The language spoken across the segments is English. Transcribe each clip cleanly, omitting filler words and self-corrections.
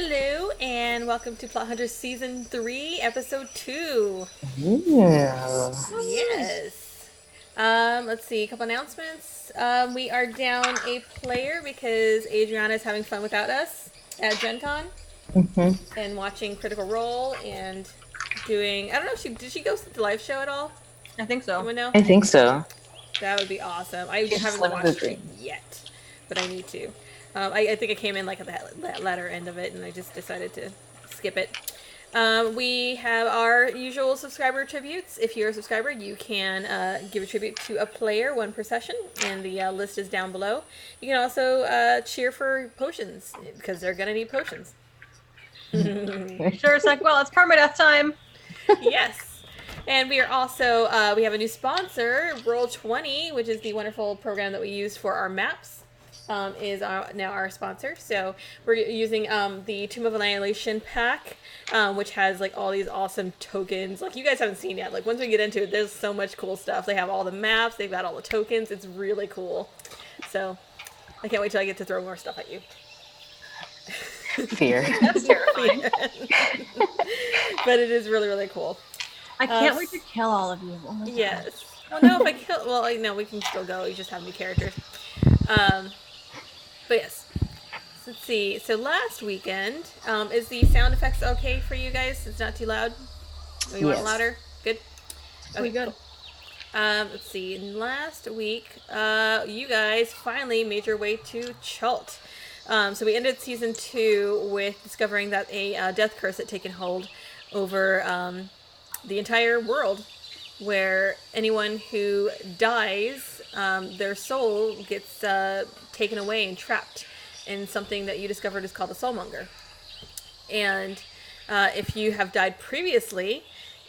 Hello, and welcome to Plot Hunters Season 3, Episode 2. Yeah. Yes. Let's see, a couple announcements. We are down a player because Adriana is having fun without us at Gen Con and watching Critical Role and doing, I don't know, did she go to the live show at all? I think so. Anyone know? I think so. That would be awesome. I Just haven't living the watched it dream. yet, but I need to. I think I came in like at that latter end of it, and I just decided to skip it. We have our usual subscriber tributes. If you're a subscriber, you can give a tribute to a player, one per session, and the list is down below. You can also cheer for potions, because they're going to need potions. Sure, it's like, well, it's permadeath time. Yes. And we are also, we have a new sponsor, Roll20, which is the wonderful program that we use for our maps. Is now our sponsor. So we're using the Tomb of Annihilation pack, which has like all these awesome tokens. Like you guys haven't seen yet. Like once we get into it, there's so much cool stuff. They have all the maps. They've got all the tokens. It's really cool. So I can't wait till I get to throw more stuff at you. Fear. That's terrifying. But it is really, really cool. I can't wait to kill all of you. Oh my God. Yes. Well, no, if I kill... Well, no, we can still go. You just have new characters. But yes. So let's see. So last weekend, is the sound effects okay for you guys? It's not too loud? Or you want it Yes. louder? Good? Pretty good. Cool. Let's see. Last week, you guys finally made your way to Chult. So we ended season 2 with discovering that a death curse had taken hold over the entire world, where anyone who dies, their soul gets taken away and trapped in something that you discovered is called a soulmonger. And if you have died previously,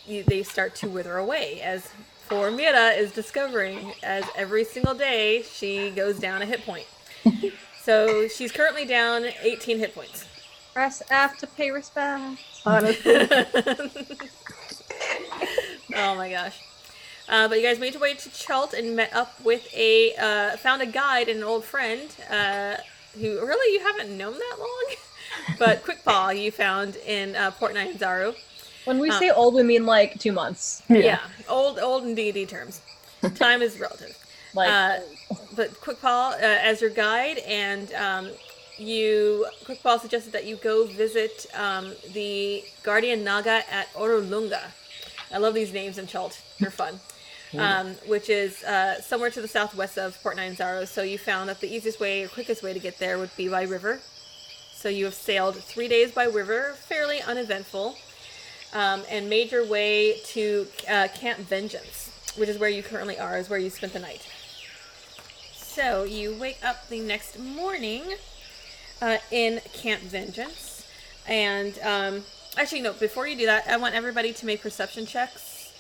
they start to wither away, as poor Mira is discovering as every single day she goes down a hit point. So she's currently down 18 hit points. Press F to pay respect. Honestly. Oh my gosh. But you guys made your way to Chult and met up with found a guide and an old friend, who really you haven't known that long, but Quickpaw you found in Port Nyanzaru. When we say old, we mean like 2 months. Yeah, old in D&D terms. Time is relative. Like, But Quickpaw as your guide, and Quickpaw suggested that you go visit the Guardian Naga at Orolunga. I love these names in Chult. They're fun. Which is somewhere to the southwest of Port Nyanzaru. So you found that the easiest way or quickest way to get there would be by river. So you have sailed 3 days by river, fairly uneventful, and made your way to Camp Vengeance, which is where you currently are, is where you spent the night. So you wake up the next morning in Camp Vengeance, and actually no, before you do that, I want everybody to make perception checks.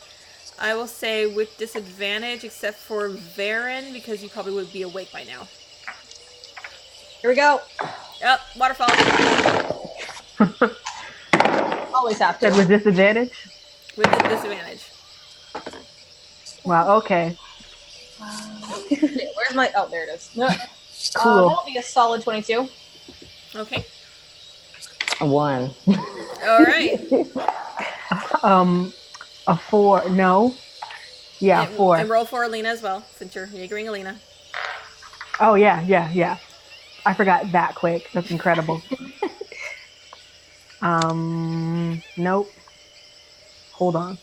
I will say with disadvantage, except for Varen, because you probably would be awake by now. here we go. Oh, waterfall. Always have Said to. with disadvantage? With the disadvantage. Wow, okay. Where's my... Oh, there it is. Cool. That'll be a solid 22. Okay. 1. All right. A 4, no. Yeah, And 4. roll for Alina as well, since you're Jaegering Alina. Oh, yeah. I forgot that quick. That's incredible. Nope. Hold on.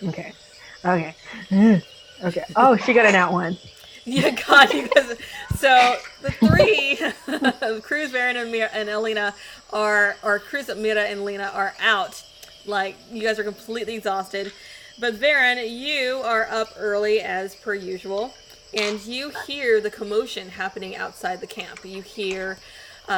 Okay. Okay. Oh, she got an out one. Yeah, God, you guys. So the three, Cruz, Varen, and Alina or Cruz, Mira, and Lena are out. Like, you guys are completely exhausted. But Varen, you are up early as per usual, and you hear the commotion happening outside the camp. You hear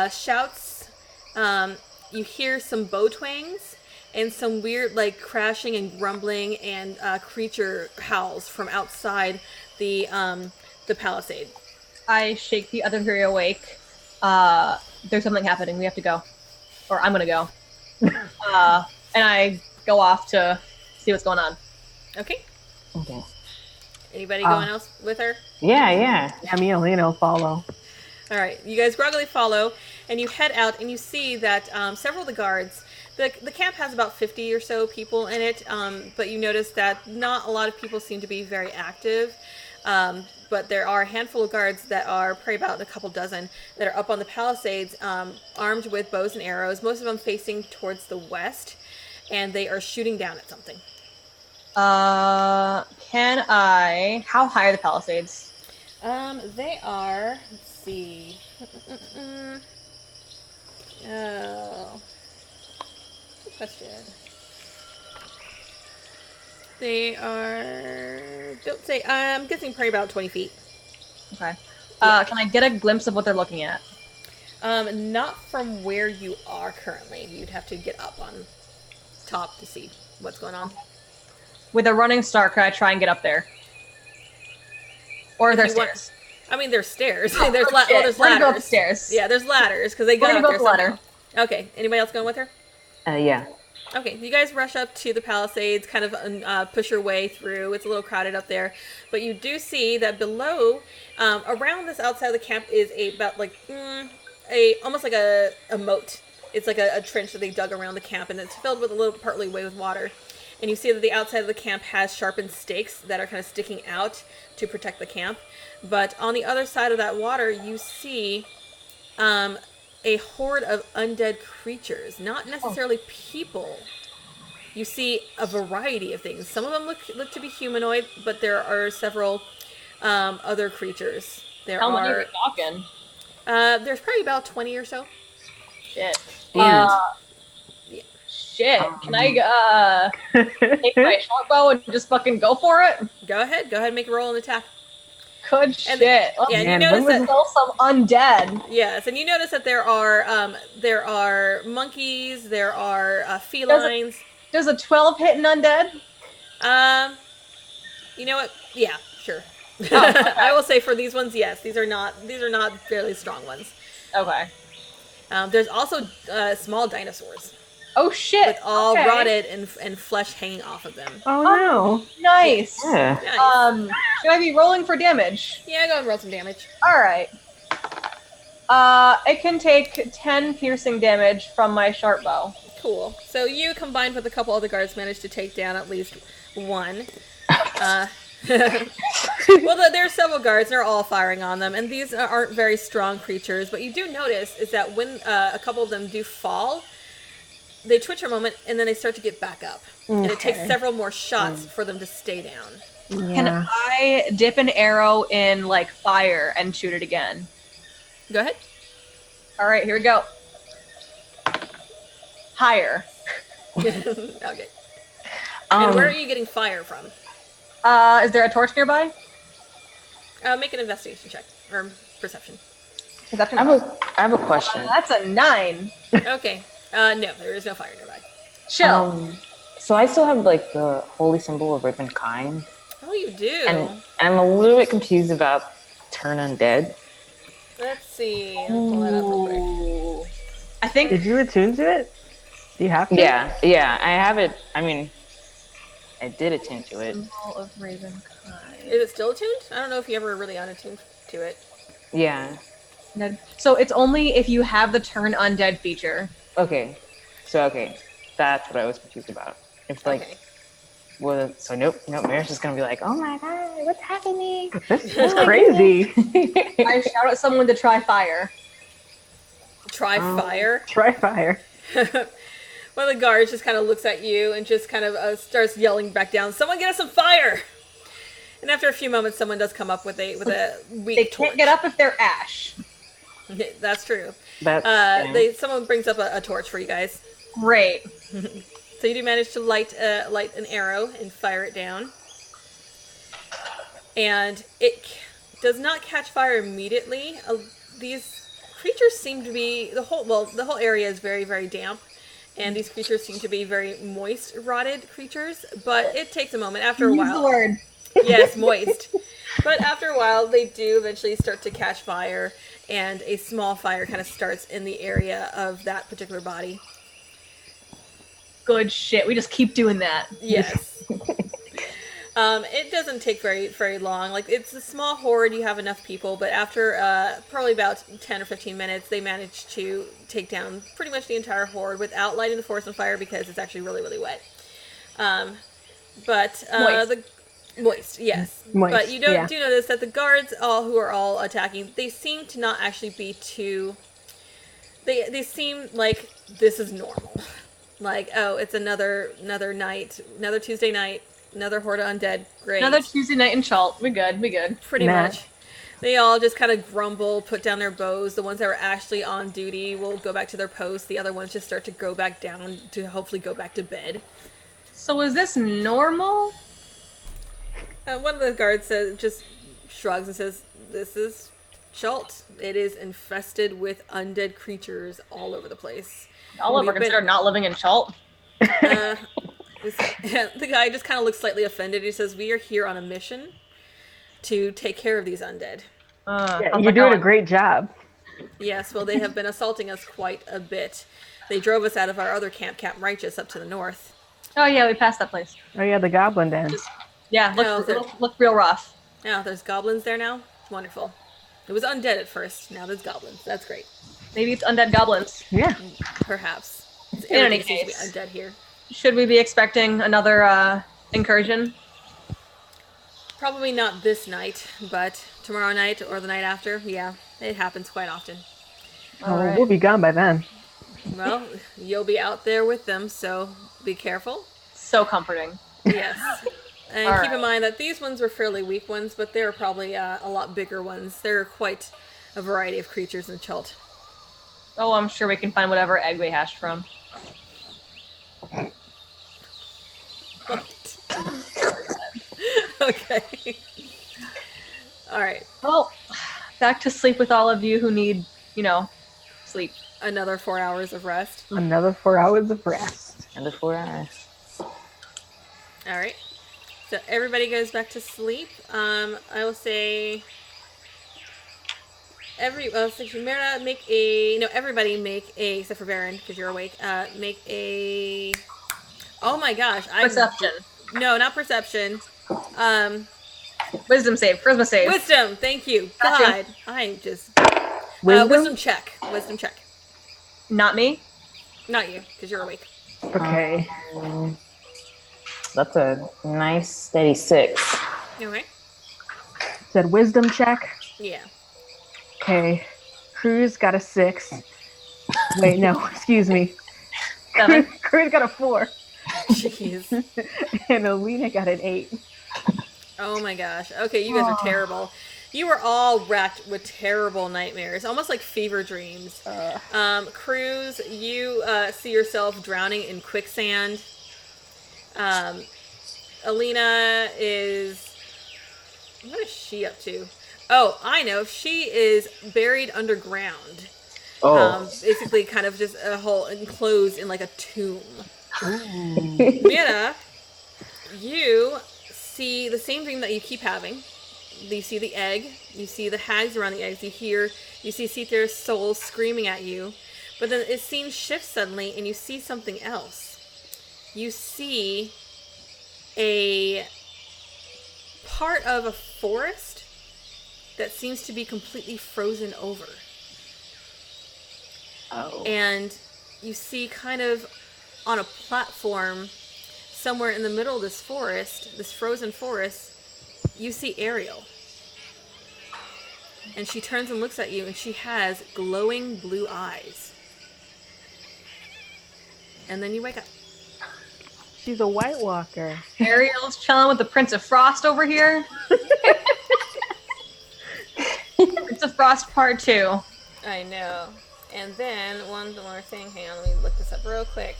shouts. You hear some bow twangs and some weird, like, crashing and grumbling and creature howls from outside the palisade. I shake the other three awake. There's something happening. We have to go. Or I'm gonna go. And I go off to see what's going on. Okay. Okay. Anybody going else with her? Yeah. Yeah, me and Lena will follow. All right, you guys groggily follow, and you head out, and you see that several of the guards. The camp has about 50 or so people in it, but you notice that not a lot of people seem to be very active. But there are a handful of guards that are probably about a couple dozen that are up on the palisades, armed with bows and arrows, most of them facing towards the west, and they are shooting down at something. How high are the palisades? They are, let's see. Oh. Good question. They are, don't say, I'm guessing probably about 20 feet. Okay. Yeah. Can I get a glimpse of what they're looking at? Not from where you are currently. You'd have to get up on top to see what's going on. With a running start, can I try and get up there? Or are there stairs? There's stairs. Oh, there's shit. ladders. We're gonna go up the stairs. Yeah, there's ladders because they We're go gonna up go there up the ladder. somehow. Okay, anybody else going with her? Yeah. Okay, you guys rush up to the palisades, kind of push your way through. It's a little crowded up there, but you do see that below, around this outside of the camp, is almost like a moat. It's like a trench that they dug around the camp, and it's filled with a little partly way with water. And you see that the outside of the camp has sharpened stakes that are kind of sticking out to protect the camp. But on the other side of that water, you see a horde of undead creatures, not necessarily people. You see a variety of things. Some of them look to be humanoid, but there are several other creatures. How many are we talking? There's probably about 20 or so. Shit. And Shit. Can I take my short bow and just fucking go for it? Go ahead and make a roll and attack. Good And- shit. Yeah, and you Man, notice when that Kill some undead. yes, and you notice that there are monkeys, there are felines. Does a 12 hit an undead? You know what? Yeah, sure. Oh, okay. I will say for these ones, yes. These are not fairly strong ones. Okay. There's also small dinosaurs Oh shit. with all okay. rotted and flesh hanging off of them. Oh no. Nice. yeah. Nice. Should I be rolling for damage? Yeah, go and roll some damage. Alright. It can take 10 piercing damage from my sharp bow. Cool. So you, combined with a couple other guards, managed to take down at least one. Well, there are several guards, and they're all firing on them, and these aren't very strong creatures, but you do notice is that when a couple of them do fall, they twitch for a moment, and then they start to get back up. And it takes Okay. several more shots for them to stay down. Can Yeah. I dip an arrow in, like, fire and shoot it again? Go ahead. Alright, here we go. Higher. Okay. And where are you getting fire from? Is there a torch nearby? Make an investigation check, or perception. Perception. I have a question. That's a 9. Okay. No, there is no fire nearby. Chill. So I still have like the holy symbol of ribbon kind, Oh, you do? and I'm a little bit confused about turn undead. Let's see. I'll pull that up real quick. Ooh. I think Did you attune to it? Do you have to? Yeah, I have it. I mean, I did attune to it. symbol of raven kind. Is it still attuned? I don't know if you ever really unattuned to it. Yeah. So it's only if you have the turn undead feature. Okay. That's what I was confused about. It's like, Okay. well, so nope. Mary's just gonna be like, oh my god, what's happening? That's crazy. I shout at someone to try fire. Try fire. Try fire. One of the guards just kind of looks at you and just kind of starts yelling back down, "Someone get us some fire!" And after a few moments, someone does come up with a weak They torch. can't get up if they're ash. That's true. That's Someone brings up a torch for you guys. Great. So you do manage to light an arrow and fire it down, and it does not catch fire immediately. These creatures seem to be the whole area is very, very damp, and these creatures seem to be very moist, rotted creatures. But it takes a moment. After a Use while, the word. yes, moist. But after a while, they do eventually start to catch fire, and a small fire kind of starts in the area of that particular body. Good shit. We just keep doing that. Yes. It doesn't take very long. Like, it's a small horde, you have enough people, but after probably about 10 or 15 minutes, they manage to take down pretty much the entire horde without lighting the forest on fire because it's actually really, really wet. Moist. Moist, yes. Moist, but you do notice that the guards who are all attacking, they seem to not actually be too... They seem like this is normal. Like, oh, it's another night, another Tuesday night, another horde of undead. Great. Another Tuesday night in Chalt. We good. Pretty much. They all just kind of grumble, put down their bows. The ones that were actually on duty will go back to their posts. The other ones just start to go back down to hopefully go back to bed. So is this normal? One of the guards just shrugs and says, "This is Chult. It is infested with undead creatures all over the place." All of us consider not living in Chalt. The guy just kind of looks slightly offended. He says, "We are here on a mission to take care of these undead." You're doing a great job. Yes, well, they have been assaulting us quite a bit. They drove us out of our other camp, Camp Righteous, up to the north. Oh yeah, we passed that place. Oh yeah, the goblin den. Yeah, look real rough. Yeah, there's goblins there now. Wonderful. It was undead at first. Now there's goblins. That's great. Maybe it's undead goblins. Yeah. Perhaps. In any Everything seems case, to be undead here. Should we be expecting another incursion? Probably not this night, but tomorrow night or the night after. Yeah, it happens quite often. We'll be gone by then. Well, you'll be out there with them, so be careful. So comforting. Yes. And All keep in right. mind that these ones were fairly weak ones, but there are probably a lot bigger ones. There are quite a variety of creatures in Chult. Oh, I'm sure we can find whatever egg they hatched from. Okay. All right. Well, back to sleep with all of you who need, sleep. Another 4 hours of rest. Another 4 hours of rest. Another 4 hours. All right. So everybody goes back to sleep. I will say Merida, everybody make a, except for Baron, because you're awake, make a, oh my gosh. Perception. No, not perception. Wisdom save. Charisma save. Wisdom, thank you. Gotcha. God, I just, Wisdom? wisdom check. Wisdom check. Not me. Not you, because you're awake. Okay. That's a nice steady 6. Okay. Said wisdom check. Yeah. Okay. Cruz got a 6. Wait, no, excuse me. 7. Cruz got a 4. Jeez. And Alina got an 8. Oh my gosh. Okay, you guys are terrible. You were all racked with terrible nightmares, almost like fever dreams. Cruz, you see yourself drowning in quicksand. Alina is... What is she up to? Oh, I know. She is buried underground. Basically kind of just a whole enclosed in like a tomb. Mira, you see the same dream that you keep having. You see the egg. You see the hags around the eggs. You see Sithar's soul screaming at you. But then the scene shifts suddenly and you see something else. You see a part of a forest that seems to be completely frozen over. Oh. And you see kind of on a platform somewhere in the middle of this forest, this frozen forest, you see Ariel. And she turns and looks at you and she has glowing blue eyes. And then you wake up. She's a White Walker. Ariel's chilling with the Prince of Frost over here. Prince of Frost Part 2. I know. And then one more thing. Hang on, let me look this up real quick.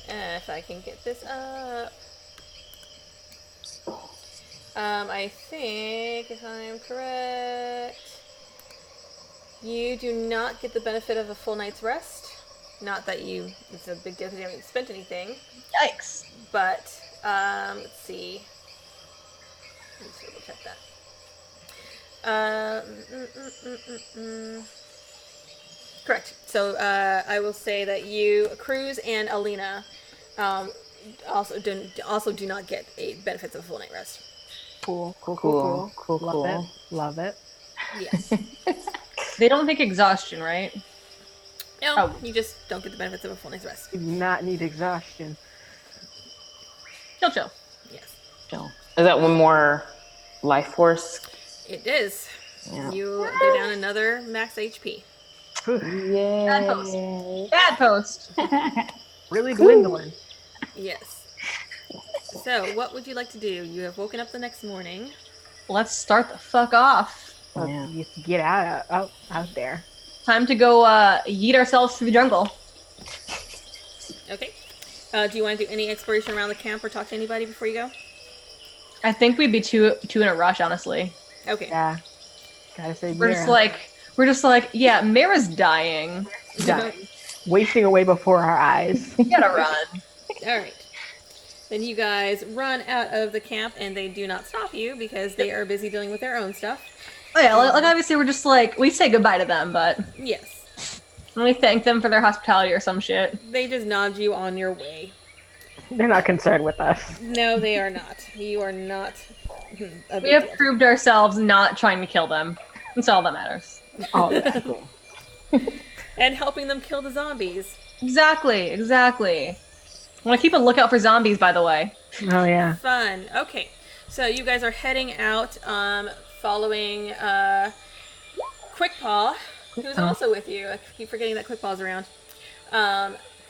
If I can get this up. I think, if I'm correct, you do not get the benefit of a full night's rest. Not that it's a big deal because you haven't spent anything. Yikes. But, let's see. Let's double check that. Correct. So, I will say that you, Cruz and Alina, also do not get a benefits of a full night rest. Cool. Cool. Love it. Yes. They don't take exhaustion, right? No, Oh. you just don't get the benefits of a full night's rest. Do not need exhaustion. Chill. Yes, Chill. Is that one more life force? it is. Yeah. You go down another max HP. Yay. Bad post. Really dwindling. Yes. So, what would you like to do? You have woken up the next morning. Let's start the fuck off. Yeah. You have to get out there. Time to go yeet ourselves through the jungle. Okay. Do you want to do any exploration around the camp or talk to anybody before you go? I think we'd be too in a rush, honestly. Okay. Yeah. Gotta say, We're just like, yeah, Mira's dying. wasting away before our eyes. We gotta run. All right. Then you guys run out of the camp, and they do not stop you because they are busy dealing with their own stuff. Oh yeah, like obviously we're just like, we say goodbye to them, but Yes. we thank them for their hospitality or some shit. They just nod you on your way. They're not concerned with us. No, they are not. You are not. A We big have deal. proved ourselves not trying to kill them. That's all that matters. Oh, that's cool. And helping them kill the zombies. Exactly. I want to keep a lookout for zombies, by the way. Oh, yeah. Fun. Okay. So you guys are heading out, following Quickpaw, who's also with you. I keep forgetting that Quickpaw's around.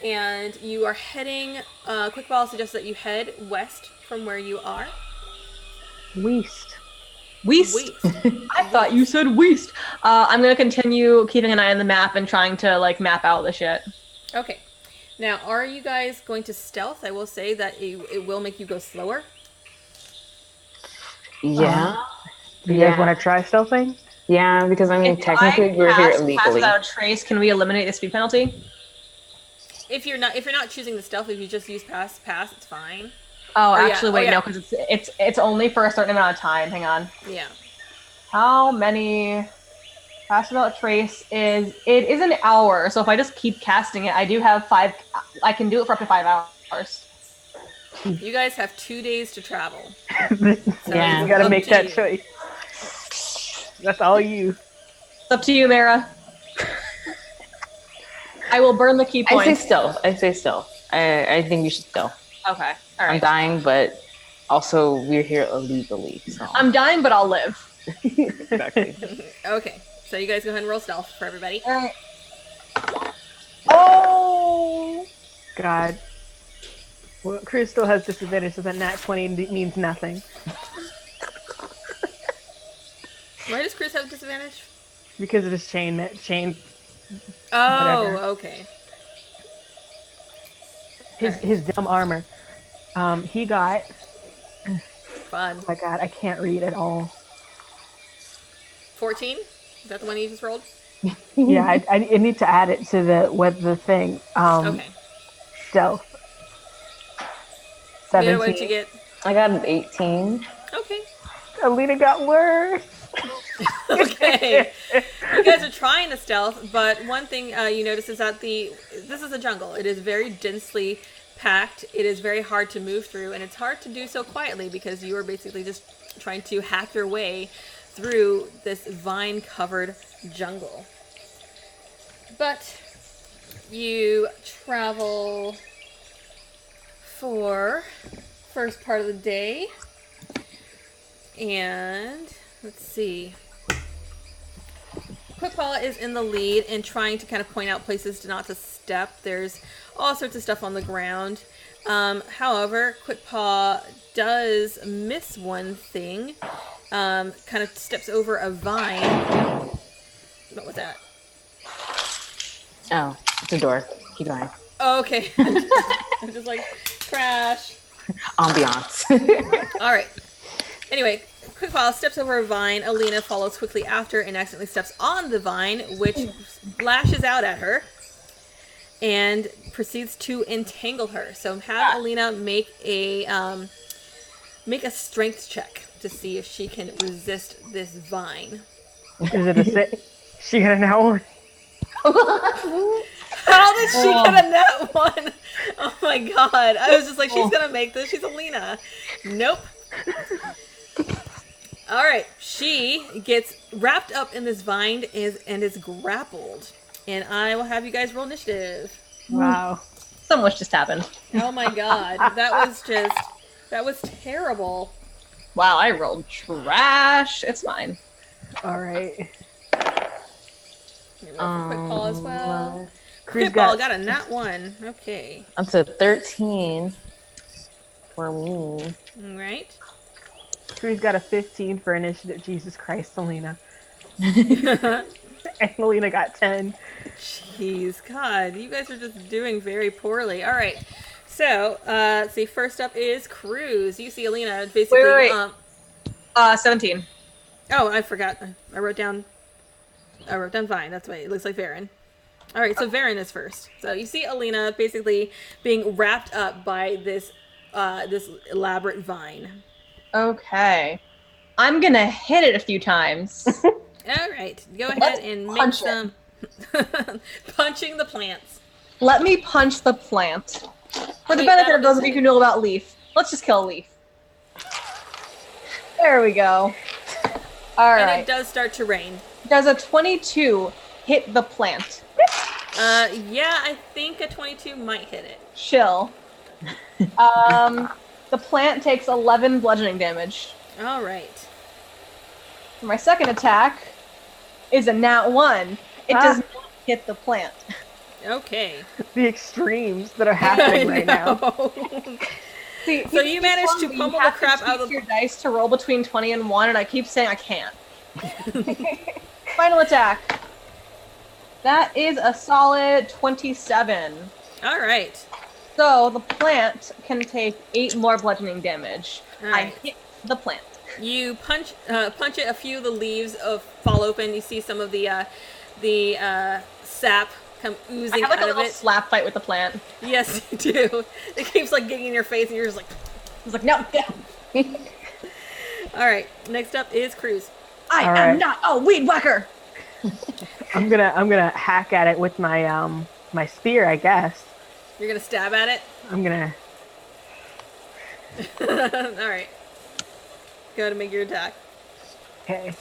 And you are heading. Quickpaw suggests that you head west from where you are. Weast. Weast. I thought you said Weast. I'm gonna continue keeping an eye on the map and trying to like map out the shit. Okay. Now, are you guys going to stealth? I will say that it will make you go slower. Yeah. Do you guys want to try stealthing? Yeah, because I mean, technically we're here Pass illegally. without a trace. Can we eliminate the speed penalty? If you're not choosing the stealth, if you just use pass, it's fine. Oh, yeah. actually, Oh, wait, yeah. no, because it's only for a certain amount of time. Hang on. Yeah. How many? Pass without trace is it is an hour. So if I just keep casting it, I do have 5. I can do it for up to 5 hours. You guys have 2 days to travel. Yeah. You gotta Up make to that you. choice. That's all you. It's up to you, Mara. I will burn the key I points. say stealth. I think you should stealth. Okay. All I'm right. dying, but also we're here illegally. So. I'm dying, but I'll live. Exactly. Okay. So you guys go ahead and roll stealth for everybody. All right. Oh. God. Well, Cruz still has disadvantage, so that nat 20 means nothing. Why does Chris have disadvantage? Because of his chain. Oh, Whatever. okay. His dumb armor. He got... Fun. Oh my god, I can't read at all. 14? Is that the one you just rolled? Yeah, I need to add it to the thing. Okay. Stealth. Yeah, 17. what did you get? I got an 18. Okay. Alina got worse. Okay. You guys are trying to stealth, but one thing you notice is that this is a jungle. It is very densely packed. It is very hard to move through, and it's hard to do so quietly because you are basically just trying to hack your way through this vine-covered jungle. But you travel for first part of the day, and let's see. Quickpaw is in the lead and trying to kind of point out places not to step. There's all sorts of stuff on the ground. However, Quickpaw does miss one thing. Kind of steps over a vine. What was that? Oh, it's a door. Keep going. Oh, okay. I'm just like, crash. Ambiance. All right. Anyway, Quickpaw steps over a vine. Alina follows quickly after and accidentally steps on the vine, which lashes out at her and proceeds to entangle her. So have Alina make a strength check to see if she can resist this vine. Is it a 6? She got an hour. How did she get a net one? Oh my god. I was just like, she's gonna make this. She's Alina. Nope. Alright. She gets wrapped up in this vine and is grappled. And I will have you guys roll initiative. Wow. So much just happened. Oh my god. That was terrible. Wow, I rolled trash. It's fine. All right. Quick ball as well. Cruz Quick ball got a nat 1. Okay. Up to 13 for me. Alright. Cruz got a 15 for initiative. Jesus Christ, Selena. And Melina got 10. Jeez, God, you guys are just doing very poorly. All right, so see, first up is Cruz. You see Alina basically. Wait. 17. Oh, I forgot. I wrote down Vine. That's why it looks like Varen. All right, so Varen is first. So you see Alina basically being wrapped up by this this elaborate vine. Okay. I'm gonna hit it a few times. All right, go ahead and make punch it. some punching the plants. Let me punch the plant. For the Wait, benefit of that'll those of you who know about Leaf, let's just kill Leaf. There we go. All And right. it does start to rain. Does a 22 hit the plant? Yeah, I think a 22 might hit it. Chill. The plant takes 11 bludgeoning damage. All right. My second attack is a nat 1. It does not hit the plant. Okay. The extremes that are happening right now. See, So you managed to you pummel have the crap to out of your dice to roll between 20 and 1, and I keep saying I can't. Final attack. That is a solid 27. All right. So the plant can take 8 more bludgeoning damage. All I right. hit the plant. You punch it. A few of the leaves fall open. You see some of the sap come I oozing have like a out of little it. slap fight with the plant. Yes, you do. It keeps like getting in your face, and you're just like. I was like, no, get out. All right. Next up is Cruz. I All am right. not a weed whacker. I'm gonna hack at it with my my spear, I guess. You're gonna stab at it. I'm gonna. All right. Go ahead and make your attack. Okay.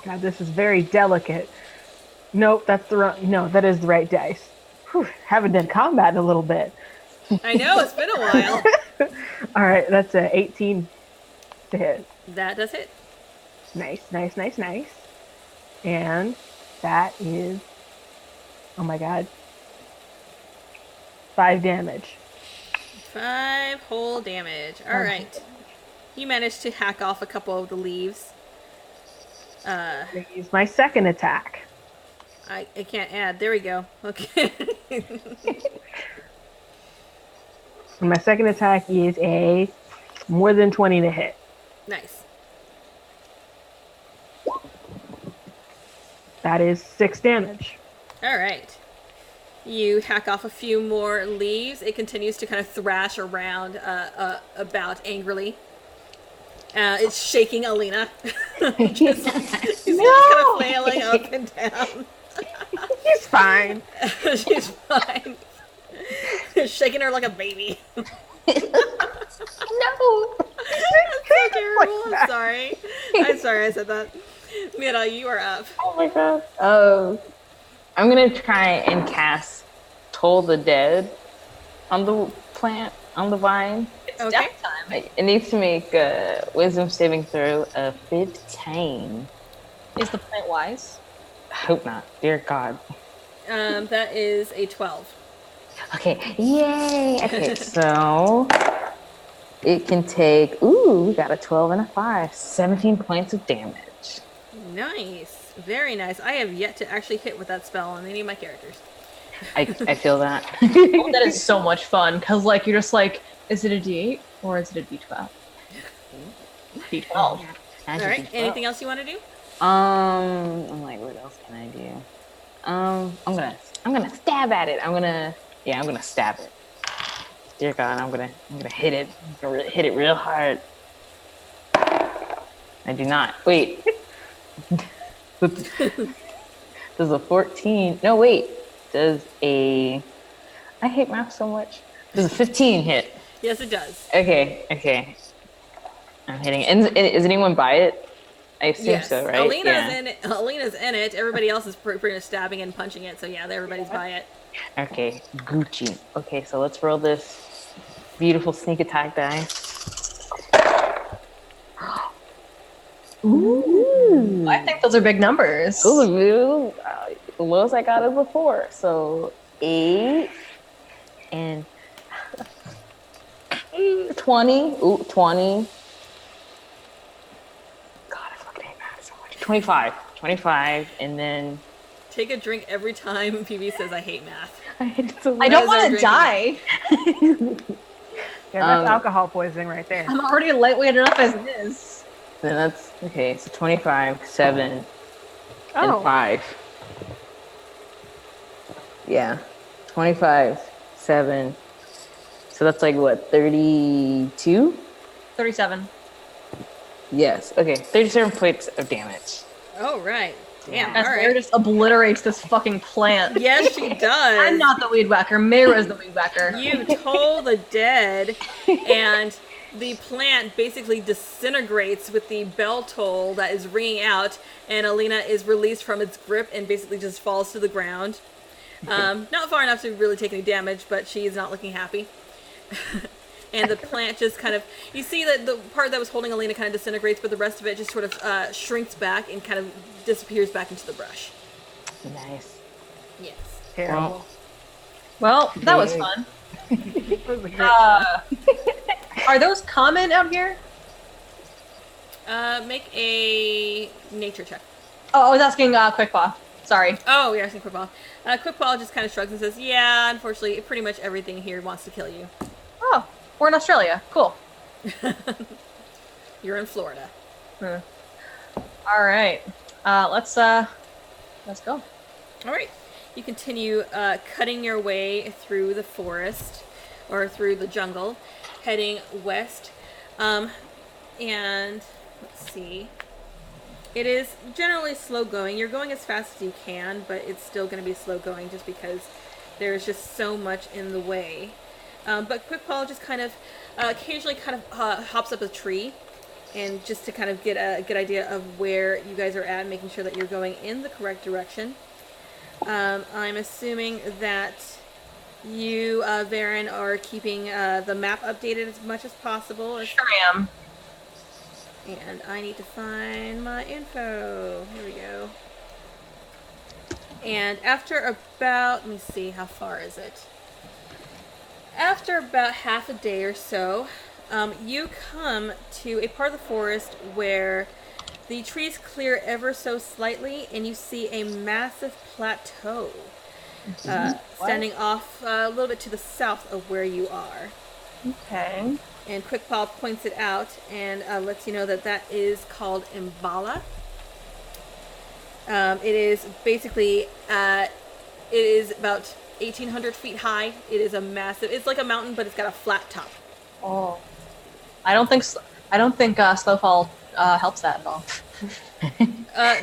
God, this is very delicate. Nope, that's the wrong. No, that is the right dice. Whew, haven't done combat in a little bit. I know it's been a while. All right, that's a 18 to hit. That does hit. Nice. And that is, oh my god, 5 damage. 5 whole damage. All right. You managed to hack off a couple of the leaves. I'm gonna use my second attack. I can't add. There we go. Okay. And my second attack is a more than 20 to hit. Nice. That is 6 damage. All right. You hack off a few more leaves. It continues to kind of thrash around about angrily. It's shaking Alina. She's just kind of flailing up and down. He's fine. She's fine. Shaking her like a baby. No. That's so terrible. I'm sorry. I'm sorry I said that. Mira, you are up. Oh my god. Oh. I'm gonna try and cast Toll the Dead on the plant, on the vine. It's Okay. death time. It needs to make a wisdom saving throw of 15. Is the plant wise? I hope not. Dear God. That is a 12. Okay, yay! Okay, so it can take, ooh, we got a 12 and a 5, 17 points of damage. Nice. Very nice. I have yet to actually hit with that spell on any of my characters. I feel that. Oh, that is so much fun because like you're just like, is it a D8 or is it a D12? D12. All right. Anything else you want to do? I'm like, what else can I do? I'm gonna stab at it. I'm gonna stab it. Dear God, I'm gonna hit it. I'm gonna hit it real hard. I do not. Wait. There's a 14. No, wait. Does a... I hate math so much. Does a 15 hit? Yes, it does. Okay. I'm hitting it. And is anyone by it? I assume Yes. so, right? Alina's in it. Alina's in it. Everybody else is pretty much stabbing and punching it. So yeah, everybody's by it. Okay, Gucci. Okay, so let's roll this beautiful sneak attack die. Ooh, I think those are big numbers. Ooh, the lowest I got is a 4. So 8 and 20. Ooh, 20. God, I fucking hate math so much. 25, and then Take a drink every time PB says I hate math. I hate it so much. I don't Those are want to die. Yeah, that's alcohol poisoning right there. I'm already lightweight enough as it is. Then that's okay. So 25, 7, Oh. and 5. Yeah, 25, 7. So that's like what, 32? 37. Yes. Okay, 37 points of damage. Oh right. Damn. As All Mayra right. just obliterates this fucking plant. Yes, she does. I'm not the weed whacker. Mayra's the weed whacker. You toll the dead, and the plant basically disintegrates with the bell toll that is ringing out, and Alina is released from its grip and basically just falls to the ground. Not far enough to really take any damage, but she is not looking happy. And the plant just kind of, you see that the part that was holding Alina kind of disintegrates, but the rest of it just sort of shrinks back and kind of disappears back into the brush. Nice. Yes. Terrible. Well, that was fun. It was a great Are those common out here? Make a nature check. Oh, I was asking Quickpaw. Sorry. Oh, you're asking Quickball. Quickball just kind of shrugs and says, yeah, unfortunately, pretty much everything here wants to kill you. Oh, we're in Australia. Cool. You're in Florida. All right. Let's go. All right. You continue cutting your way through the forest, or through the jungle, heading west. And let's see. It is generally slow going. You're going as fast as you can, but it's still going to be slow going just because there's just so much in the way. But Quickpaw just kind of occasionally kind of hops up a tree, and just to kind of get a good idea of where you guys are at, making sure that you're going in the correct direction. I'm assuming that you, Varen, are keeping the map updated as much as possible. Sure am. And I need to find my info. Here we go. And after about, let me see, how far is it? After about half a day or so, you come to a part of the forest where the trees clear ever so slightly, and you see a massive plateau standing off a little bit to the south of where you are. Okay. And Quickpaw points it out and lets you know that that is called Imbala. It is basically, it is about 1,800 feet high. It is a massive, it's like a mountain, but it's got a flat top. Oh. I don't think Slowfall helps that at all.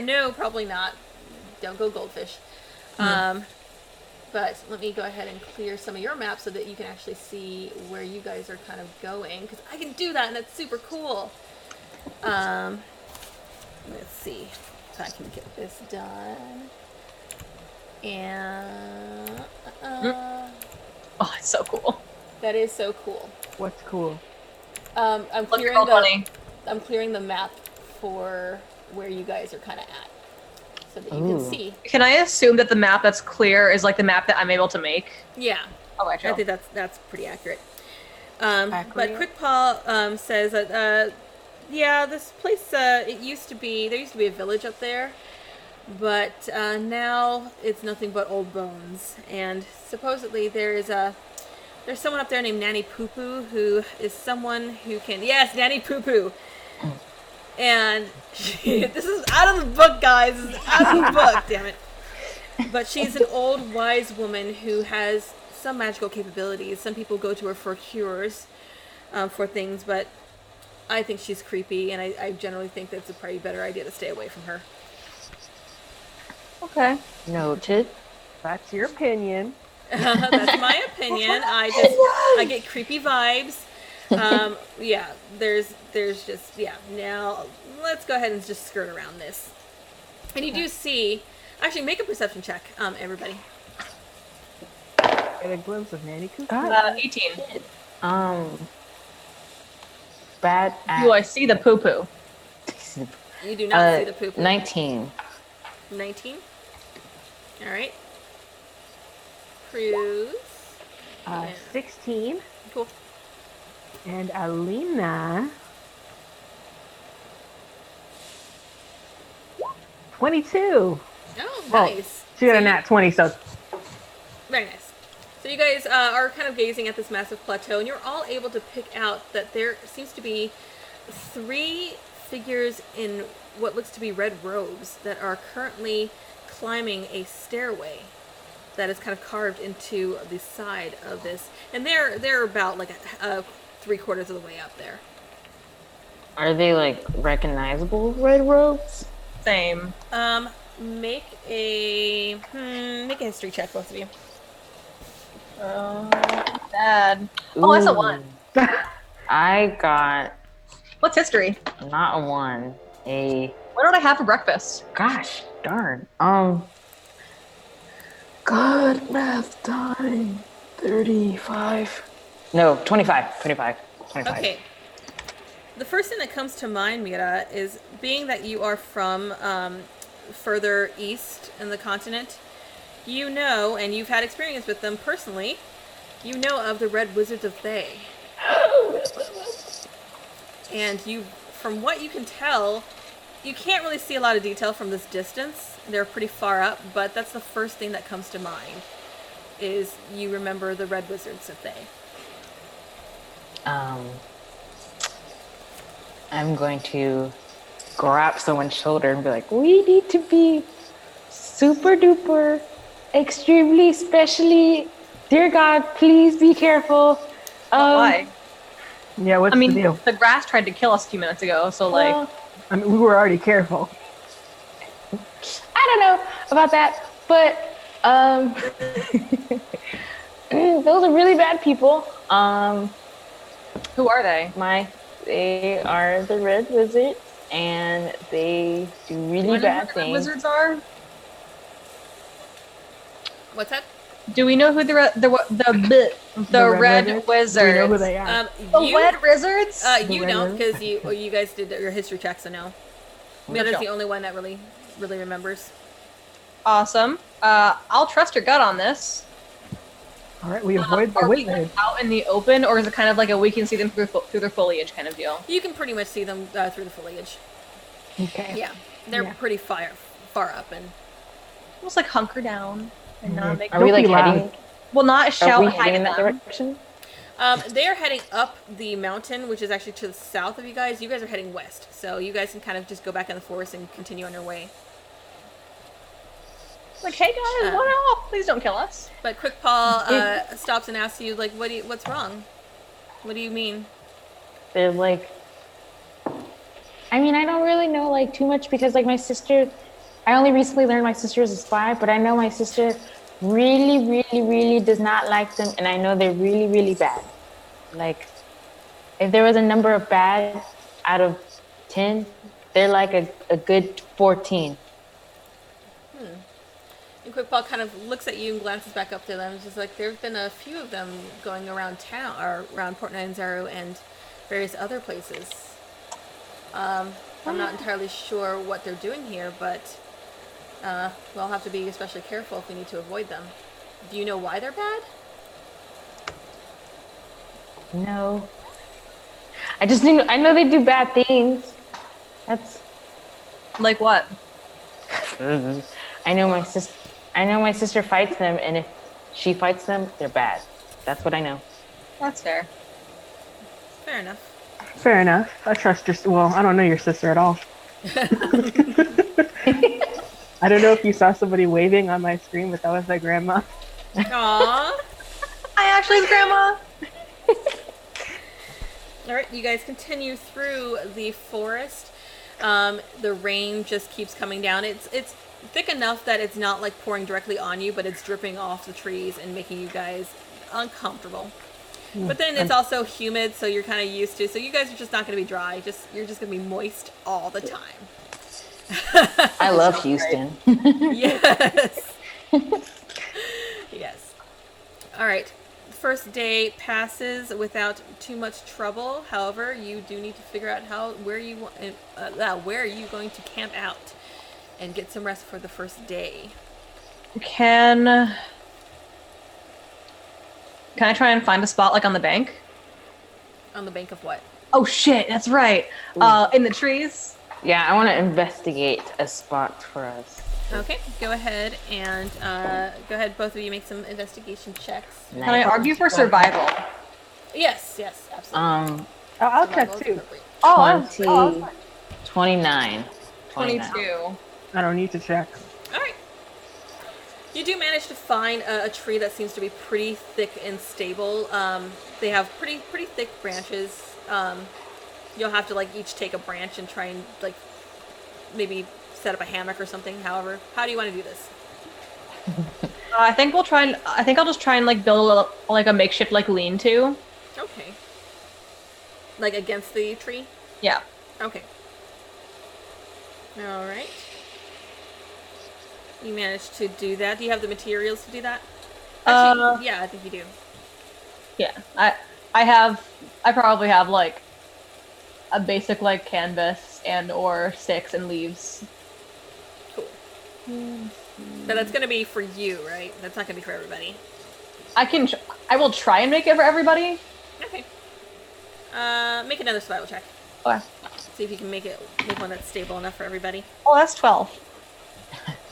No, probably not. Don't go goldfish. But let me go ahead and clear some of your maps so that you can actually see where you guys are kind of going, because I can do that and that's super cool. Let's see if I can get this done. And Oh, it's so cool. that is so cool. What's cool? I'm Let's clearing roll 20. I'm clearing the map for where you guys are kind of at, so that you can Ooh. see. Can I assume that the map that's clear is like the map that I'm able to make? Yeah. Oh, I actually. think that's pretty accurate. But Accurate? Quickpaw says that yeah, this place there used to be a village up there, but now it's nothing but old bones. And supposedly there's someone up there named Nanny Poo Poo who is someone who can, yes, Nanny Poo Poo. And this is out of the book, guys. This is out of the book, damn it. But she's an old wise woman who has some magical capabilities. Some people go to her for cures for things, but I think she's creepy, and I generally think that's a probably better idea to stay away from her. Okay. Noted. That's your opinion. That's my opinion. I get creepy vibes. Yeah, there's just Now let's go ahead and just skirt around this. And you do see, actually, make a perception check, everybody. Get a glimpse of Nanny Cuckoo. 18. Bad at Do I see the poo poo? You do not see the poop. 19. 19. All right. Cruz. 16. Cool. And Alina. 22. Oh, Well, nice. she got a nat 20, so Very nice. So you guys are kind of gazing at this massive plateau, and you're all able to pick out that there seems to be 3 figures in what looks to be red robes that are currently climbing a stairway that is kind of carved into the side of this, and they're about like 3/4 of the way up there. Are they like recognizable red robes? Same. Make a history check, both of you. Bad. Oh, that's a Ooh. 1. I got What's history? not a 1. What did I have for breakfast? Gosh darn. Good math time. 35. No, 25. 25. Okay. The first thing that comes to mind, Mira, is being that you are from further east in the continent, you know, and you've had experience with them personally, you know of the Red Wizards of Thay. And from what you can tell, you can't really see a lot of detail from this distance. They're pretty far up, but that's the first thing that comes to mind, is you remember the Red Wizards of Thay. I'm going to grab someone's shoulder and be like, we need to be super duper, extremely, specially, dear God, please be careful. Why? yeah, what's I mean, the deal? the grass tried to kill us a few minutes ago, so like, Well, I mean, we were already careful. I don't know about that, but those are really bad people. who are they? They are the Red Wizards, and they do really bad Red things. Wizards are? What's that? Do we know who the Red Wizards? Wizards? Do we know who they are? The Red Wizards? You Red don't, Wizards? because you guys did your history check, so no. Mira's Gotcha. the only one that really remembers. Awesome. I'll trust your gut on this. All right, we avoid the Are we wizard. out in the open, or is it kind of like we can see them through their foliage kind of deal? You can pretty much see them through the foliage. Okay. Yeah, they're Yeah. pretty far up, and Almost like hunker down and not make. Are we Don't like be loud. heading? Well, not Are shout we and hide heading in at that them. direction? they are heading up the mountain, which is actually to the south of you guys. You guys are heading west, so you guys can kind of just go back in the forest and continue on your way. Like, hey guys, what up? Please don't kill us. But Quick Paw stops and asks you, like, what's wrong? What do you mean? They're like, I mean, I don't really know like too much because like my sister, I only recently learned my sister is a spy, but I know my sister really, really, really does not like them, and I know they're really, really bad. Like, if there was a number of bad out of 10, they're like a good 14. And Quick Paw kind of looks at you and glances back up to them. It's just like, there have been a few of them going around town, or around Port Nyanzaru and various other places. I'm not entirely sure what they're doing here, but we'll have to be especially careful if we need to avoid them. Do you know why they're bad? No. I know they do bad things. That's. Like what? I know my sister fights them, and if she fights them, they're bad. That's what I know. That's fair. Fair enough. Fair enough. I trust your. Well, I don't know your sister at all. I don't know if you saw somebody waving on my screen, but that was my grandma. Aww. Hi, Ashley's grandma. All right, you guys continue through the forest. The rain just keeps coming down. It's thick enough that it's not like pouring directly on you, but it's dripping off the trees and making you guys uncomfortable. But then it's also humid, so you're kind of used to. So you guys are just not going to be dry. You're just going to be moist all the time. I love Houston. Yes. Yes. All right. First day passes without too much trouble. However, you do need to figure out where are you going to camp out and get some rest for the first day. Can I try and find a spot like on the bank? On the bank of what? Oh shit, that's right. In the trees. Yeah, I want to investigate a spot for us. Okay, go ahead and both of you make some investigation checks. Can I argue for survival? Yes, absolutely. I'll check Survival is too. appropriate. Oh, 20, 29. 22. I don't need to check. All right. You do manage to find a tree that seems to be pretty thick and stable. They have pretty thick branches. You'll have to like each take a branch and try and like maybe set up a hammock or something. However, how do you want to do this? I think I'll just try and like build a makeshift like lean-to. Okay. Like against the tree? Yeah. Okay. All right. You managed to do that. Do you have the materials to do that? Actually, yeah, I think you do. Yeah. I probably have like a basic like canvas and or sticks and leaves. Cool. But that's going to be for you, right? That's not going to be for everybody. I will try and make it for everybody. Okay. Make another survival check. Okay. See if you can make one that's stable enough for everybody. Oh, that's 12.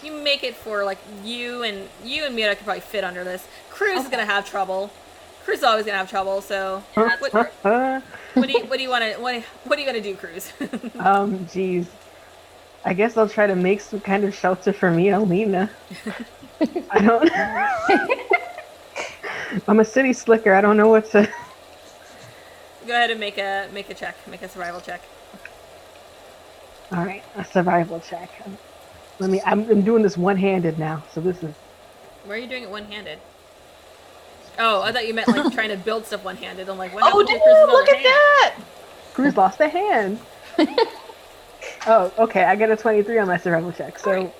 You make it for like you and Mira could probably fit under this. Cruz is gonna have trouble. Cruz is always gonna have trouble. So what do you want to do, Cruz? Geez. I guess I'll try to make some kind of shelter for me, Alina. I don't. I'm a city slicker. I don't know what to. Go ahead and make a check. Make a survival check. All right, a survival check. I'm doing this one-handed now, so this is. Why are you doing it one-handed? Oh, I thought you meant like trying to build stuff one-handed. I'm like, what Oh, happened to damn! Cruz's Look other at hand? that! Cruz lost a hand. Oh, okay. I got a 23 on my survival check. So. Alright.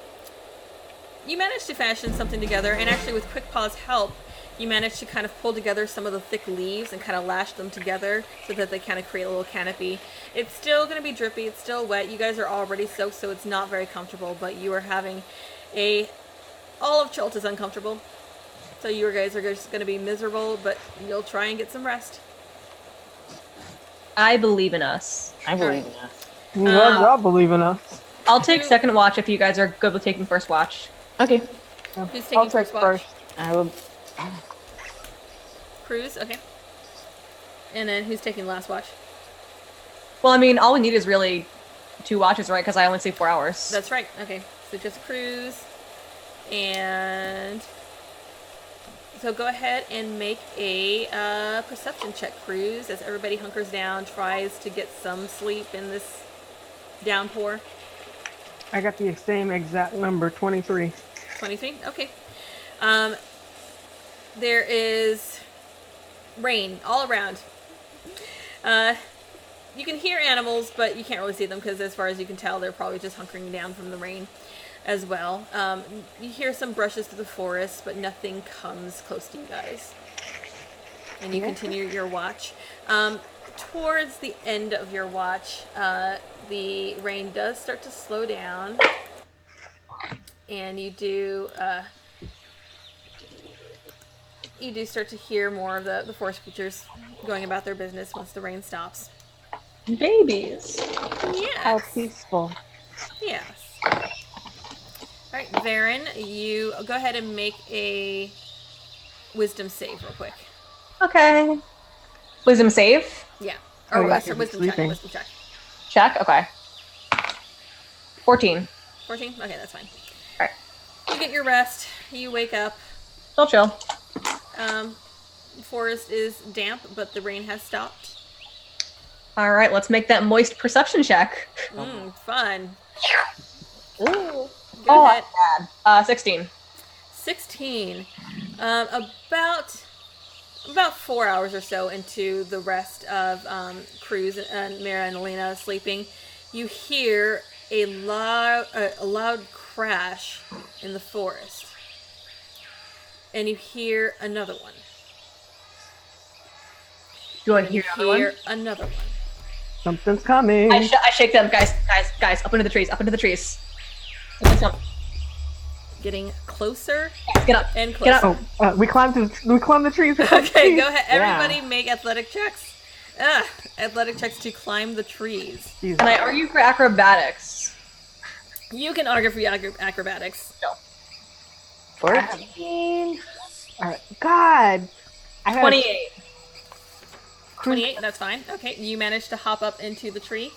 You managed to fashion something together, and actually with Quick Paw's help, you managed to kind of pull together some of the thick leaves and kind of lash them together so that they kind of create a little canopy. It's still going to be drippy, it's still wet, you guys are already soaked, so it's not very comfortable, but you are having all of Chult is uncomfortable. So you guys are just going to be miserable, but you'll try and get some rest. I believe in us. I believe in us. Well, y'all believe in us. I'll take second watch if you guys are good with taking first watch. Okay. Who's taking I'll take first watch? first. I will. Cruz, okay. And then who's taking last watch? Well, I mean, all we need is really 2 watches, right? Because I only sleep 4 hours. That's right. Okay, so just Cruz, and so go ahead and make a perception check, Cruz, as everybody hunkers down, tries to get some sleep in this downpour. I got the same exact number, 23. 23. Okay. There is rain all around. You can hear animals, but you can't really see them because as far as you can tell, they're probably just hunkering down from the rain as well. You hear some brushes through the forest, but nothing comes close to you guys. And you continue your watch. Towards the end of your watch, the rain does start to slow down. And you do start to hear more of the forest creatures going about their business once the rain stops. Babies. How Yes. peaceful. Yes. All right, Varen, you go ahead and make a wisdom save real quick. Okay. Wisdom save? Yeah. Oh, Or yeah, wisdom check. sleeping. Wisdom check. Check? Okay. 14. 14? Okay, that's fine. Alright. You get your rest. You wake up. Still chill. The forest is damp, but the rain has stopped. All right, let's make that moist perception check. Fun. Ooh. Go Oh, ahead. that's bad. 16. 16. About 4 hours or so into the rest of Cruz and Mira and Elena sleeping, you hear a loud crash in the forest, and you hear another one. Do I And you hear another one? another one. Something's coming. I shake them, guys, up into the trees, Something's coming. Getting closer Guys, get up. and Get closer. up. We climbed the trees. Okay, go ahead. Yeah. Everybody make athletic checks. Athletic checks to climb the trees. Jesus. Can I argue for acrobatics? You can argue for acrobatics. No. 14. All right. God. I had 28. 28, that's fine. Okay, you managed to hop up into the tree.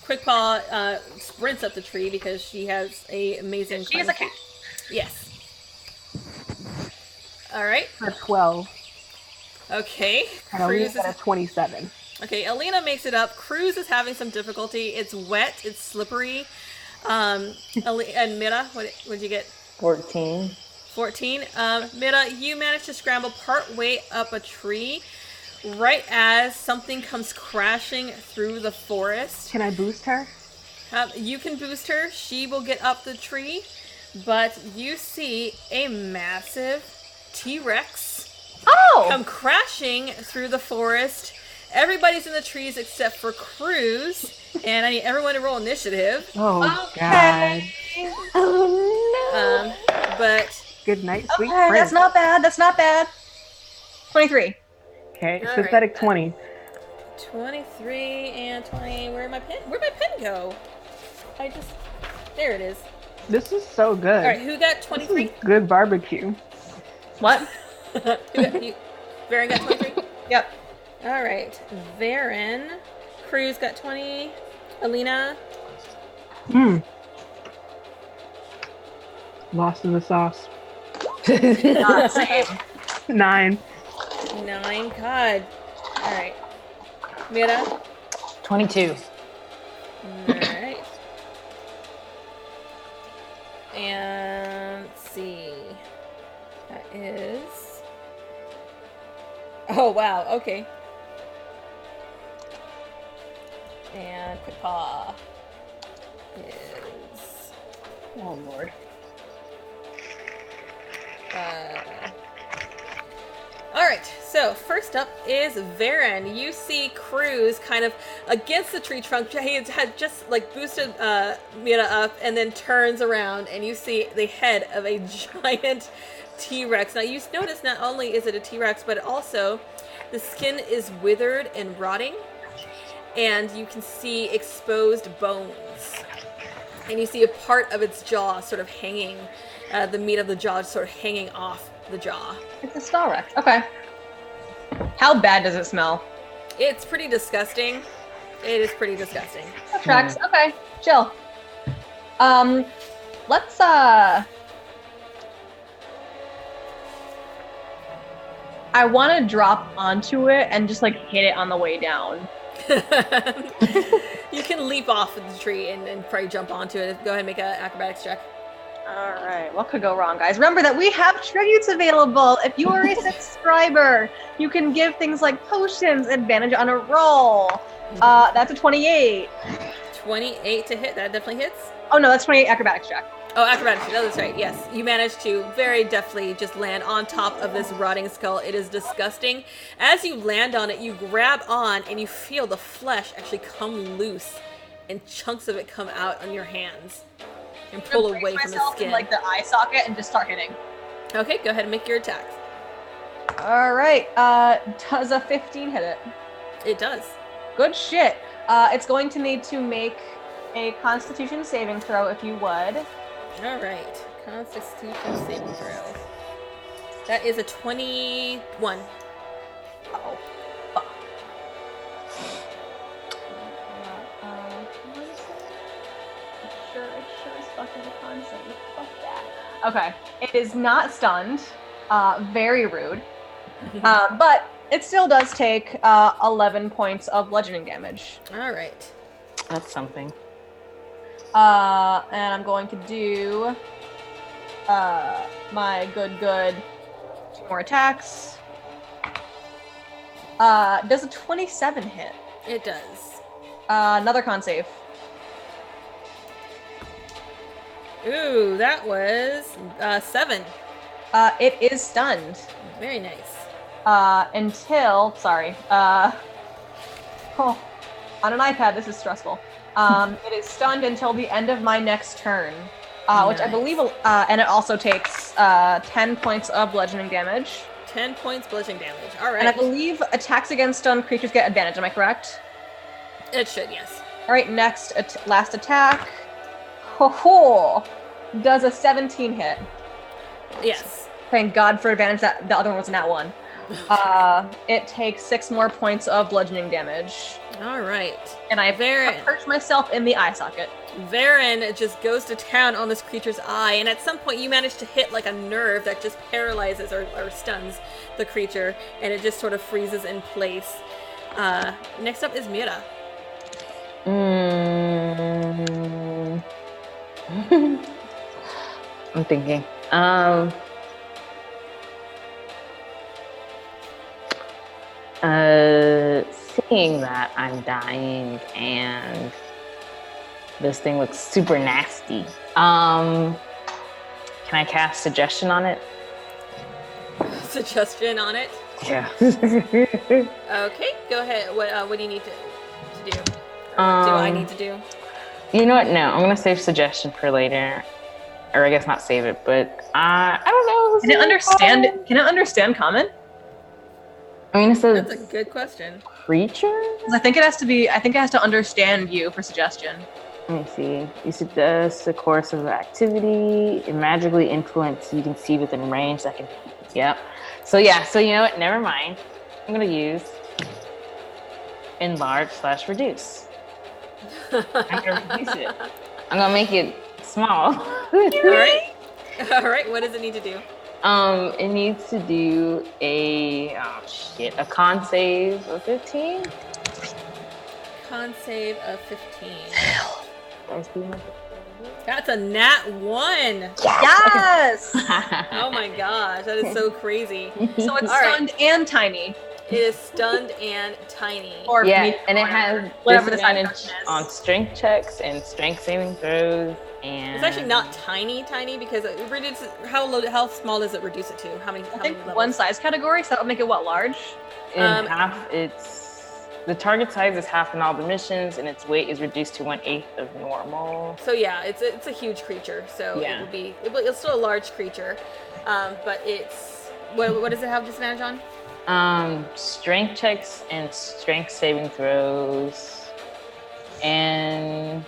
Quickpaw sprints up the tree because she has a amazing She is a climbing cat. feat. Yes. All right. a 12. Okay. And Cruz Alina's at a 27. Okay, Alina makes it up. Cruz is having some difficulty. It's wet. It's slippery. And Mira, what'd you get? 14. 14. Mira, you managed to scramble part way up a tree right as something comes crashing through the forest. Can I boost her? You can boost her. She will get up the tree. But you see a massive T-Rex Oh! come crashing through the forest. Everybody's in the trees except for Cruz. And I need everyone to roll initiative. Oh, Okay. God. Oh no. But Good night, sweet Okay, prince. that's not bad. 23. Okay, All synthetic right. 20. 23 and 20. Where'd my pen go? There it is. This is so good. All right, who got This 23? is good barbecue. What? Varen got 23? Yep. All right. Varen. Cruz got 20. Alina. Lost in the sauce. Same. 9. 9. God. All right. Mira. 22. All right. And let's see. That is. Oh, wow. Okay. And Quickpaw is. Oh, Lord. All right, so first up is Varen. You see Cruz kind of against the tree trunk. He had just like boosted Mira up and then turns around and you see the head of a giant T-Rex. Now you notice not only is it a T-Rex, but also the skin is withered and rotting and you can see exposed bones. And you see a part of its jaw sort of hanging, the meat of the jaw sort of hanging off the jaw. It's a Star Rex. Okay. How bad does it smell? It's pretty disgusting. It is pretty disgusting. That tracks. Okay. Chill. Let's I want to drop onto it and just like hit it on the way down. You can leap off of the tree and probably jump onto it. Go ahead and make an acrobatics check. All right. What could go wrong, guys? Remember that we have tributes available. If you are a subscriber, you can give things like potions, advantage on a roll. That's a 28. 28 to hit. That definitely hits. Oh no, that's 28 acrobatics check. Oh, acrobatics. Oh, that's right. Yes. You managed to very deftly just land on top of this rotting skull. It is disgusting. As you land on it, you grab on and you feel the flesh actually come loose and chunks of it come out on your hands and pull I'm gonna away brace from the myself in, skin. like the eye socket and just start hitting. Okay, go ahead and make your attacks. All right. Does a 15 hit it? It does. Good shit. It's going to need to make a Constitution saving throw if you would. All right. Constitution saving throw. That is a 21. Oh, fuck. It sure is fucking a con save. Fuck that. Okay. It is not stunned. Very rude. But It still does take 11 points of bludgeoning damage. All right. That's something. And I'm going to do my good 2 more attacks. Does a 27 hit? It does. Another con save. Ooh, that was 7. It is stunned. Very nice. Until, sorry, on an iPad, this is stressful. It is stunned until the end of my next turn, which I Nice. believe, and it also takes 10 points of bludgeoning damage. 10 points bludgeoning damage. All right. And I believe attacks against stunned creatures get advantage. Am I correct? It should, yes. All right, next, last attack. Ho! Does a 17 hit? Yes. Thank God for advantage that the other one was an at one. It takes 6 more points of bludgeoning damage. All right. And I Varen. perched myself in the eye socket. Varen just goes to town on this creature's eye, and at some point you manage to hit like a nerve that just paralyzes or stuns the creature, and it just sort of freezes in place. Next up is Mira. I'm thinking. Seeing that I'm dying and this thing looks super nasty, can I cast suggestion on it? Suggestion on it. Yeah. Okay, go ahead. What do you need to do? Or what do I need to do? You know what? No, I'm gonna save suggestion for later, or I guess not save it, but I don't know. Can it understand common? I mean, it says That's a good question. creature. 'Cause I think it has to understand you for suggestion. Let me see. You suggest the course of activity, it magically influence you can see within range. That can. Yep. So yeah. So you know what? Never mind. I'm gonna use enlarge/reduce. I'm gonna reduce it. I'm gonna make it small. All right. All right. What does it need to do? It needs to do a con save of 15. Con save of 15. That's a nat 1. Yes! Oh my gosh, that is so crazy. So it's All right. stunned and tiny. It is stunned and tiny. Or Yeah, medium, and it whatever. has Whatever the side disadvantage function is. on strength checks and strength saving throws. And It's actually not tiny because it reduces. How small does it reduce it to? How many? I How think many levels? one size category, so that would make it what, large? in um, half. The target size is half in all dimensions, and its weight is reduced to 1/8 of normal. So yeah, it's a huge creature. So Yeah. it's still a large creature, but it's what does it have disadvantage on? Strength checks and strength saving throws, and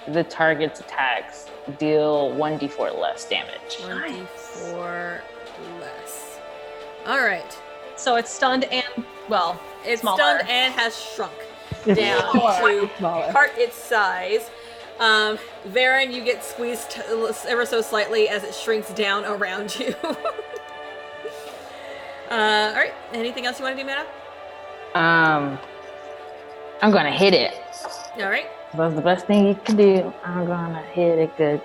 the target's attacks deal 1d4 less damage. 1d4 less. All right. So it's stunned and, well, It's smaller. stunned and has shrunk It's down to smaller. part its size. Varen, you get squeezed ever so slightly as it shrinks down around you. All right. Anything else you want to do, Meta? I'm gonna hit it. All right. That's the best thing you can do. I'm gonna hit it good.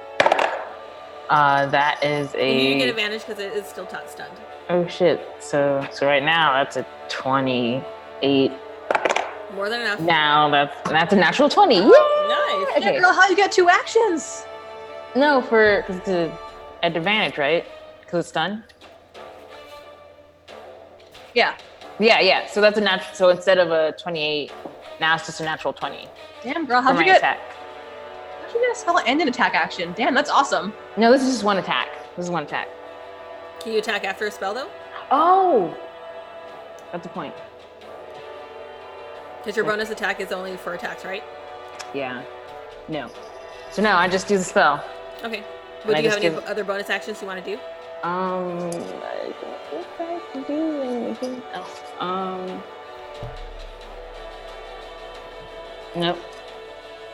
That is And you get a advantage because it is still stunned. oh shit. So right now that's a 28. More than enough. Now that's a natural 20. Yay! Nice. Yeah, Okay. girl, how you get 2 actions? No, because it's at advantage, right? Because it's done. Yeah. Yeah. So that's a natural. So instead of a 28, now it's just a natural 20 Damn, girl, for how'd my you get attack. a spell and an attack action? Damn, that's awesome. No, this is just one attack. This is one attack. Can you attack after a spell though? Oh, that's the point. Because your bonus attack is only for attacks, right? Yeah. No. So no, I just do the spell. Okay. I Would you just have any give- other bonus actions you want to do? I don't think I can do anything else. Nope.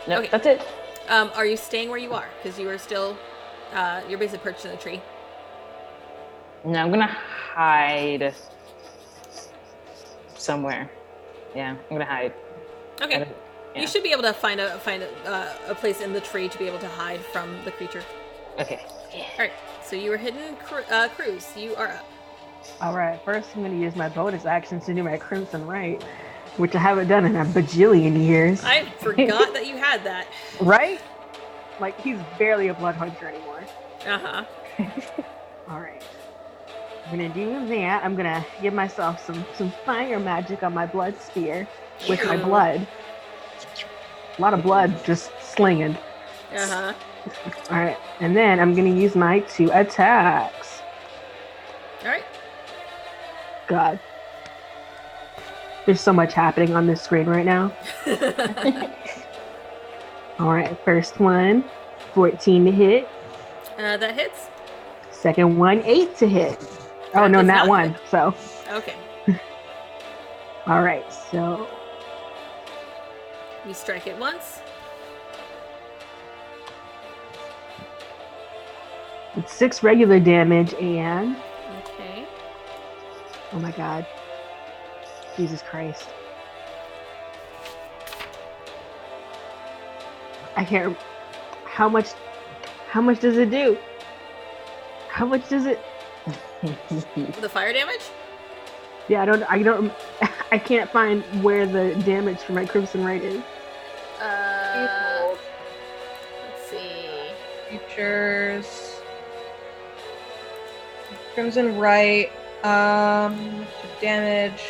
Okay. That's it. Are you staying where you are? Because you are still, you're basically perched in a tree. No, I'm gonna hide. somewhere. Yeah, I'm gonna hide. Okay. Yeah. You should be able to find a place in the tree to be able to hide from the creature. Okay. All right. So you were hidden, Cruz. You are up. All right, first I'm going to use my bonus action to do my Crimson Right, which I haven't done in a bajillion years. I forgot that you had that. Right? Like, he's barely a blood hunter anymore. Uh-huh. All right. I'm going to do that. I'm going to give myself some fire magic on my blood spear with my blood. A lot of blood just slinging. Uh-huh. All right. And then I'm going to use my 2 attacks. All right. God. There's so much happening on this screen right now. All right. First one, 14 to hit. That hits. Second one, 8 to hit. Oh, That no, does not not one. hit. So, Okay. all right. So, You strike it once. it's 6 regular damage and... Okay. Oh my God. Jesus Christ. I can't... How much does it do? How much does it... The fire damage? Yeah, I can't find where the damage for my Crimson Right is. Let's see. Features. Crimson Right. Damage.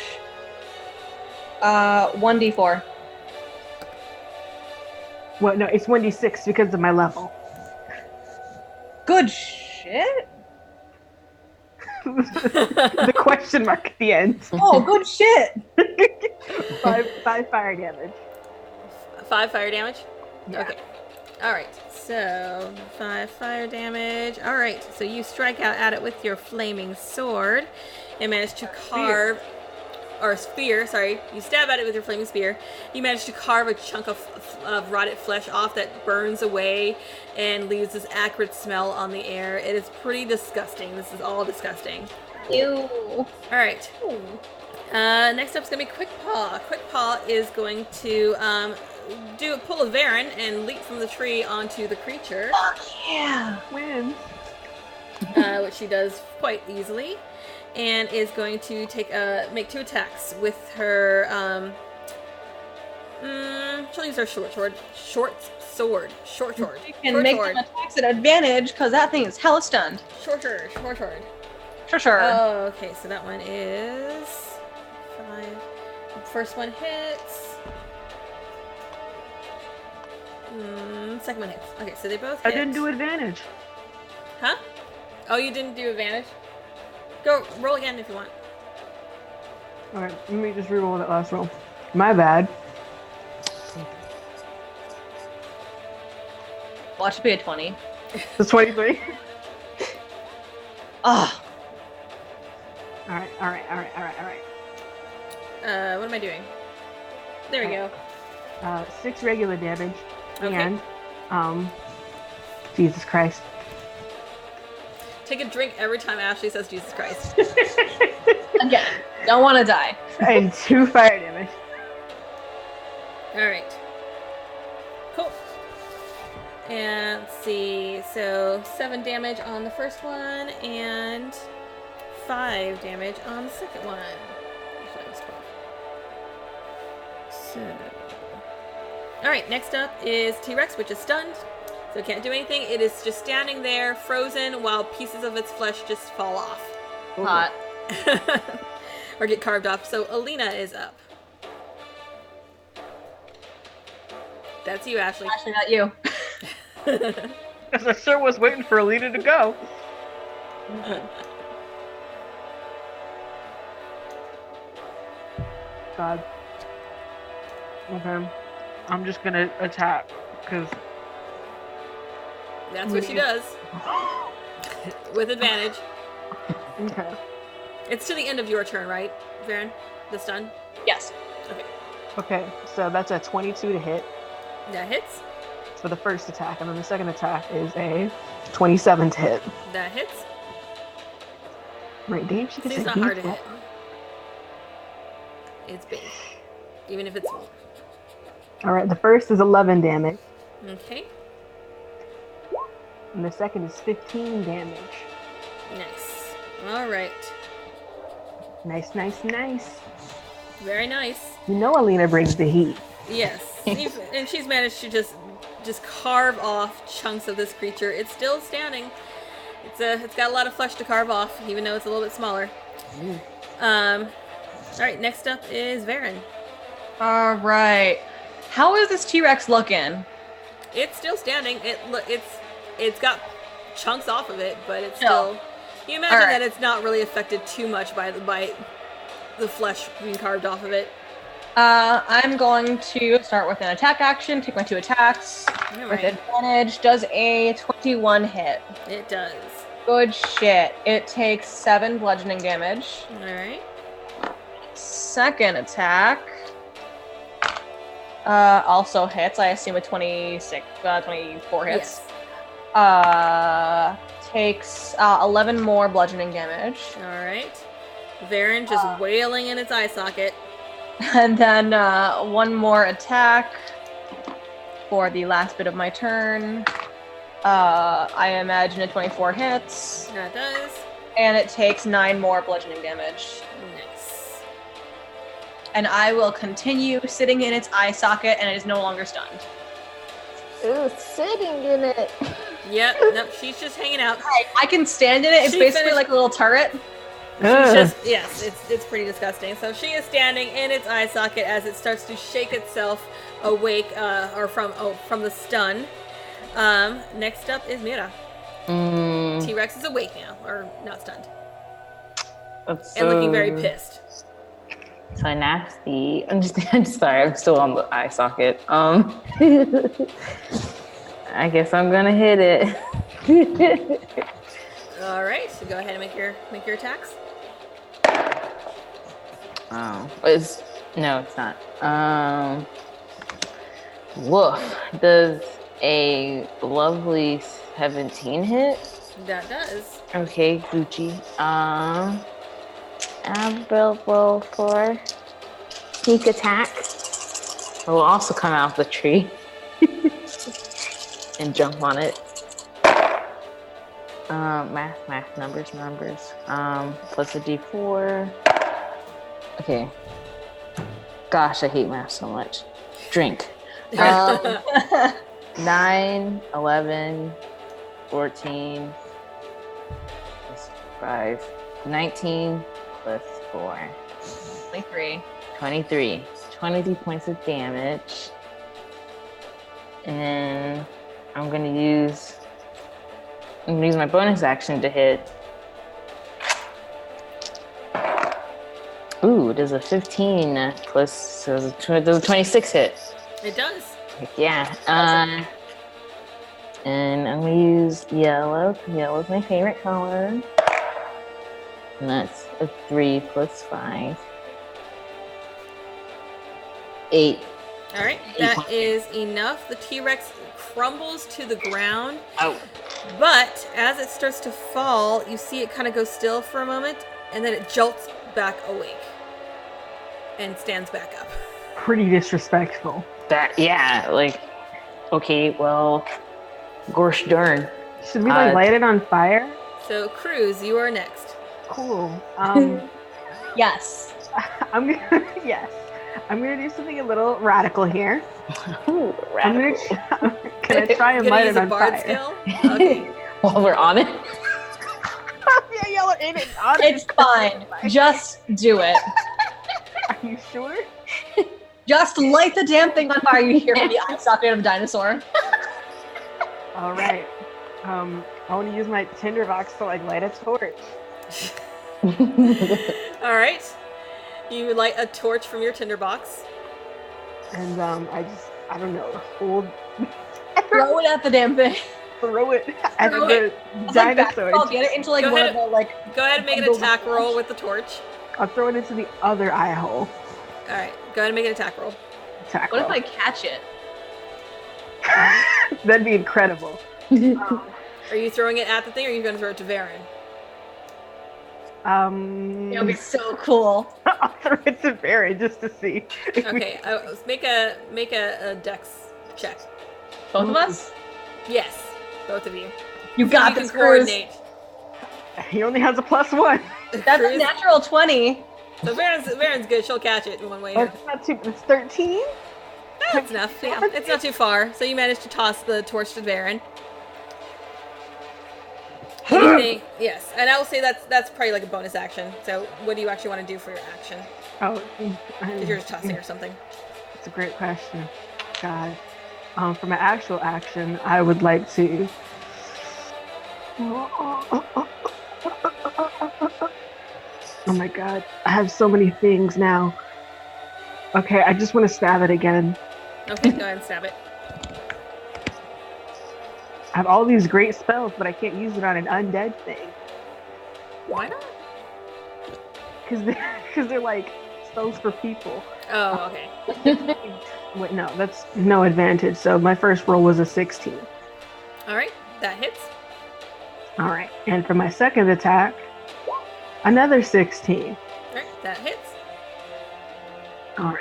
1d4. Well, no, it's 1d6 because of my level. Good shit. The question mark at the end. Oh, good shit. 5 fire damage. 5 fire damage? Yeah. Okay. Alright, so 5 fire damage. Alright, so you strike out at it with your flaming sword and manage to carve... Or spear, sorry. You stab at it with your flaming spear. You manage to carve a chunk of rotted flesh off that burns away and leaves this acrid smell on the air. It is pretty disgusting. This is all disgusting. Ew. Alright. Next up is going to be Quick Paw. Quick Paw is going to pull a Varen and leap from the tree onto the creature, Fuck yeah. Win. which she does quite easily, and is going to make 2 attacks with her. She'll use her short sword. You can make them attacks at advantage because that thing is hella stunned. Short sword. For sure. Oh, okay. So that one is 5. First one hits. Second one hits. Okay, so they both hit. I didn't do advantage. Huh? Oh, you didn't do advantage? Go roll again if you want. All right, let me just reroll that last roll. My bad. Watch it be a 20. It's 23. Oh. All right. What am I doing? There we go. 6 regular damage, Okay. and Jesus Christ. Take a drink every time Ashley says Jesus Christ. Again, don't want to die. And 2 fire damage. Alright. Cool. And let's see. So 7 damage on the first one and 5 damage on the second one. Actually, it was 12. So. Alright, next up is T-Rex, which is stunned. So it can't do anything. It is just standing there, frozen, while pieces of its flesh just fall off. Hot. Or get carved off. So Alina is up. That's you, Ashley. Actually, not you. Because I sure was waiting for Alina to go. Okay. God. Okay. I'm just gonna attack, because... That's what she does. With advantage. Okay. It's to the end of your turn, right, Varen? The stun? Yes. Okay. Okay, so that's a 22 to hit That hits. for the first attack, and then the second attack is a 27 to hit. That hits. Right, damn, she gets Seems a not hard to D4. hit. it's big, even if it's small. All right, the first is 11 damage, Okay, and the second is 15 damage. nice. All right, Nice, nice, nice. very nice. You know Alina brings the heat. Yes, and she's managed to just carve off chunks of this creature. It's still standing. It's got a lot of flesh to carve off, even though it's a little bit smaller. All right, next up is Varen. All right. How is this T-Rex looking? It's still standing. It's got chunks off of it, but it's No. still. You imagine All right. that it's not really affected too much by the flesh being carved off of it. I'm going to start with an attack action, take my 2 attacks All with right, advantage. Does a 21 hit? it does. Good shit. It takes 7 bludgeoning damage. All right, Second attack also hits. I assume a 24 hits. yes. Takes 11 more bludgeoning damage. All right. Varen just wailing in its eye socket. And then 1 more attack for the last bit of my turn. I imagine a 24 hits. That does. And it takes 9 more bludgeoning damage. Nice. And I will continue sitting in its eye socket, and it is no longer stunned. Ooh, sitting in it. Yep. Nope. She's just hanging out. I can stand in it. It's She basically finished- like a little turret. She's Ugh. just it's pretty disgusting. So she is standing in its eye socket as it starts to shake itself awake, or from the stun. Next up is Mira. T-Rex is awake now, or not stunned, and looking very pissed. So nasty. I'm just sorry. I'm still on the eye socket. I guess I'm gonna hit it. All right, so go ahead and make your attacks. Oh, no, it's not. Woof. Does a lovely 17 hit? That does. Okay, Gucci. I will roll for sneak attack. I will also come out of the tree and jump on it. Math, numbers. Plus a D4. Okay. Gosh, I hate math so much. Drink. 9, 11, 14, plus 5, 19, plus 4. 23. 23. 23 points of damage. And I'm gonna use my bonus action to hit. Ooh, does a 15 plus, so does a 26 hit? It does. Heck yeah. And I'm gonna use yellow. Yellow's my favorite color. And that's a 3 plus 5. 8. All right, that is enough. The T-Rex crumbles to the ground, Oh. but as it starts to fall, you see it kind of go still for a moment, and then it jolts back awake and stands back up. Pretty disrespectful. Okay, well, gosh darn. Should we light it on fire? So, Cruz, you are next. Cool. Yes. I'm gonna do something a little radical here. Ooh, I'm gonna can I try and Gonna light use it a on bard fire? skill? Okay. While we're on it. Yeah, yell it in it. It's fine. Just do it. Are you sure? Just light the damn thing on fire. You hear from the eye socket of a dinosaur. All right. I want to use my tinderbox to light a torch. All right. You light a torch from your tinderbox. And I don't know, hold, Throw it at the damn thing. throw it at Throw the It's like dinosaur. basketball. Get it into Go one ahead. of the Go ahead and make an attack roll with the torch. I'll throw it into the other eye hole. All right. Go ahead and make an attack roll. Attack What if roll. I catch it? That'd be incredible. Are you throwing it at the thing, or are you going to throw it to Varen? It would be so cool. I'll throw it to Barry just to see. Okay, make a dex check. Both of us? Yes, both of you. You So got you can this, Cruz. coordinate. He only has a +1. That's a Cruz- natural 20. So Varen's good. She'll catch it in one way. That's not too. It's 13. That's enough. Yeah, it's not too far. So you managed to toss the torch to Varen. Anything? Yes, and I will say that's probably like a bonus action. So what do you actually want to do for your action? Oh, If you're just tossing or something. That's a great question. God. For my actual action, I would like to. Oh my god, I have so many things now. Okay, I just want to stab it again. Okay, go ahead and stab it. I have all these great spells, but I can't use it on an undead thing. Why not? Because they're like spells for people. Oh, okay. Wait, no, that's no advantage. So my first roll was a 16. All right, that hits. All right, and for my second attack, another 16. All right, that hits. All right.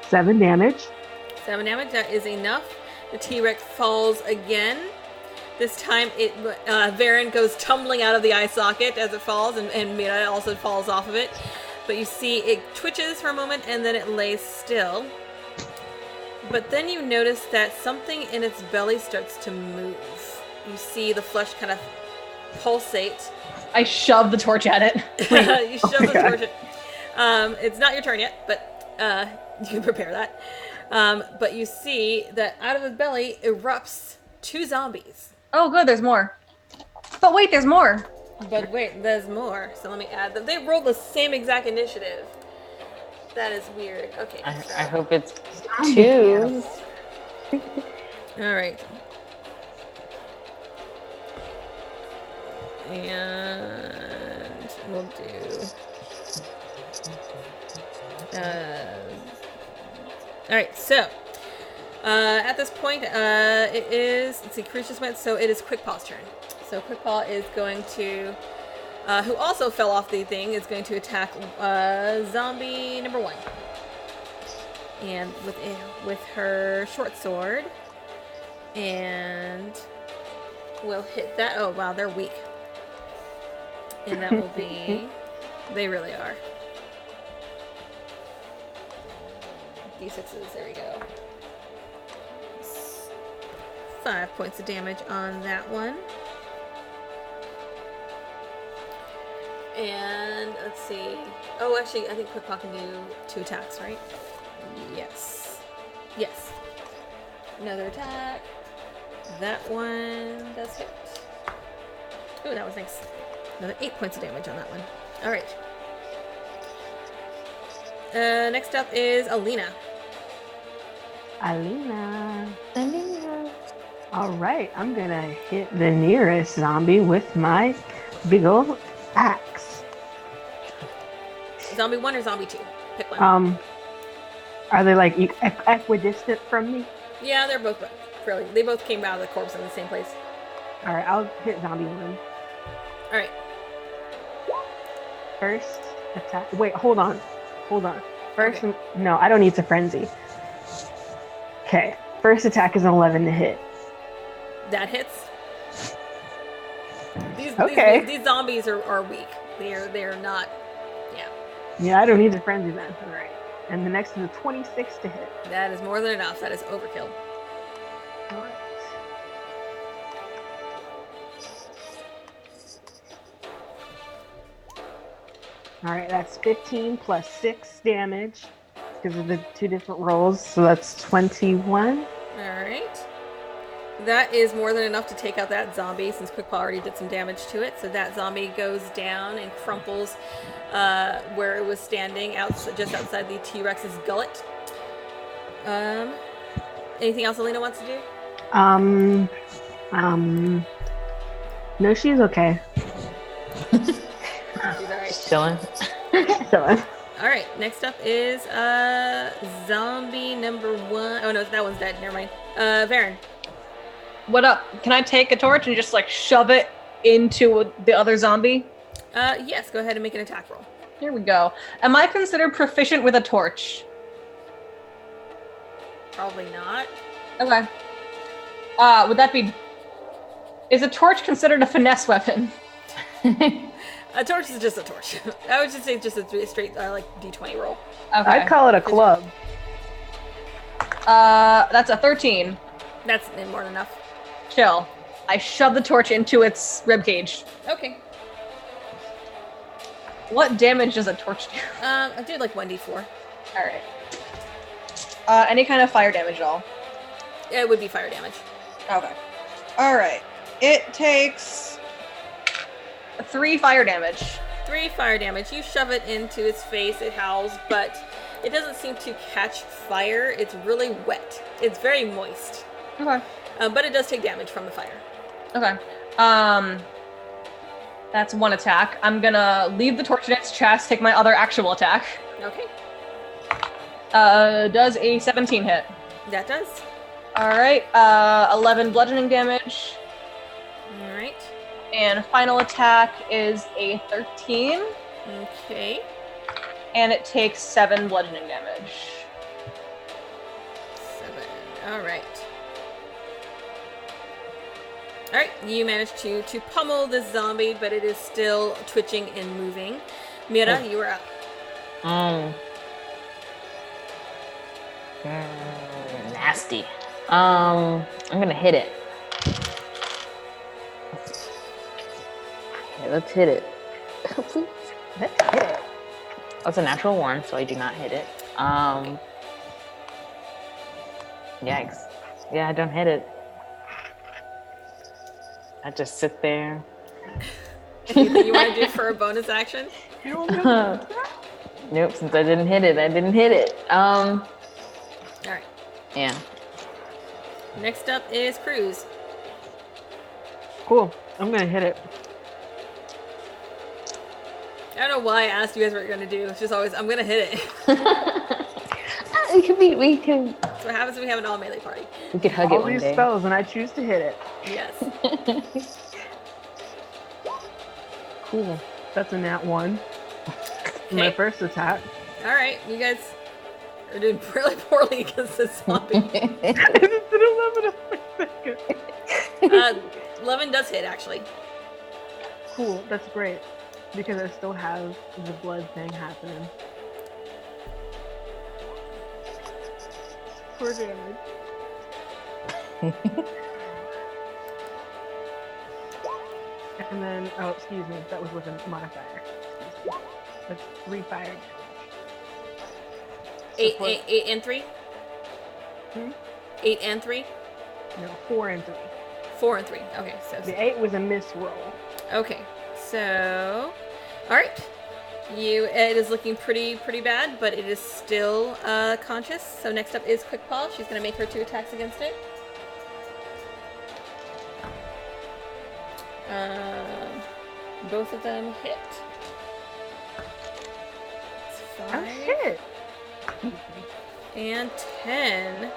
7 damage. 7 damage. That is enough. The T-Rex falls again. This time, Varen goes tumbling out of the eye socket as it falls, and Mira also falls off of it. But you see it twitches for a moment, and then it lays still. But then you notice that something in its belly starts to move. You see the flesh kind of pulsate. I shoved the torch at it. You shove the torch at. It's not your turn yet, but you can prepare that. But you see that out of his belly erupts 2 zombies. Oh, good, there's more. But wait, there's more. But wait, there's more. So let me add them. They rolled the same exact initiative. That is weird. Okay. I hope it's 2. All right. And we'll do. All right. So at this point, it is. Let's see. Cruz just went. So it is Quickpaw's turn. So Quickpaw is going to. Who also fell off the thing, is going to attack zombie number 1. And with her short sword. And will hit that. Oh, wow, they're weak. And that will be... They really are. D6s, there we go. 5 points of damage on that one. And let's see. Oh, actually, I think Quickpaw can do 2 attacks, right? Yes. Yes. Another attack. That one does hit. Oh, that was nice. Another 8 points of damage on that one. All right. Next up is Alina. Alina. All right, I'm gonna hit the nearest zombie with my big old axe. Zombie 1 or zombie 2? Pick one. Are they like equidistant from me? Yeah, they're both fairly. They both came out of the corpse in the same place. All right, I'll hit zombie 1. All right. First attack. Wait, hold on. First, okay. No, I don't need to frenzy. Okay, first attack is an 11 to hit. That hits. These zombies are weak. They're not. Yeah. Yeah, I don't need to frenzy then. All right. And the next is a 26 to hit. That is more than enough. That is overkill. All right. All right, that's 15 plus 6 damage because of the 2 different rolls. So that's 21. All right. That is more than enough to take out that zombie since Quickpaw already did some damage to it. So that zombie goes down and crumples where it was standing just outside the T-Rex's gullet. Anything else Alina wants to do? No, she's okay. She's all right. Chilling. All right, next up is zombie number 1. Oh no, that one's dead. Never mind. Varen. What up? Can I take a torch and just like shove it into the other zombie? Yes, go ahead and make an attack roll. Here we go. Am I considered proficient with a torch? Probably not. Okay. Would that be... Is a torch considered a finesse weapon? A torch is just a torch. I would just say just a straight, like, D20 roll. Okay. I'd call it a club. That's a 13. That's more than enough. Chill. I shove the torch into its ribcage. Okay. What damage does a torch do? I did like 1d4. Alright. Any kind of fire damage at all? It would be fire damage. Okay. Alright. It takes 3 fire damage. 3 fire damage. You shove it into its face, it howls, but it doesn't seem to catch fire. It's really wet. It's very moist. Okay. But it does take damage from the fire. Okay. That's one attack. I'm gonna leave the torch in its chest, take my other actual attack. Okay. Does a 17 hit. That does. Alright, 11 bludgeoning damage. Alright. And final attack is a 13. Okay. And it takes 7 bludgeoning damage. 7. Alright. Alright, you managed to pummel this zombie, but it is still twitching and moving. Mira, you are up. Nasty. I'm gonna hit it. Okay, let's hit it. Please. Let's hit it. That's a natural 1, so I do not hit it. Yikes. Yeah, I don't hit it. I just sit there. Anything you want to do for a bonus action? Nope, since I didn't hit it, I didn't hit it. Alright. Yeah. Next up is Cruz. Cool. I'm gonna hit it. I don't know why I asked you guys what you're gonna do. It's just always, I'm gonna hit it. We can That's what happens when we have an all melee party. hug it All one these day. spells, and I choose to hit it. Yes. Cool. That's a nat 1. Okay. My first attack. Alright, you guys are doing really poorly against this zombie. It's an 11 on my second. 11 does hit, actually. Cool. That's great. Because I still have the blood thing happening. 4 damage. And then, oh, excuse me, that was with a modifier. That's 3 fire damage. So 8 and 3? Hmm? 8 and 3? No, 4 and 3. 4 and 3. Okay, so. The 8 was a miss roll. Okay, so. Alright. It is looking pretty bad, but it is still conscious. So next up is Quick Paw. She's going to make her 2 attacks against it. Both of them hit. It's 5 Oh shit! and 10.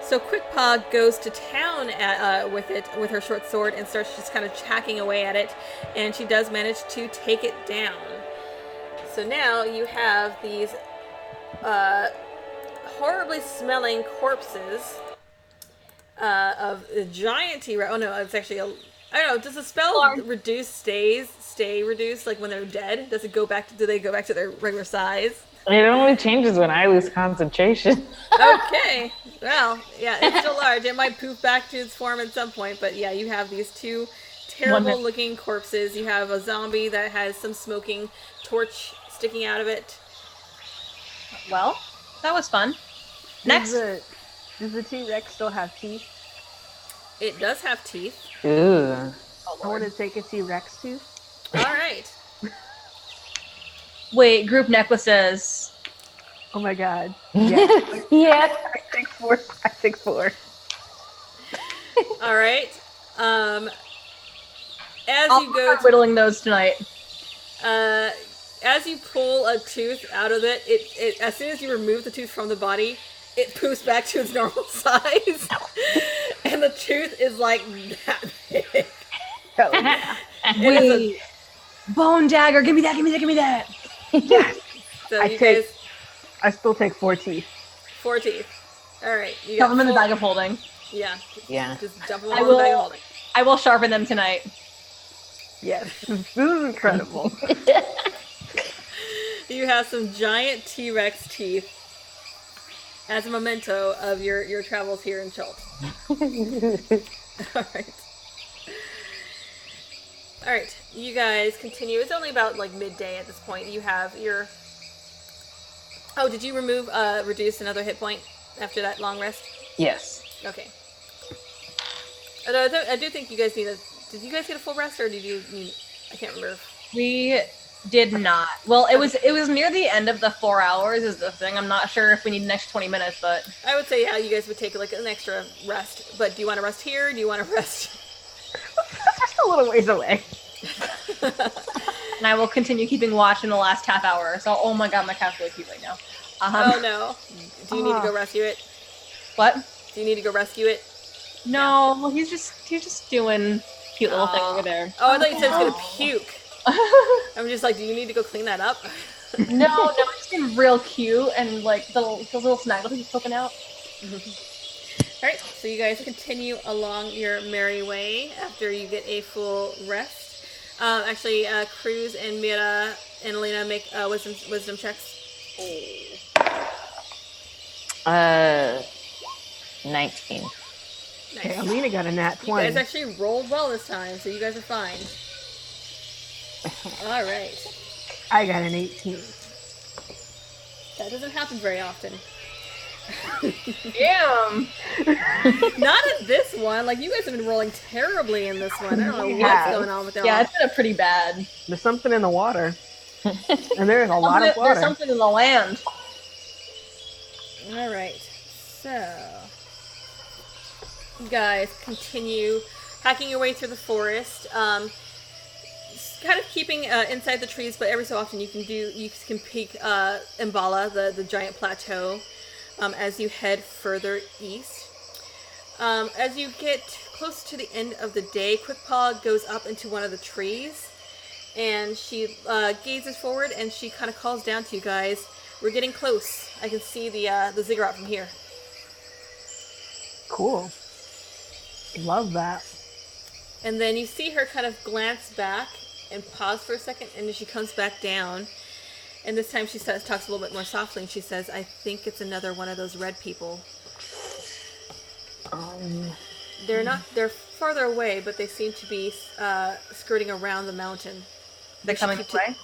So Quick Paw goes to town with her short sword and starts just kind of hacking away at it, and she does manage to take it down. So now you have these horribly smelling corpses of a giant T-Rex. Oh no, it's actually I don't know. Does the spell reduce stay reduced like when they're dead? Does it go back? Do they go back to their regular size? It only changes when I lose concentration. Okay. Well, yeah, it's still large. It might poof back to its form at some point, but yeah, you have these 2 terrible looking corpses. You have a zombie that has some smoking torch sticking out of it. Well, that was fun. Next. Does the T-Rex still have teeth? It does have teeth. Ooh. I want to take a T-Rex tooth. All right. Wait, group necklaces. Oh my god. Yeah. Yeah. 6'4". All right. As I'll you go start whittling those tonight. as you pull a tooth out of it, it as soon as you remove the tooth from the body, it poofs back to its normal size. and the tooth is like that big. Hell yeah. It is Wait. Bone dagger. Give me that. Give me that. Give me that. Yes. so I you take- guys, I still take 4 teeth. 4 teeth. All right, you Shove got them in the full- bag of holding. Yeah, Yeah. just dump them I all in the bag of will- holding. I will sharpen them tonight. Yes. This is incredible. You have some giant T-Rex teeth as a memento of your travels here in Chult. All right. All right, you guys continue. It's only about like midday at this point. You have your. Oh, did you reduce another hit point after that long rest? Yes. Okay. Although I do think you guys need a. Did you guys get a full rest, or did you need? I can't remember. We did not. Well, it was near the end of the 4 hours is the thing. I'm not sure if we need an extra 20 minutes, but I would say you guys would take like an extra rest. But do you want to rest here? Or do you want to rest? That's a little ways away. and I will continue keeping watch in the last half hour. So, oh my god, my cat's really cute right now. Oh no! Do you need to go rescue it? What? Do you need to go rescue it? No, he's just doing cute little thing over there. Oh, I thought you said it's gonna puke. I'm just like, do you need to go clean that up? no, it's been real cute and like the little snaggle he's poking out. All right, so you guys continue along your merry way after you get a full rest. Actually, Cruz and Mira and Elena make wisdom checks. 19. Okay, Nice. Alina got a nat You 20. guys actually rolled well this time, so you guys are fine. All right, I got an 18. that doesn't happen very often. Damn. Not at this one. Like, you guys have been rolling terribly in this one. I don't know what's Yeah. going on with them. Yeah, it's been a pretty bad. There's something in the water. And there's a lot of There's water. something in the land. All right, so you guys continue hacking your way through the forest, kind of keeping inside the trees, but every so often you can peek Mbala, the giant plateau, as you head further east. As you get close to the end of the day, Quickpaw goes up into one of the trees, and she gazes forward, and she kind of calls down to you guys. We're getting close. I can see the ziggurat from here. Cool. Love that. And then you see her kind of glance back and pause for a second, and then she comes back down. And this time she talks a little bit more softly, and she says, I think it's another one of those red people. They're farther away, but they seem to be skirting around the mountain. They're coming this way?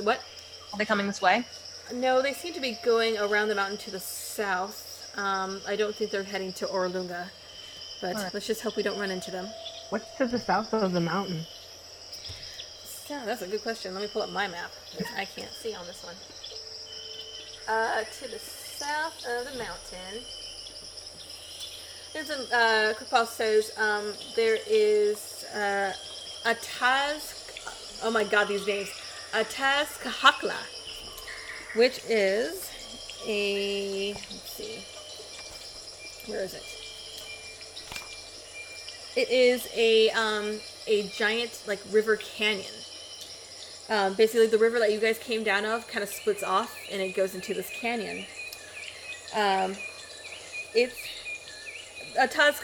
What? Are they coming this way? No, they seem to be going around the mountain to the south. I don't think they're heading to Orolunga, but Alright. let's just hope we don't run into them. What's to the south of the mountain? Yeah, that's a good question. Let me pull up my map, because I can't see on this one. To the south of the mountain, there's a, Kupal says, there is a Taz, oh my god, these names, a Taz Kahakla, which is a, let's see, where is it? It is a giant, like, river canyon. Basically, the river that you guys came down of kind of splits off, and it goes into this canyon. It's Ataz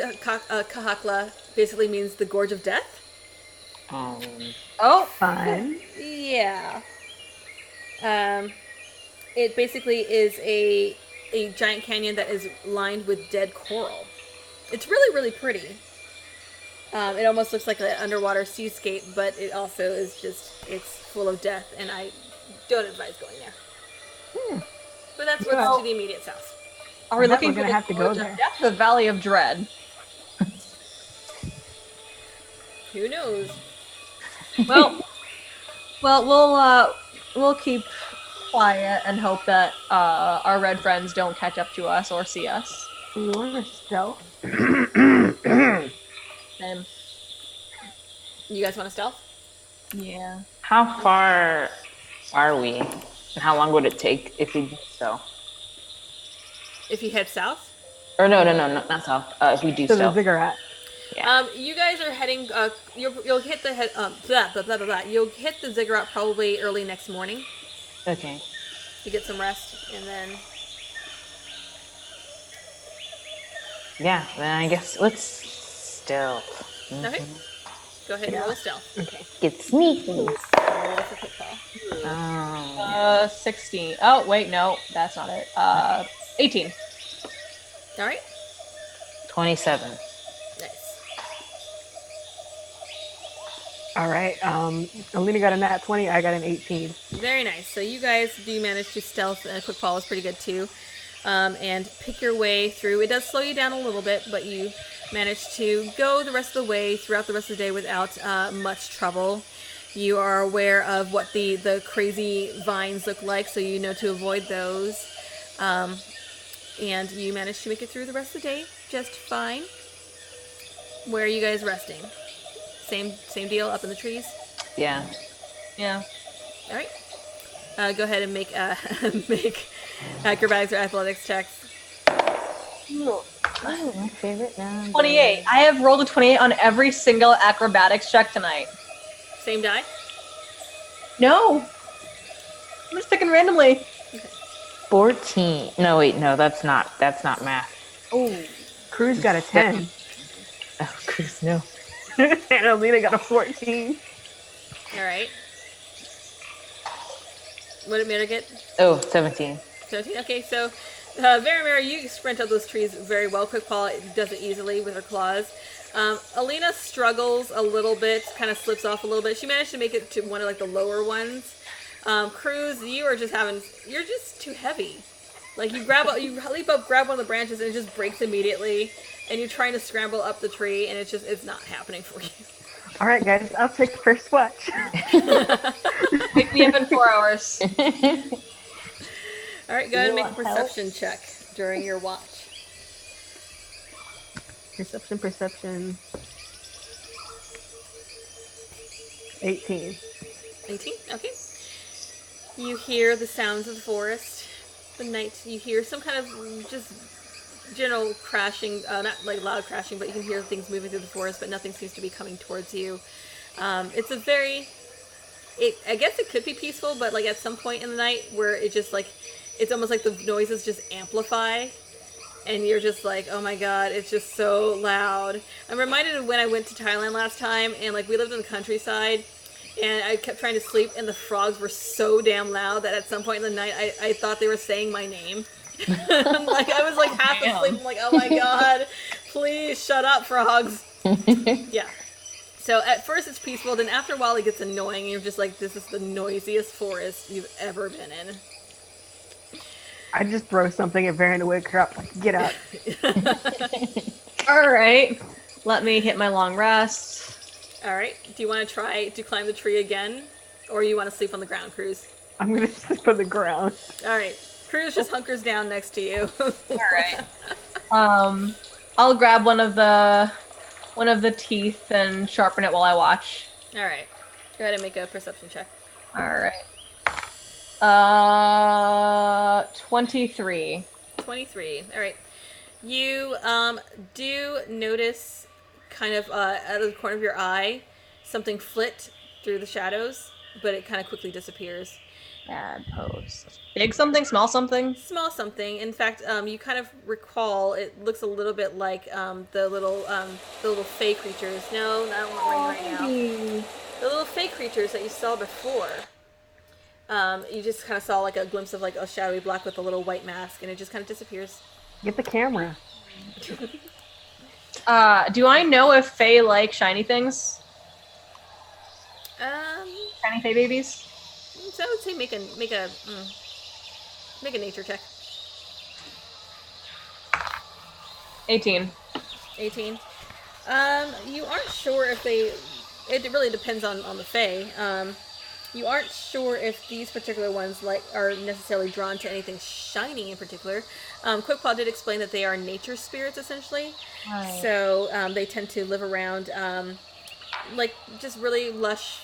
Kahakla basically means the gorge of death. Oh, Fun. Yeah. It basically is a giant canyon that is lined with dead coral. It's really, really pretty. It almost looks like an underwater seascape, but it also is just, it's full of death, and I don't advise going there. But that's what's to the immediate south. are we I bet looking we're for gonna the have to go Gorge of there. Death, the Valley of Dread? Who knows? Well, we'll keep quiet and hope that our red friends don't catch up to us or see us. Do you want to stealth? And You guys want to stealth? yeah, How far are we? And how long would it take if we did so? If you head south? Or no, not south. If we do So the south. ziggurat. Yeah. You guys are heading. You'll hit the head. Blah, blah, blah, blah, blah. You'll hit the ziggurat probably early next morning Okay. to get some rest, and then. Yeah, then I guess let's stealth. Okay. Go ahead and roll stealth. Okay. Get sneaky. Roll for quick call. Oh. 16. Oh, wait, no, that's not it. 18. All right. 27. Nice. All right. Alina got a nat 20. I got an 18. Very nice. So you guys do manage to stealth, and a quick call is pretty good too. And pick your way through. It does slow you down a little bit, but you manage to go the rest of the way throughout the rest of the day without much trouble. You are aware of what the crazy vines look like, so you know to avoid those. And you manage to make it through the rest of the day just fine. Where are you guys resting? Same deal, up in the trees? Yeah. Yeah. All right. Go ahead and make make acrobatics or athletics checks. Oh, my favorite number. 28. I have rolled a 28 on every single acrobatics check tonight. Same die? No. I'm just picking randomly. 14. No, wait, no, that's not math. Oh. Cruz got a 10. Oh, Chris, no. And Alina got a 14. All right. What did Mira get? Oh, 17. 17. Okay, so Verimira, you sprint up those trees very well. Quick Paw does it easily with her claws. Alina struggles a little bit, kind of slips off a little bit. She managed to make it to one of like the lower ones. Cruz, you're just too heavy. Like you leap up, grab one of the branches, and it just breaks immediately. And you're trying to scramble up the tree, and it's not happening for you. All right, guys. I'll take first watch. Wake me up in 4 hours. All right, go ahead and make a Want perception help? check during your watch. Perception. 18. 18? Okay. You hear the sounds of the forest. The night, you hear some kind of just general crashing, not like loud crashing, but you can hear things moving through the forest, but nothing seems to be coming towards you. It's a very, I guess it could be peaceful, but like at some point in the night where it just like, it's almost like the noises just amplify. And you're just like, oh my god, it's just so loud. I'm reminded of when I went to Thailand last time, and like we lived in the countryside, and I kept trying to sleep, and the frogs were so damn loud that at some point in the night, I thought they were saying my name. Like I was like half asleep, I'm like, oh my god, please shut up, frogs. Yeah. So at first it's peaceful, then after a while it gets annoying, and you're just like, this is the noisiest forest you've ever been in. I just throw something at Varen to wake her up. Like, get up. All right. Let me hit my long rest. All right. Do you want to try to climb the tree again, or you want to sleep on the ground, Cruz? I'm going to sleep on the ground. All right. Cruz just hunkers down next to you. All right. I'll grab one of the teeth and sharpen it while I watch. All right. Go ahead and make a perception check. All right. 23. 23. All right. You do notice kind of out of the corner of your eye something flit through the shadows, but it kind of quickly disappears. Bad post. Big something, small something? Small something. In fact, you kind of recall it looks a little bit like the little fey creatures. No, I don't want rain right now. The little fey creatures that you saw before. You just kind of saw like a glimpse of like a shadowy black with a little white mask, and it just kind of disappears. Get the camera. Do I know if Fae like shiny things? Shiny Fae babies? So I would say make a nature check. 18. 18. You aren't sure if they. It really depends on the Fae. You aren't sure if these particular ones are necessarily drawn to anything shiny in particular. Quickpaw did explain that they are nature spirits essentially, Right. so they tend to live around like just really lush,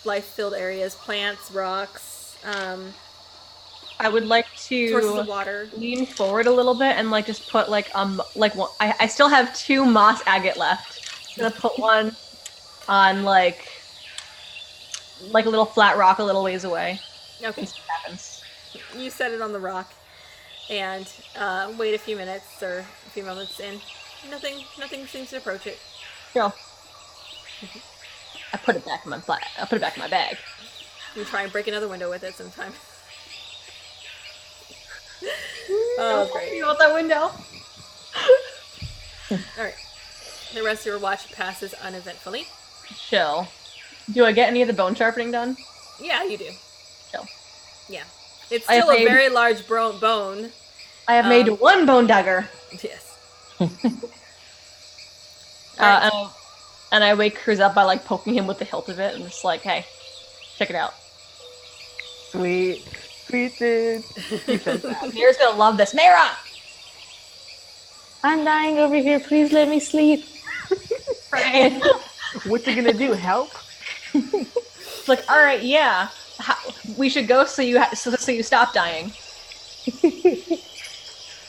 life-filled areas, plants, rocks, I would like towards to the water. lean forward a little bit and like just put like one. I still have 2 moss agate left. I'm gonna put one on like a little flat rock a little ways away. Okay. And see what happens. You set it on the rock and wait a few minutes or a few moments, and nothing seems to approach it. No. I put it back in my bag. You try and break another window with it sometime. Oh, great. You want that window? All right. The rest of your watch passes uneventfully. Chill. Do I get any of the bone sharpening done? Yeah, you do. Chill. Yeah. It's I have still a made- very large bone. I have made 1 bone dagger. Yes. And I wake Cruz up by like poking him with the hilt of it and just like, hey, check it out. Sweet. Sweet dude. He says that. Mira's gonna love this. Mira! I'm dying over here. Please let me sleep. Right. What's he gonna do? Help? It's like, all right, yeah. We should go so you stop dying.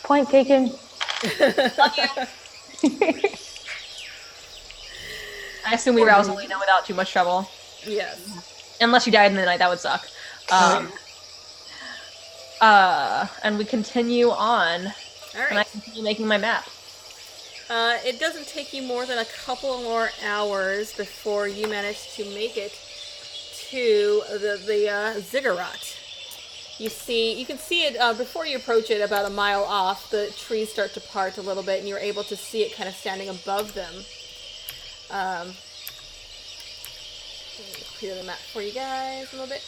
Point taken. Love you. I assume we rouse Elena without too much trouble. Yes. Unless you died in the night, that would suck. And we continue on, All and I right. continue making my map. It doesn't take you more than a couple more hours before you manage to make it to the ziggurat. You can see it before you approach it about a mile off. The trees start to part a little bit, and you're able to see it kind of standing above them. Let me clear the map for you guys a little bit.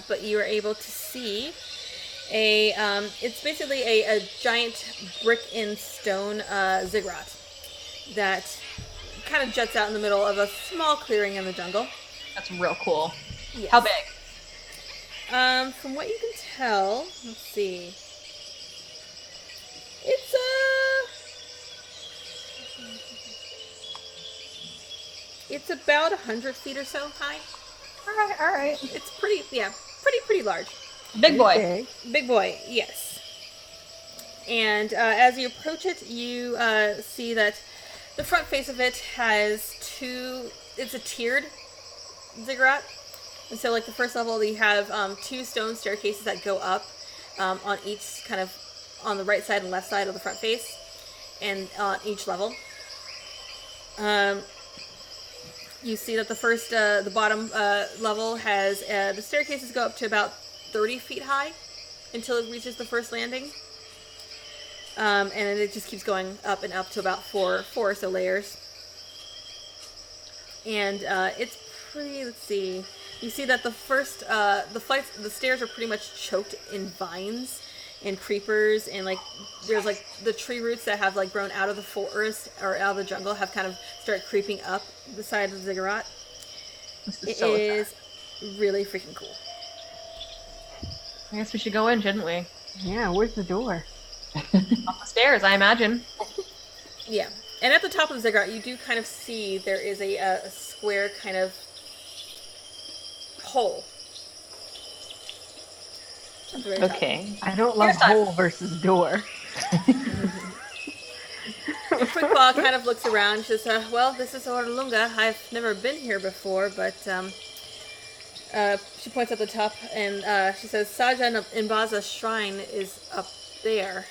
But you are able to see it's basically a giant brick and stone ziggurat that kind of juts out in the middle of a small clearing in the jungle. That's real cool. Yes. How big? From what you can tell, let's see. It's about 100 feet or so high. All right. It's pretty large. Big boy. Okay. Big boy, yes. And as you approach it, you see that the front face of it has it's a tiered ziggurat. And so like the first level, you have 2 stone staircases that go up on each kind of on the right side and left side of the front face, and on each level. You see that the bottom level has the staircases go up to about 30 feet high until it reaches the first landing. And then it just keeps going up and up to about four or so layers. And it's pretty, let's see. You see that the first, the stairs are pretty much choked in vines and creepers, and like there's like the tree roots that have like grown out of the forest or out of the jungle have kind of started creeping up the side of the ziggurat. It is really freaking cool. I guess we should go in, shouldn't we? Yeah, where's the door? Up the stairs, I imagine. Yeah, and at the top of the ziggurat, you do kind of see there is a square kind of hole. At the very top. Okay. I don't love Here's that. hole versus door. Quickball kind of looks around and says, well, this is Orolunga. I've never been here before, but she points at the top and she says, Saja Imbaza's shrine is up there.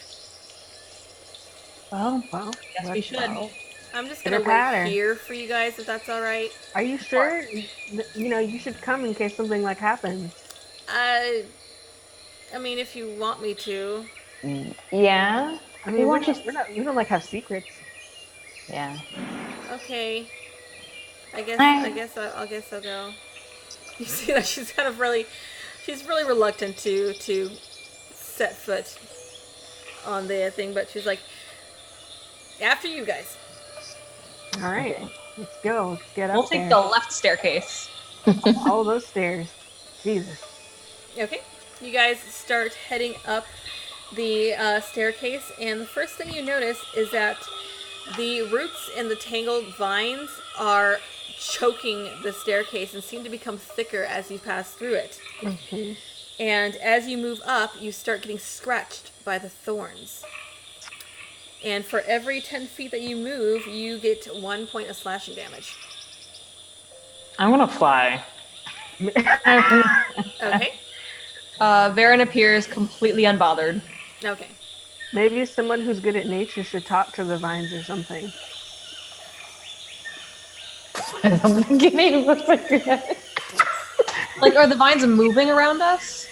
Well, Yes, we let's should. go. I'm just going to Pitter-patter. wait here for you guys, if that's all right. Are you sure? You know, you should come in case something like happens. I mean, if you want me to. Yeah. I mean, We we want don't, we don't like have secrets. Yeah. Okay. I guess I'll go. You see that she's really reluctant to set foot on the thing, but she's like, after you guys. All right, let's go. Let's get We'll up take there. the left staircase. All those stairs. Jesus. Okay. You guys start heading up the staircase, and the first thing you notice is that the roots and the tangled vines are choking the staircase and seem to become thicker as you pass through it. Mhm. And as you move up, you start getting scratched by the thorns. And for every 10 feet that you move, you get 1 point of slashing damage. I'm gonna fly. Okay. Varen appears completely unbothered. Okay. Maybe someone who's good at nature should talk to the vines or something. I'm beginning to figure out. Like, are the vines moving around us?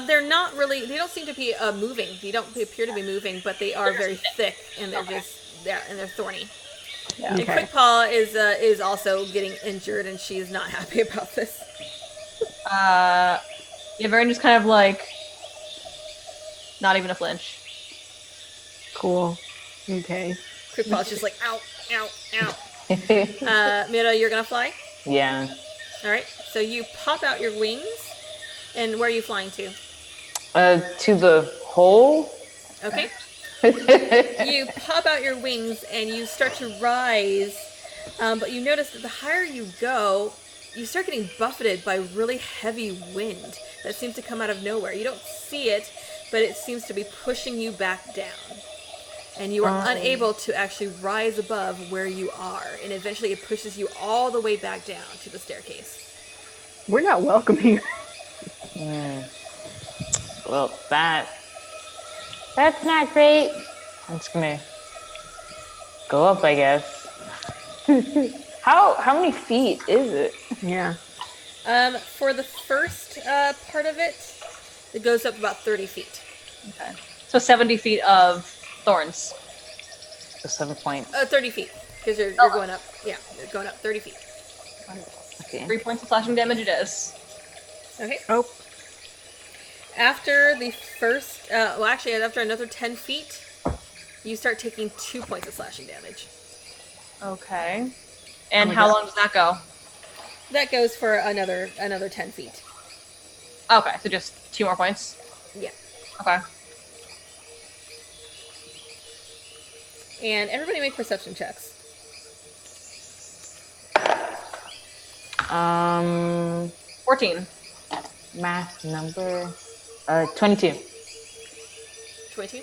They're not really. They don't seem to be moving. They don't appear to be moving, but they are very thick, and they're just there, and they're thorny. Yeah. And Okay. Quickpaw is also getting injured, and she's not happy about this. Yeah, Varen just kind of like, not even a flinch. Cool. Okay. Quickpaw's just like, ow, ow, ow. Mira, you're gonna fly. Yeah. All right. So you pop out your wings, and where are you flying to? To the hole. Okay. You pop out your wings and you start to rise, but you notice that the higher you go, you start getting buffeted by really heavy wind that seems to come out of nowhere. You don't see it, but it seems to be pushing you back down. And you are unable to actually rise above where you are. And eventually it pushes you all the way back down to the staircase. We're not welcome here. Well, that's not great. I'm just gonna go up, I guess. How many feet is it? Yeah. For the first part of it, it goes up about 30 feet. Okay. So 70 feet of thorns. So 7 points. 30 feet, because you're going up. Yeah, you're going up 30 feet. Okay. 3 points of slashing damage it is. Okay. Oh. After the first, after another 10 feet, you start taking 2 points of slashing damage. Okay. And Oh my how God. long does that go? That goes for another 10 feet. Okay, so just 2 more points. Yeah. Okay. And everybody make perception checks. 14. Math number 22. 22.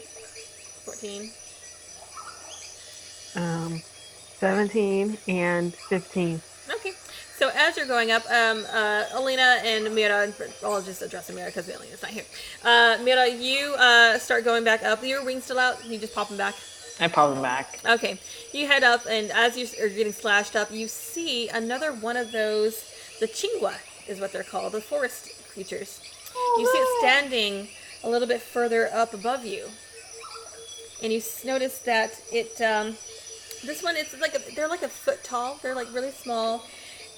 14. 17 and 15. Okay. So as you're going up, Alina and Mira, I'll just address Mira because Alina's not here. Mira, you start going back up. Your wings still out? You just pop them back? I pop him back. Okay. You head up, and as you are getting slashed up, you see another one of those, the chingua is what they're called, the forest creatures. You see it standing a little bit further up above you. And you notice that it, this one, they're like a foot tall. They're like really small.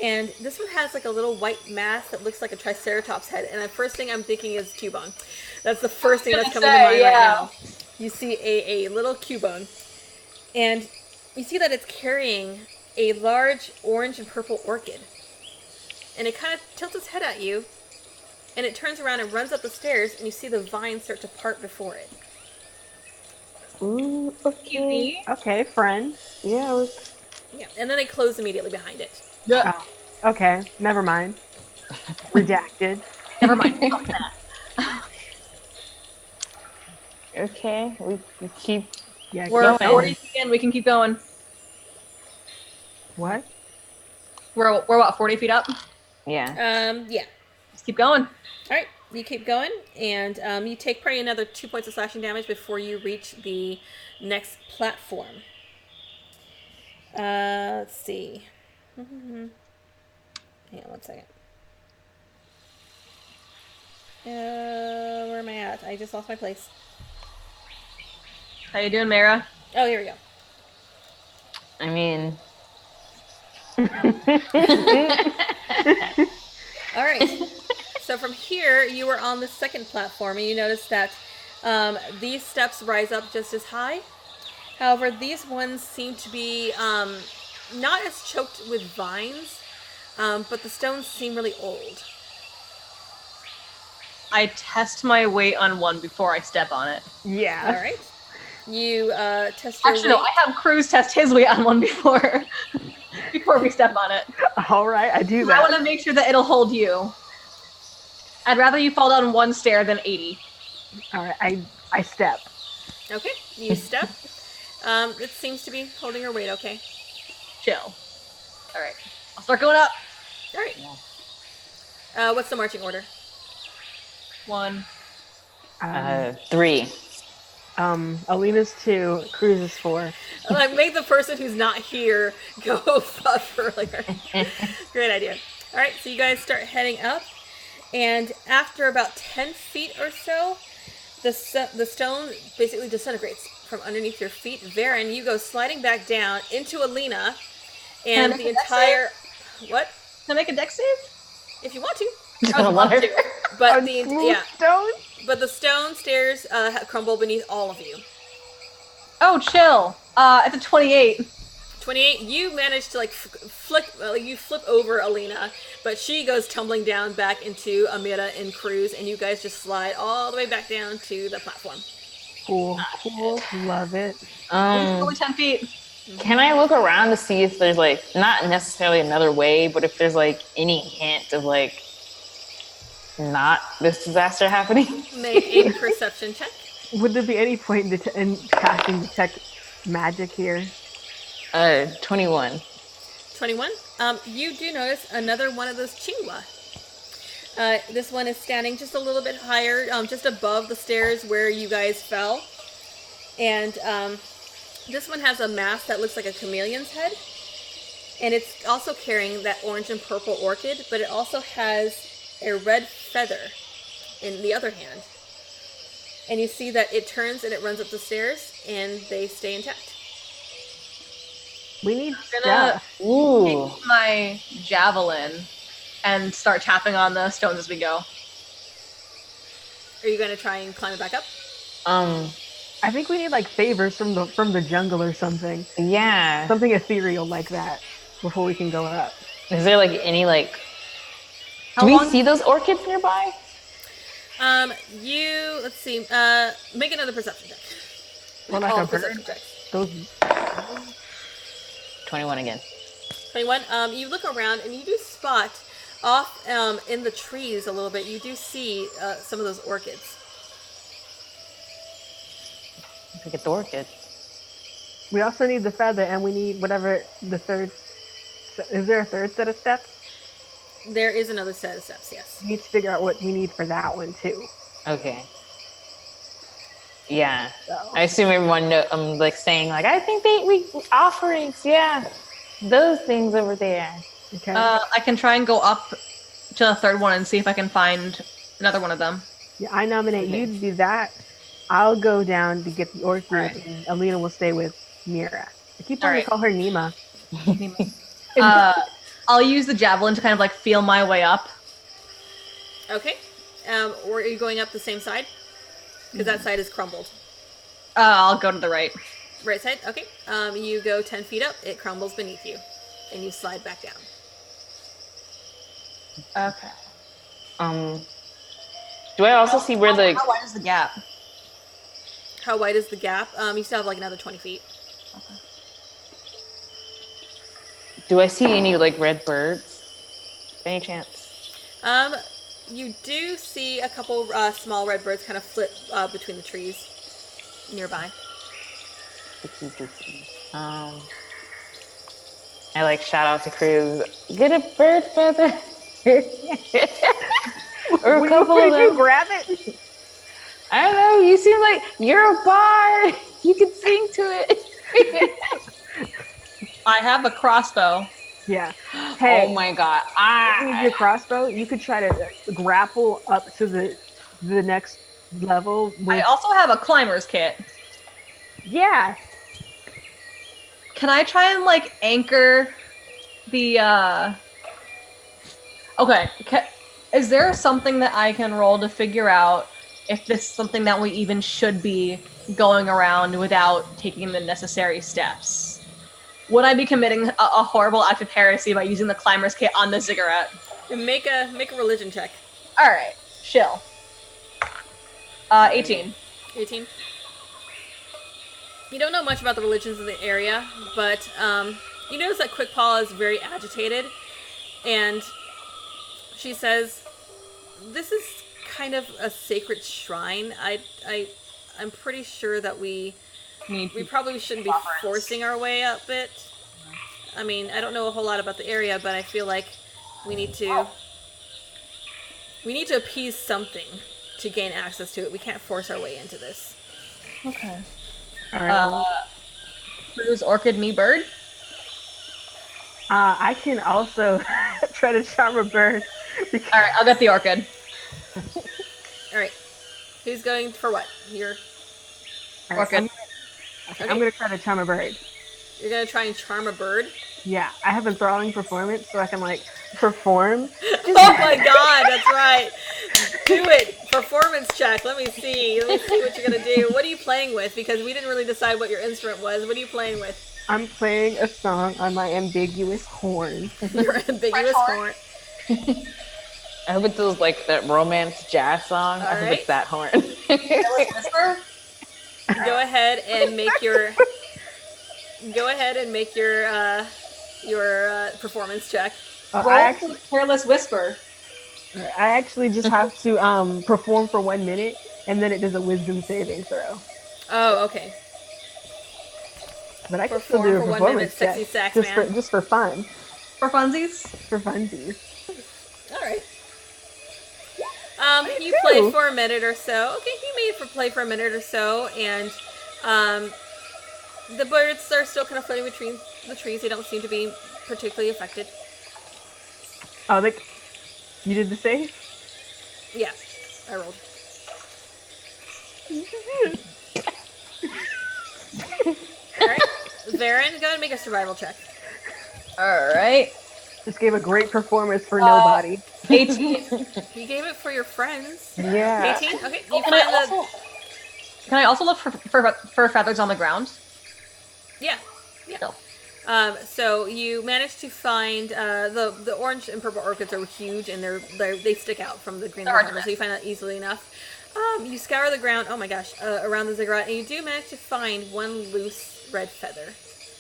And this one has like a little white mass that looks like a triceratops head. And the first thing I'm thinking is Cubone. That's the first thing that's coming to mind right now. You see a little Cubone. And you see that it's carrying a large orange and purple orchid. And it kind of tilts its head at you. And it turns around and runs up the stairs. And you see the vines start to part before it. Ooh, okay. Okay, friend. Yeah. Yeah. And then they close immediately behind it. Yeah. Oh, okay. Never mind. Redacted. Never mind. Okay. We keep. Yeah. We're Going. 40 feet in. We can keep going. What? We're what, 40 feet up? Yeah. Yeah. Let's keep going. All right, you keep going, and you take probably another 2 points of slashing damage before you reach the next platform. Let's see. Hang on 1 second. Where am I at? I just lost my place. How you doing, Mara? Oh, here we go. I mean. All right. So from here, you are on the second platform, and you notice that these steps rise up just as high. However, these ones seem to be not as choked with vines, but the stones seem really old. I test my weight on one before I step on it. Yeah. All right. You test your Actually, no, weight. I have Cruz test his weight on one before we step on it. All right, I do I that. want to make sure that it'll hold you. I'd rather you fall down one stair than 80. All right, I step. Okay, you step. It seems to be holding her weight. Okay. Chill. All right. I'll start going up. All right. What's the marching order? 1. 3. Alina's 2, Cruz is 4. Like, make the person who's not here go fuck earlier. Great idea. All right, so you guys start heading up, and after about 10 feet or so, the stone basically disintegrates from underneath your feet. Varen, you go sliding back down into Alina, and the entire... What? Can I make a dex save? If you want to. I would love to. But Stone? But the stone stairs crumble beneath all of you. Oh, chill. It's a 28. 28, you manage to you flip over Alina, but she goes tumbling down back into Amira and Cruz, and you guys just slide all the way back down to the platform. Cool. Love it. It's only 10 feet. Can I look around to see if there's like, not necessarily another way, but if there's like any hint of like not this disaster happening? Make a perception check. Would there be any point in casting detect magic here? 21. 21. You do notice another one of those chingwa. This one is standing just a little bit higher, just above the stairs where you guys fell. And this one has a mask that looks like a chameleon's head. And it's also carrying that orange and purple orchid, but it also has a red feather in the other hand. And you see that it turns and it runs up the stairs, and they stay intact. We need gonna stuff. Ooh. take my javelin and start tapping on the stones as we go. Are you going to try and climb it back up? I think we need like favors from the jungle or something. Yeah. Something ethereal like that before we can go up. Is there like any like... How Do we long- see those orchids nearby? Let's see, make another perception check. Well, like All a bird. perception checks. Those 21 again. 21. You look around and you do spot off in the trees a little bit. You do see some of those orchids. I get the orchid. We also need the feather, and we need whatever the third. Is there a third set of steps? There is another set of steps. Yes. We need to figure out what we need for that one too. Okay. Yeah. So. I assume everyone know, I'm like saying like, I think we offerings, yeah. Those things over there. Okay. I can try and go up to the third one and see if I can find another one of them. Yeah, I nominate Okay. you to do that. I'll go down to get the orchid, Alright. and Alina will stay with Mira. I keep wanting Alright. to call her Nima. I'll use the javelin to kind of like feel my way up. Okay. Or are you going up the same side? Because that side is crumbled. I'll go to the right. Right side? Okay. You go 10 feet up, it crumbles beneath you, and you slide back down. Okay. Do I also see where the... How wide is the gap? How wide is the gap? You still have like another 20 feet. Okay. Do I see any like red birds? Any chance? You do see a couple small red birds kind of flit between the trees nearby. I like shout out to Cruz. Get a bird feather. Or a couple of Would you them. grab it? I don't know. You seem like you're a bard. You can sing to it. I have a crossbow. Yeah. Hey, Oh my god. with your crossbow, you could try to grapple up to the next level. I With, also have a climber's kit. yeah. Can I try and like anchor the Okay, is there something that I can roll to figure out if this is something that we even should be going around without taking the necessary steps? Would I be committing a horrible act of heresy by using the climber's kit on the ziggurat? Make a religion check. Alright, chill. 18. 18. You don't know much about the religions of the area, but you notice that Quickpaw is very agitated, and she says, this is kind of a sacred shrine. I'm pretty sure that we probably shouldn't be forcing our way up it. I mean, I don't know a whole lot about the area, but I feel like we need to appease something to gain access to it. We can't force our way into this. Okay. All right. Cruise, orchid, me, bird. I can also try to charm a bird. All right, I'll get the orchid. All right. Who's going for what? You're All right, Orchid. okay. I'm gonna try to charm a bird. You're gonna try and charm a bird. Yeah, I have enthralling performance, so I can like perform. Oh my god, that's right. Do it. Performance check. Let me see. Let me see what you're gonna do. What are you playing with? Because we didn't really decide what your instrument was. What are you playing with? I'm playing a song on my ambiguous horn. Your ambiguous horn. I hope it's those, like, that romance jazz song. I hope Alright. it's that horn. Whisper. Go ahead and make your performance check. Roll careless whisper. I actually just have to perform for 1 minute, and then it does a wisdom saving throw. Oh, okay. But I can still Perform do a for 1 performance minute, sexy check, sax just man. for fun, For funsies. for funsies. All right. You do? play for a minute or so. Okay, you play for a minute or so, and the birds are still kind of floating between the trees. They don't seem to be particularly affected. Oh, you did the save? Yeah, I rolled. All right, Varen, go ahead and make a survival check. All right. Just gave a great performance for nobody. 18. You gave it for your friends. Yeah. 18. Okay, Oh, you find the can I also look for feathers on the ground? yeah. No. So you managed to find the orange and purple orchids are huge and they stick out from the green They're hard to ones, so you find that easily enough. You scour the ground. Oh my gosh, around the ziggurat, and you do manage to find one loose red feather.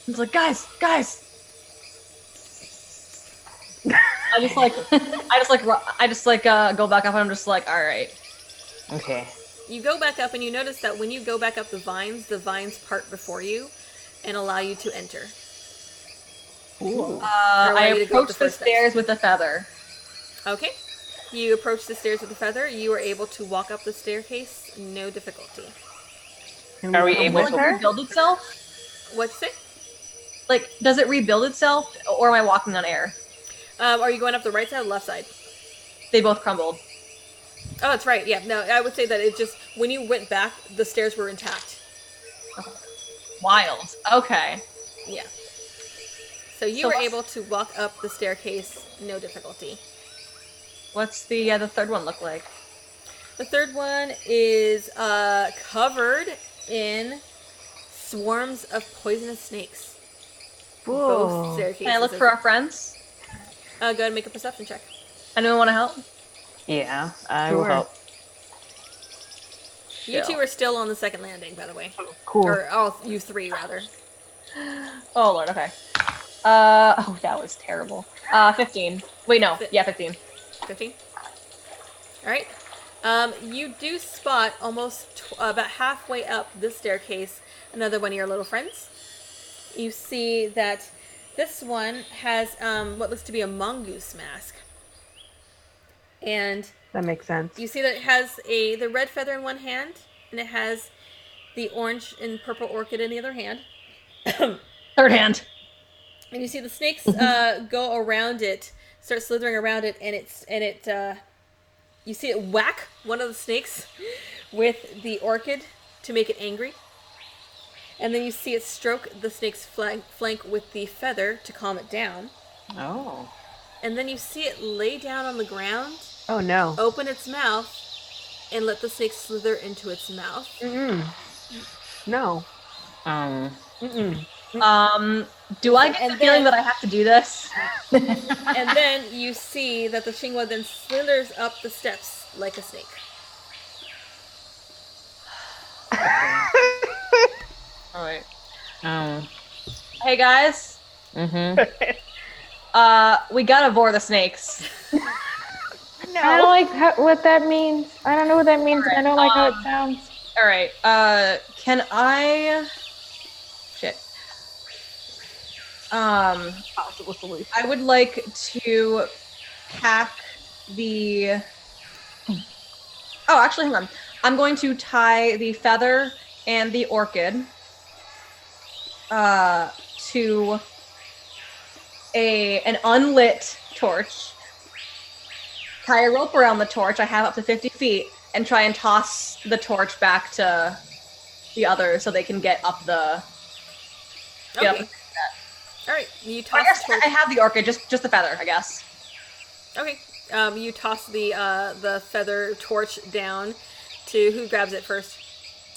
It's like, guys. I just go back up and I'm just like, all right. Okay. You go back up and you notice that when you go back up the vines part before you and allow you to enter. Ooh. ready I to go up approach the the first steps. stairs with a feather. Okay. You approach the stairs with a feather. You are able to walk up the staircase, no difficulty. Are we able Will it to? rebuild itself? What's it? Like, does it rebuild itself, or am I walking on air? Are you going up the right side or left side? They both crumbled. Oh, that's right. Yeah. No, I would say that it just when you went back, the stairs were intact. Wild. Okay. Yeah. So you were able to walk up the staircase, no difficulty. What's the third one look like? The third one is covered in swarms of poisonous snakes. Both Whoa. staircases. Can I look for our friends? Go ahead and make a perception check. Anyone want to help? Yeah, I will Sure. help. You two are still on the second landing, by the way. Cool. Or you three, rather. Oh lord. Okay. Oh, that was terrible. 15. Wait, no. Yeah, 15. 15. All right. You do spot almost about halfway up this staircase another one of your little friends. You see that this one has what looks to be a mongoose mask. And That makes sense. you see that it has the red feather in one hand, and it has the orange and purple orchid in the other hand. Third hand. And you see the snakes go around it, start slithering around it, and you see it whack one of the snakes with the orchid to make it angry. And then you see it stroke the snake's flank with the feather to calm it down. Oh. And then you see it lay down on the ground, Oh no. open its mouth, and let the snake slither into its mouth. Mm-mm. No. Mm-mm. Do I get the feeling that I have to do this? And then you see that the Xinghua then slithers up the steps like a snake. All right. Um. Hey guys, Mm-hmm. we gotta vor the snakes. No. I don't like what that means. I don't know what that means. Alright, I don't like how it sounds. All right. Can I? Shit. Possible solution. I would like to pack the. Oh, actually, hang on. I'm going to tie the feather and the orchid to an unlit torch. Tie a rope around the torch. I have up to 50 feet, and try and toss the torch back to the others so they can get up the. Get Okay. up All right. You I toss guess the torch. I have the orchid, just the feather, I guess. Okay. You toss the feather torch down to who grabs it first.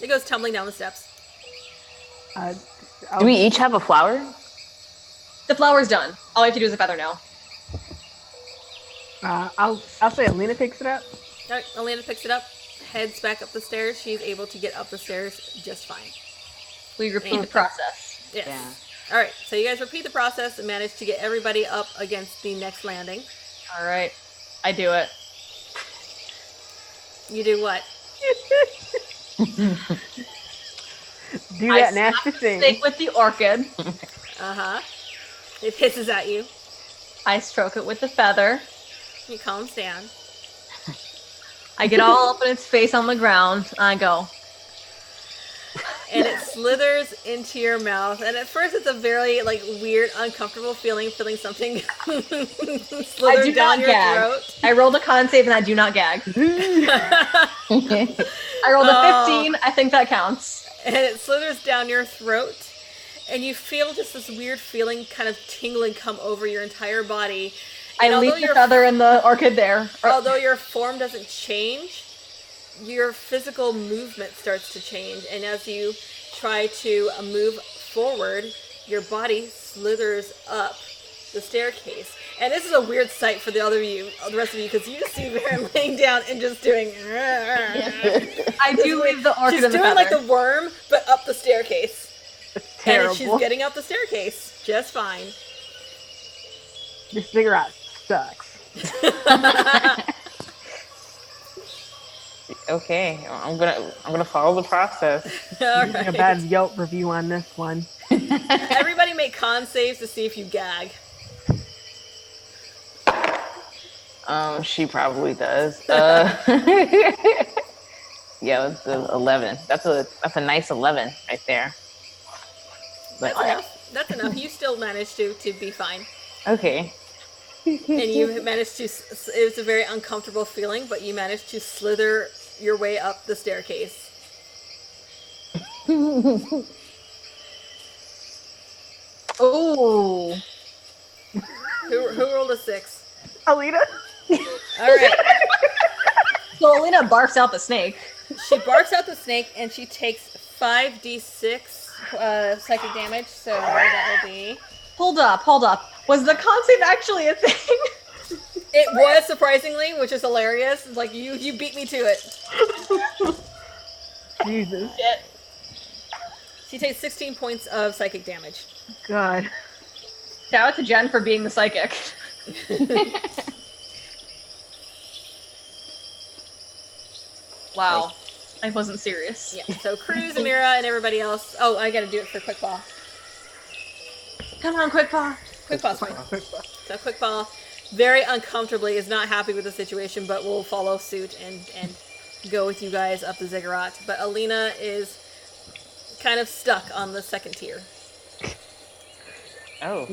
It goes tumbling down the steps. Do we each have a flower? The flower's done. All I have to do is the feather now. I'll say Alina picks it up. All right. Elena picks it up, heads back up the stairs. She's able to get up the stairs just fine. We repeat the process. Yes. Yeah. All right. So you guys repeat the process and manage to get everybody up against the next landing. All right. I do it. You do what? Do I that nasty slap the thing. snake with the orchid. Uh-huh. It hisses at you. I stroke it with the feather. It calms down. I get all up in its face on the ground. I go. And it slithers into your mouth. And at first it's a very weird, uncomfortable feeling something slither do down not your gag. throat. I rolled a con save and I do not gag. I rolled a 15. I think that counts. And it slithers down your throat. And you feel just this weird feeling kind of tingling come over your entire body. I And leave the feather and the orchid there. although your form doesn't change, your physical movement starts to change. And as you try to move forward, your body slithers up the staircase. And this is a weird sight for the rest of you, because you just see Varen laying down and just doing. I do leave the orchid She's and the doing feather. like the worm, but up the staircase. It's terrible. And she's getting up the staircase just fine. This cigarette sucks. Okay, I'm gonna follow the process. All Getting a right. bad Yelp review on this one. Everybody make con saves to see if you gag. She probably does. Yeah, it's a 11. That's a nice 11 right there. But That's enough. That's enough. You still managed to be fine. okay. And you managed to, it was a very uncomfortable feeling, but you managed to slither your way up the staircase. Oh. Who rolled a 6? Alina? All right. So Alina barfs out the snake. She barks out the snake and she takes 5d6 psychic damage, so that will be... Hold up. Was the con save actually a thing? It was, surprisingly, which is hilarious. It's like, you beat me to it. Jesus. Shit. She takes 16 points of psychic damage. God. Shout out to Jen for being the psychic. Wow. I wasn't serious. Yeah, so Cruz, Amira, and everybody else. Oh, I gotta do it for Quick Paw. Come on, quick paw. Quick Paw's fine. So Quick Paw, very uncomfortably, is not happy with the situation, but will follow suit and go with you guys up the ziggurat. But Alina is kind of stuck on the second tier. Oh.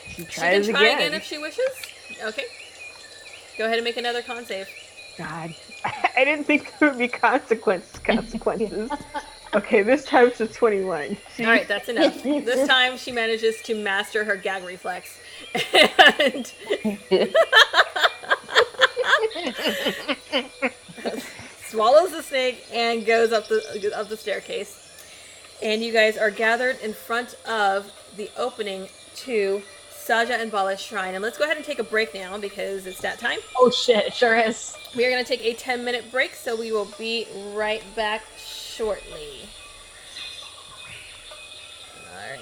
She She can tries try again again. if she wishes. Okay. Go ahead and make another con save. God. I didn't think there would be consequences. Okay, this time it's a 21. All right, that's enough. This time she manages to master her gag reflex. And swallows the snake and goes up the staircase. And you guys are gathered in front of the opening to Saja and Bala's shrine. And let's go ahead and take a break now because it's that time. Oh shit, it sure is. We are going to take a 10-minute break, so we will be right back shortly. All right.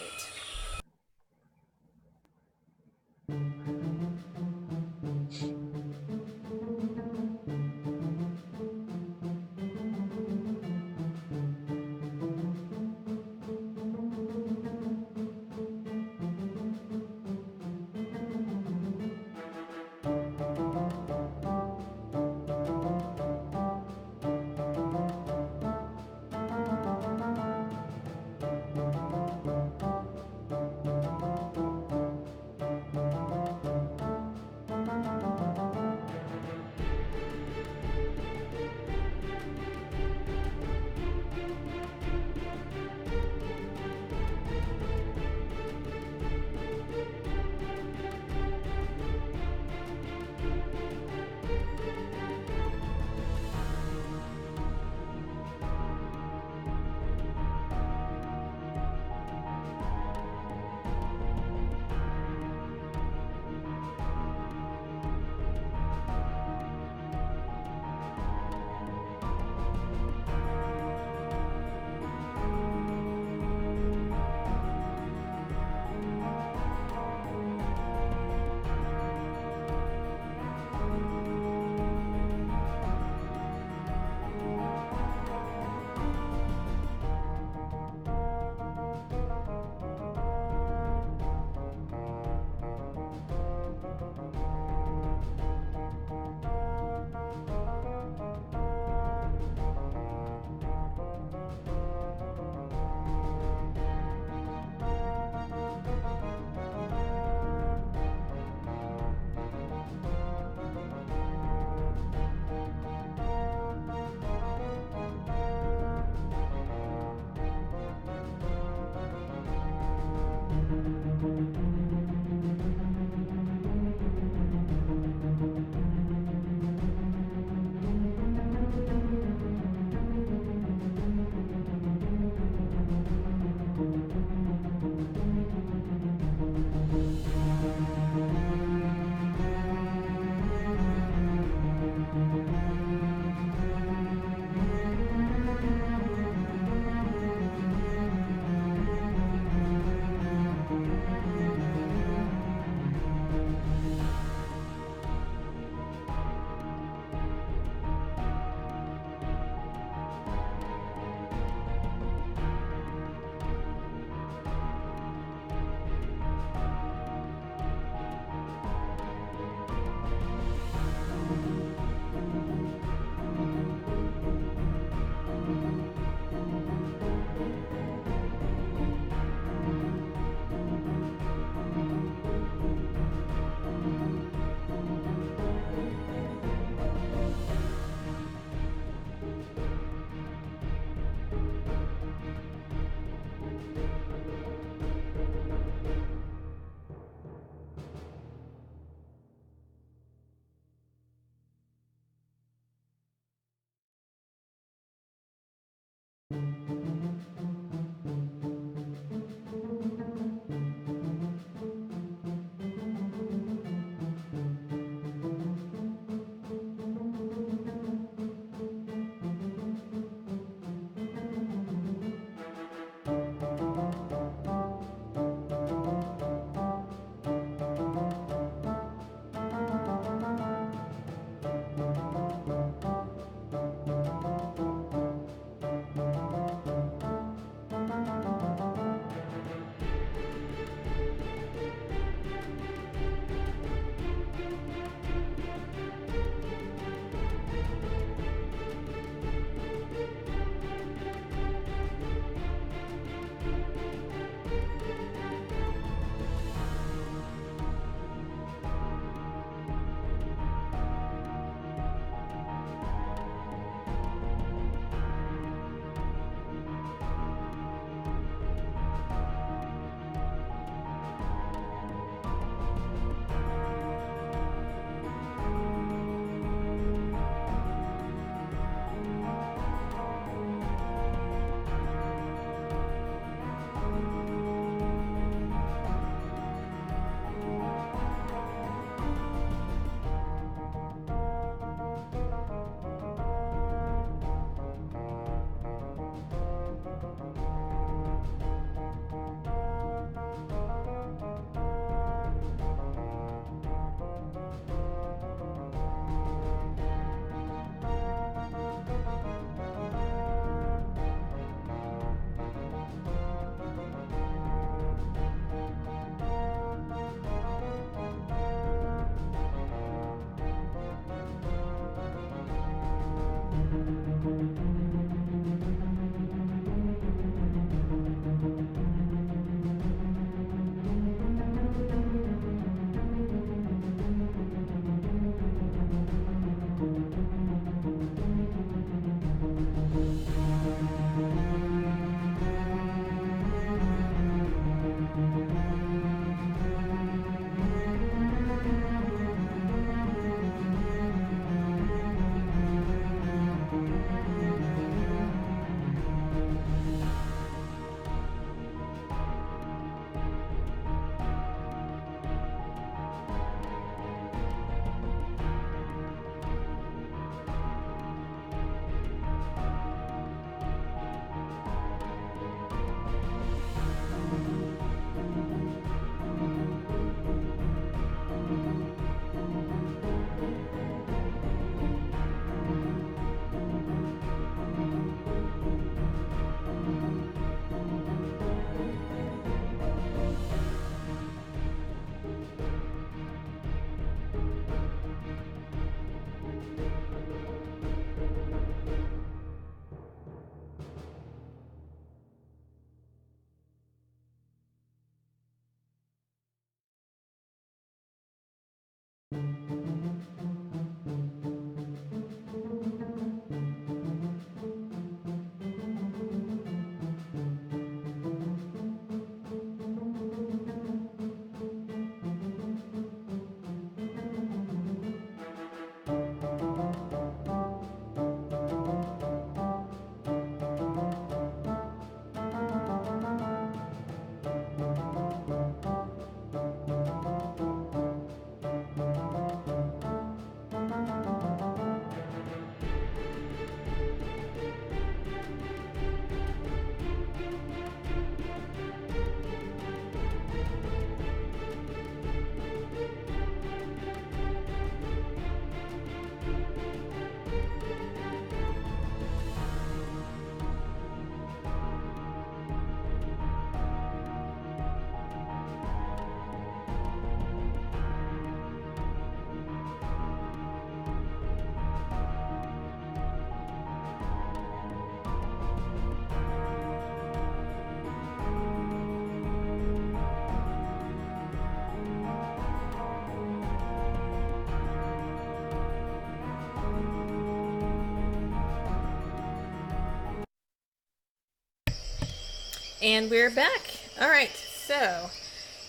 And we're back. All right, so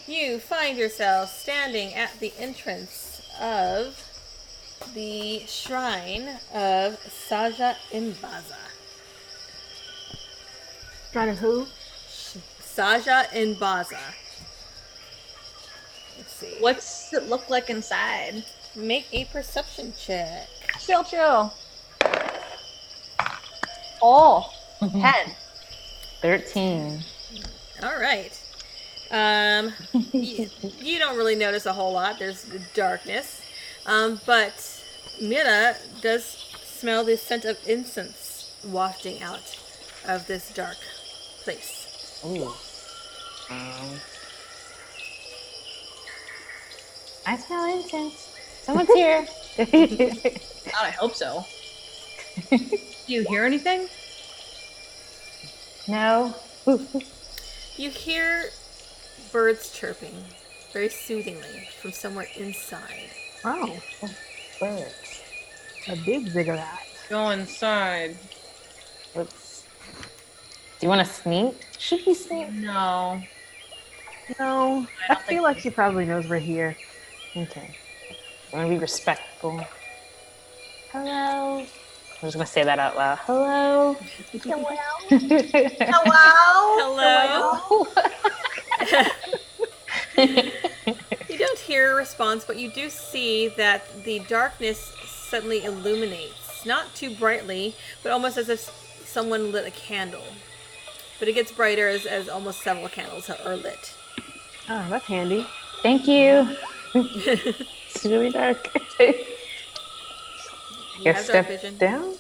you find yourself standing at the entrance of the shrine of Saja Imbaza. Trying to who? Saja Imbaza. Let's see. What's it look like inside? Make a perception check. Chill. Oh, 10. 13. All right. You don't really notice a whole lot. There's darkness. But Mira does smell the scent of incense wafting out of this dark place. Ooh. I smell incense. Someone's here. God, I hope so. Do you hear anything? No. You hear birds chirping very soothingly from somewhere inside. Oh, Birds. a big ziggurat. Go inside. Let's... Do you want to sneak? Should we sneak? No. No, I feel like she probably knows we're here. Okay. I want to be respectful. Hello. I'm just going to say that out loud. Hello. Hello? You don't hear a response, but you do see that the darkness suddenly illuminates. Not too brightly, but almost as if someone lit a candle. But it gets brighter as almost several candles are lit. Oh, that's handy. Thank you. It's really dark. You have dark vision. Down?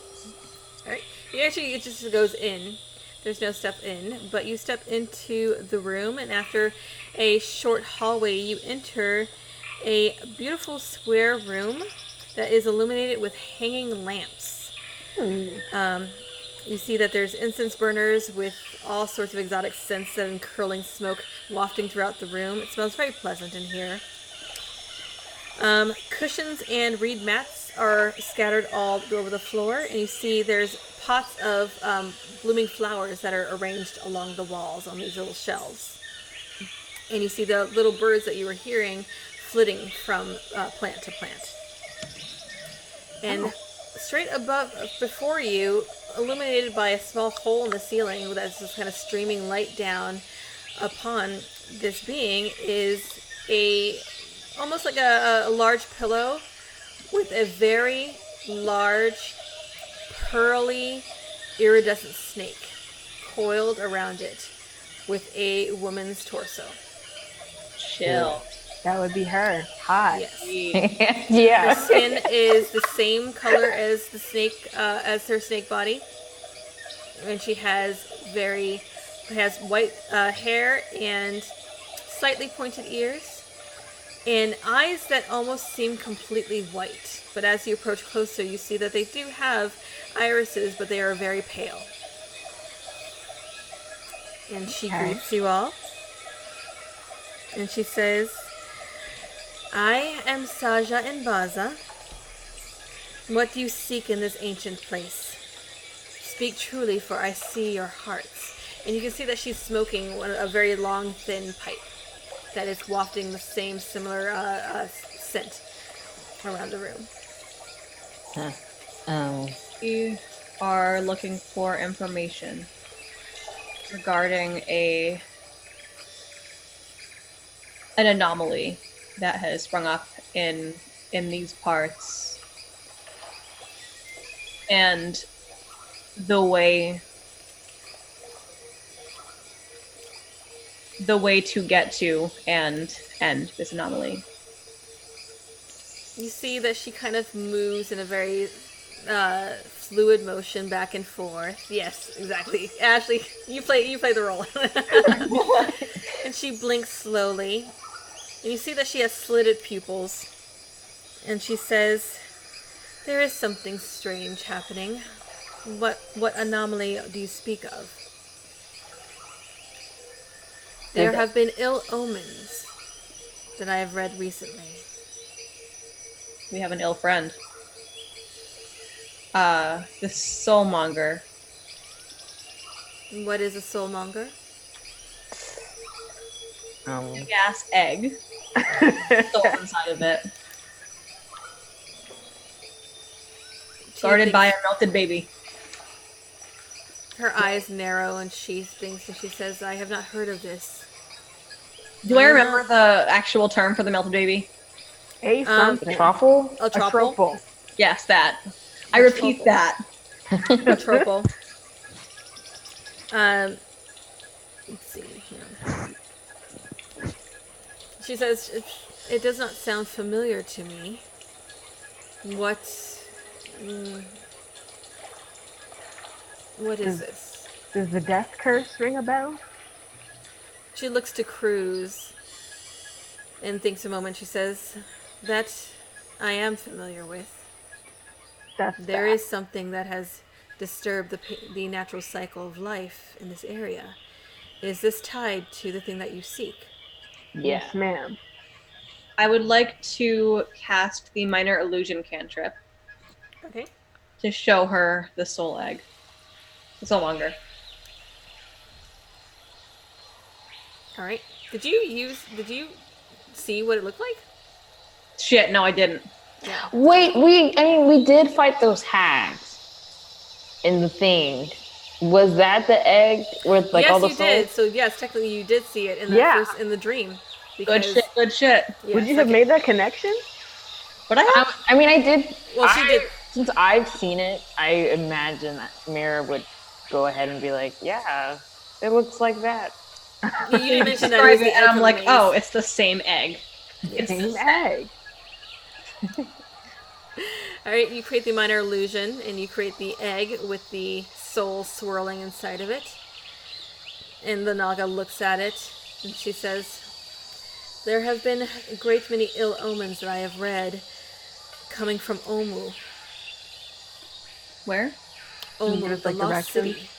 Alright. It just goes in. There's no step in, but you step into the room, and after a short hallway, you enter a beautiful square room that is illuminated with hanging lamps. You see that there's incense burners with all sorts of exotic scents and curling smoke wafting throughout the room. It smells very pleasant in here. Cushions and reed mats are scattered all over the floor, and you see there's pots of blooming flowers that are arranged along the walls on these little shelves. And you see the little birds that you were hearing flitting from plant to plant. And straight above, before you, illuminated by a small hole in the ceiling that's just kind of streaming light down upon this being, is almost like a large pillow with a very large, pearly, iridescent snake coiled around it with a woman's torso. Chill. That would be her. Hot. Yes. Yeah. Her skin is the same color as the snake, as her snake body, and she has white hair and slightly pointed ears, and eyes that almost seem completely white. But as you approach closer, you see that they do have irises, but they are very pale. And she greets you all, and she says, "I am Saja Imbaza. What do you seek in this ancient place? Speak truly, for I see your hearts." And you can see that she's smoking a very long, thin pipe that is wafting the same similar scent around the room. We are looking for information regarding an anomaly that has sprung up in these parts, and the way to get to and end this anomaly. You see that she kind of moves in a very fluid motion back and forth. Yes, exactly. Ashley, you play the role. And she blinks slowly. And you see that she has slitted pupils. And she says, "There is something strange happening. What anomaly do you speak of?" "There have been ill omens that I have read recently." We have an ill friend. The soulmonger. "What is a soulmonger?" gas egg. Soul inside of it. She Guarded by a thinks- melted baby. Her eyes narrow and she thinks and she says, I have not heard of this. Do I I don't remember know. the actual term for the melted baby? A something. Truffle? A A troupple. truffle. Yes, that. I A repeat truffle. that. A troupple. Let's see here. She says, it does not sound familiar to me. What... what is this? Does the death curse ring a bell? She looks to Cruz and thinks a moment. She says, that I am familiar with. That's There bad. is something that has disturbed the natural cycle of life in this area. Is this tied to the thing that you seek? Yeah. Yes, ma'am. I would like to cast the minor illusion cantrip Okay. to show her the soul egg. It's no longer. All right. Did you see what it looked like? Shit, no, I didn't. Yeah. Wait, we did fight those hags in the thing. Was that the egg with like yes, all the you did. souls? So yes, technically you did see it in Yeah. in the dream. Good Because, shit, good shit. yes, Would you have made that connection? But I have. I mean, I did. Well, she did. Since I've seen it, I imagine that Mira would go ahead and be like, "Yeah, it looks like that." You didn't mention that it was Describe the it, and egg I'm from like, the maze. oh, it's the same egg. It's Same the same. egg. All right, you create the minor illusion, and you create the egg with the soul swirling inside of it. And the Naga looks at it, and she says, there have been a great many ill omens that I have read coming from Omu. Where? Omu, give us, the like, lost directions? city.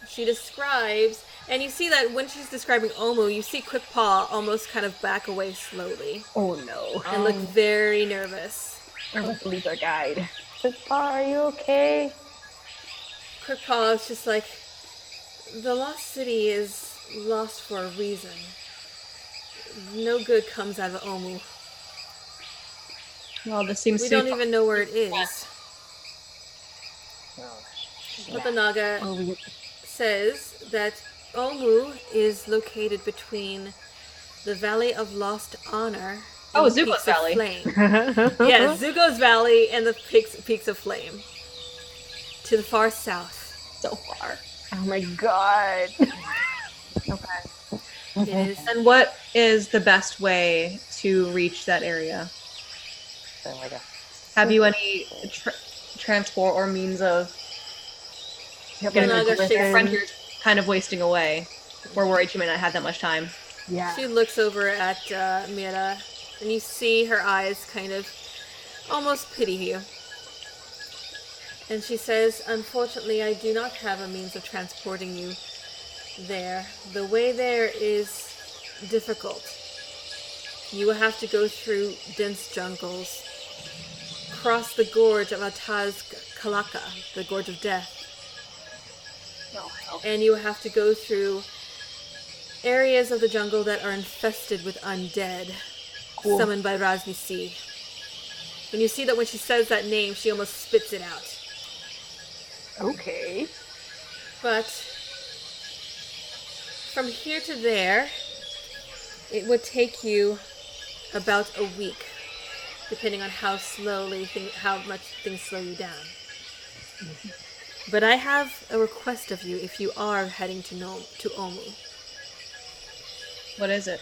She describes, and you see that when she's describing Omu, you see Quick Paw almost kind of back away slowly Oh no. and look very nervous. I must leave our guide. Are you okay? Quick Paw is just like, the lost city is lost for a reason. No good comes out of Omu. Well, this seems We to don't even know where it is. But the Naga Oh, we says that Omu is located between the Valley of Lost Honor and Oh, the Zuko's Peaks Valley. of Flame. Yeah, Zuko's Valley and the Peaks of Flame. To the far south. so far. Oh my god. Okay. It is. And what is the best way to reach that area? Have you any transport or means of getting Naga the shakes- friend you're kind of wasting away? We're worried you may not have that much time. Yeah. She looks over at Mira, and you see her eyes kind of almost pity you. And she says, unfortunately, I do not have a means of transporting you there. The way there is difficult. You will have to go through dense jungles, cross the gorge of Ataz Kalaka, the gorge of death, and you will have to go through areas of the jungle that are infested with undead, summoned by Razni C. And you see that when she says that name, she almost spits it out. Okay. But from here to there, it would take you about a week, depending on how how much things slow you down. But I have a request of you if you are heading to Omu. What is it?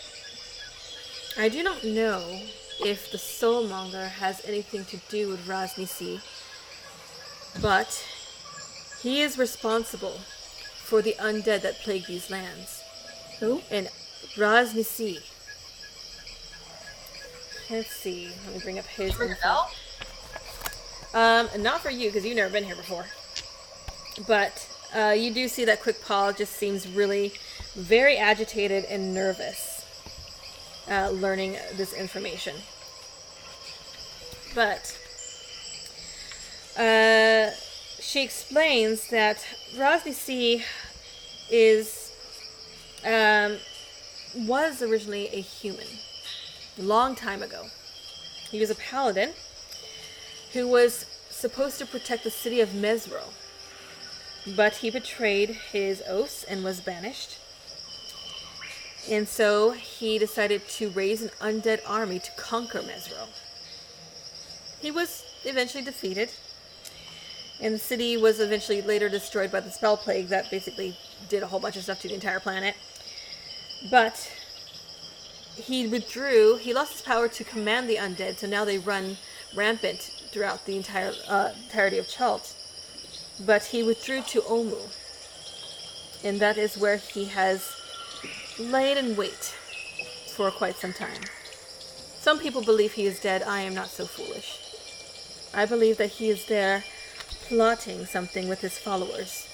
I do not know if the Soulmonger has anything to do with Raznisi, but he is responsible for the undead that plague these lands. Who? And Raznisi. Let's see. Let me bring up his info. Not for you, because you've never been here before. But you do see that Quick Paw just seems really very agitated and nervous learning this information. But she explains that Razni C is was originally a human, a long time ago. He was a paladin who was supposed to protect the city of Mesro, but he betrayed his oaths and was banished. And so he decided to raise an undead army to conquer Mesro. He was eventually defeated, and the city was eventually later destroyed by the spell plague that basically did a whole bunch of stuff to the entire planet. But he withdrew. He lost his power to command the undead, so now they run rampant throughout the entirety of Chult. But he withdrew to Omu, and that is where he has laid in wait for quite some time. Some people believe he is dead. I am not so foolish. I believe that he is there plotting something with his followers.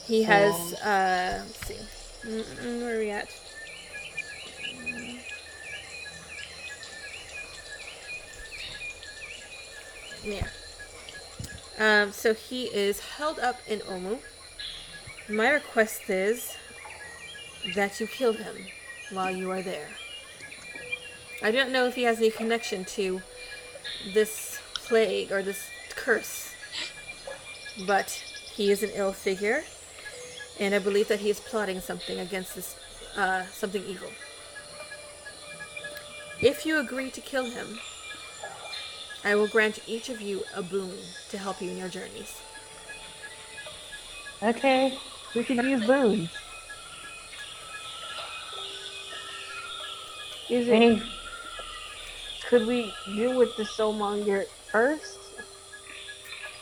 He has, let's see, where are we at? Yeah. So he is held up in Omu. My request is that you kill him while you are there. I don't know if he has any connection to this plague or this curse, but he is an ill figure, and I believe that he is plotting something against this, something evil. If you agree to kill him, I will grant each of you a boon to help you in your journeys. Okay. We could use boons. Is it? Hey, Could we deal with the soulmonger first?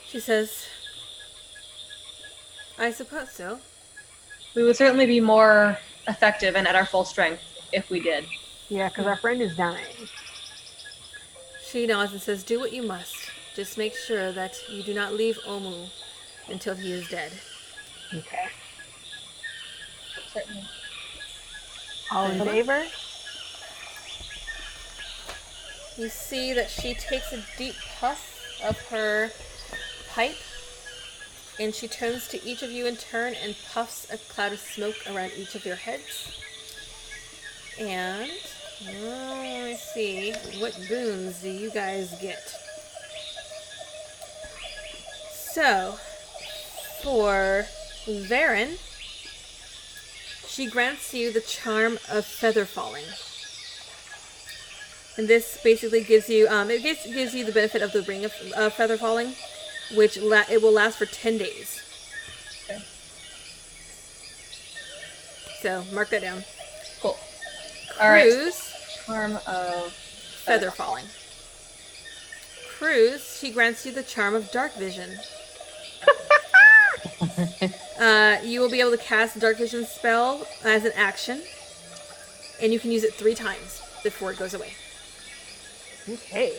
She says, I suppose so. We would certainly be more effective and at our full strength if we did. Yeah, because our friend is dying. She nods and says, do what you must. Just make sure that you do not leave Omu until he is dead. Okay. Certainly. All in favor? You see that she takes a deep puff of her pipe, and she turns to each of you in turn and puffs a cloud of smoke around each of your heads. And, well, let me see, what boons do you guys get? So, for Varen, she grants you the charm of feather falling. And this basically gives you, gives you the benefit of the ring of feather falling, which it will last for 10 days. Okay. So, mark that down. Cool. All right. Cruz, Charm of feather falling. Cruz, she grants you the charm of dark vision. You will be able to cast dark vision spell as an action, and you can use it 3 times before it goes away. Okay.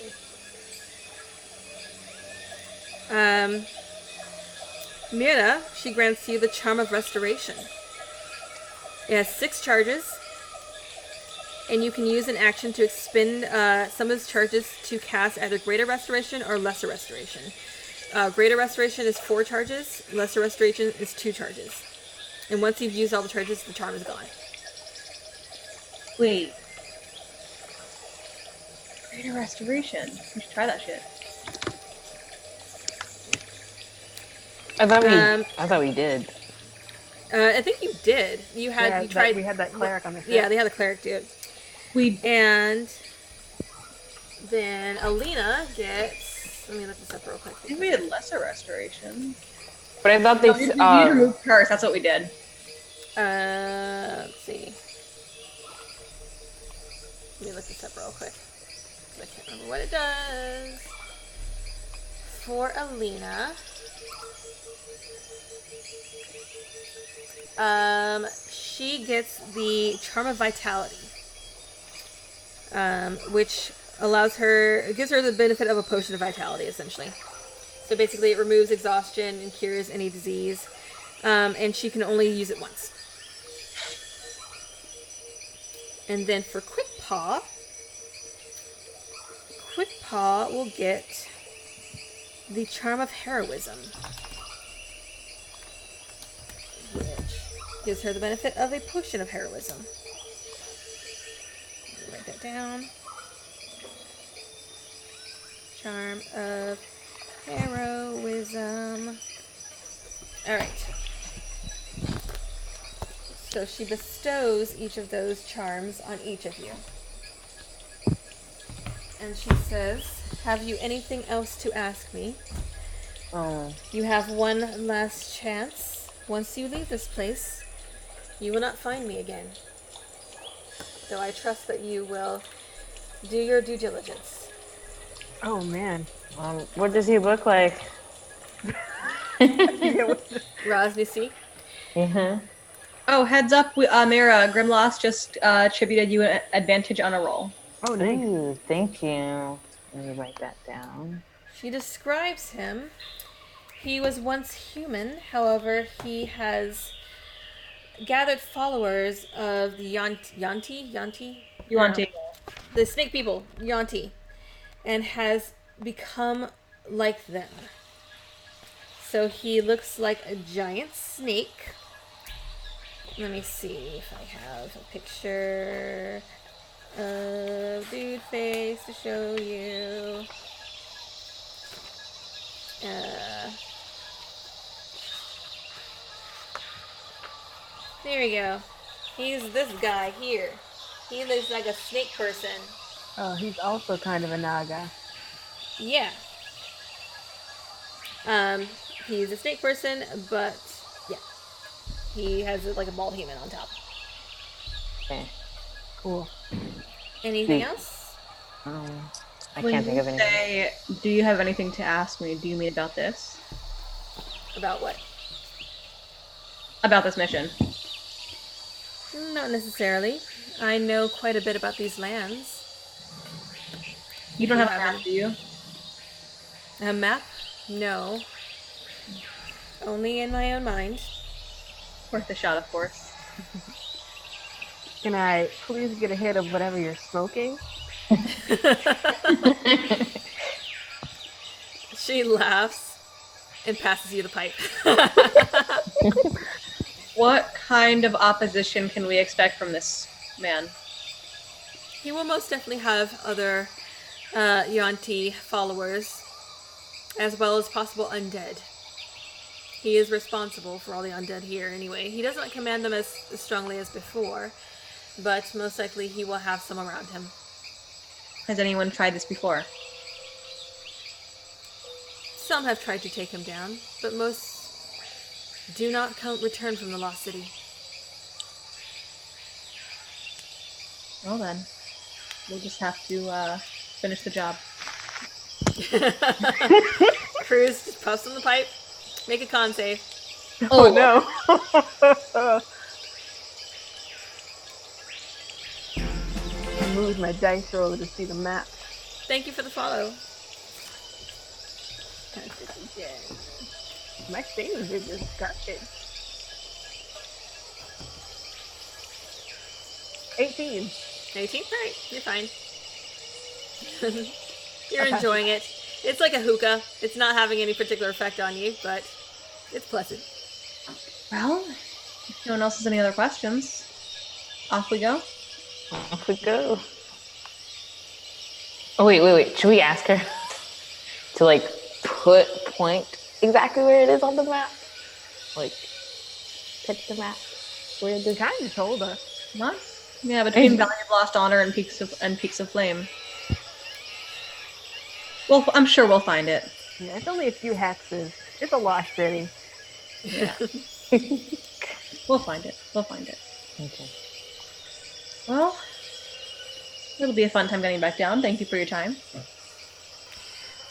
Mira, she grants you the charm of restoration. It has 6 charges, and you can use an action to expend some of its charges to cast either greater restoration or lesser restoration. Greater restoration is 4 charges, lesser restoration is 2 charges. And once you've used all the charges, the charm is gone. Wait. Greater restoration. We should try that shit. I thought we did. I think you did. You tried. We had that cleric on the ship. Yeah, they had the cleric do it. We And then Alina gets. Let me look this up real quick. I think we did lesser restoration. But I thought they We removed curse. That's what we did. Let's see. Let me look this up real quick. I can't remember what it does. For Alina, she gets the Charm of Vitality, which gives her the benefit of a potion of vitality, essentially. So basically, it removes exhaustion and cures any disease, and she can only use it once. And then for Quick Paw will get the Charm of Heroism, which Gives her the benefit of a potion of heroism. Write that down. Charm of heroism. Alright. So she bestows each of those charms on each of you. And she says, have you anything else to ask me? You have one last chance. Once you leave this place, you will not find me again. Though I trust that you will do your due diligence. Oh man. What does he look like? Rosnisi? Yeah. Oh, heads up, Mira, Grimloss just attributed you an advantage on a roll. Oh, nice. Ooh, thank you. Let me write that down. She describes him. He was once human, however, he has gathered followers of the Yanti? Yuanti. The snake people, Yanti, and has become like them. So he looks like a giant snake. Let me see if I have a picture of dude face to show you. There we go. He's this guy here. He looks like a snake person. Oh, he's also kind of a naga. Yeah. He's a snake person, but yeah. He has like a bald human on top. Okay. Cool. Anything else? I can't think of anything. Say, do you have anything to ask me? Do you mean about this? About what? About this mission. Not necessarily. I know quite a bit about these lands. You don't You have a map, haven't. do you? A map? No. Only in my own mind. Worth a shot, of course. Can I please get a hit of whatever you're smoking? She laughs and passes you the pipe. What kind of opposition can we expect from this man? He will most definitely have other Yuan-Ti followers, as well as possible undead. He is responsible for all the undead here anyway. He doesn't command them as strongly as before, but most likely he will have some around him. Has anyone tried this before? Some have tried to take him down, but most do not return from the Lost City. Well then, we'll just have to finish the job. Cruz just puffs on the pipe. Make a con save. Oh no. I moved my dice roller to see the map. Thank you for the follow. My savings are just garbage. 18. 18? Alright, you're fine. You're enjoying it. It's like a hookah. It's not having any particular effect on you, but it's pleasant. Well, if no one else has any other questions, off we go. Off we go. Oh, wait. Should we ask her to, like, point exactly where it is on the map? Like, pitch the map. Where They the kind of told us. What? Yeah, between Valley of Lost Honor and Peaks of Flame. Well, I'm sure we'll find it. Yeah, it's only a few hexes. It's a lost city. Yeah. We'll find it. Okay. Well, it'll be a fun time getting back down. Thank you for your time.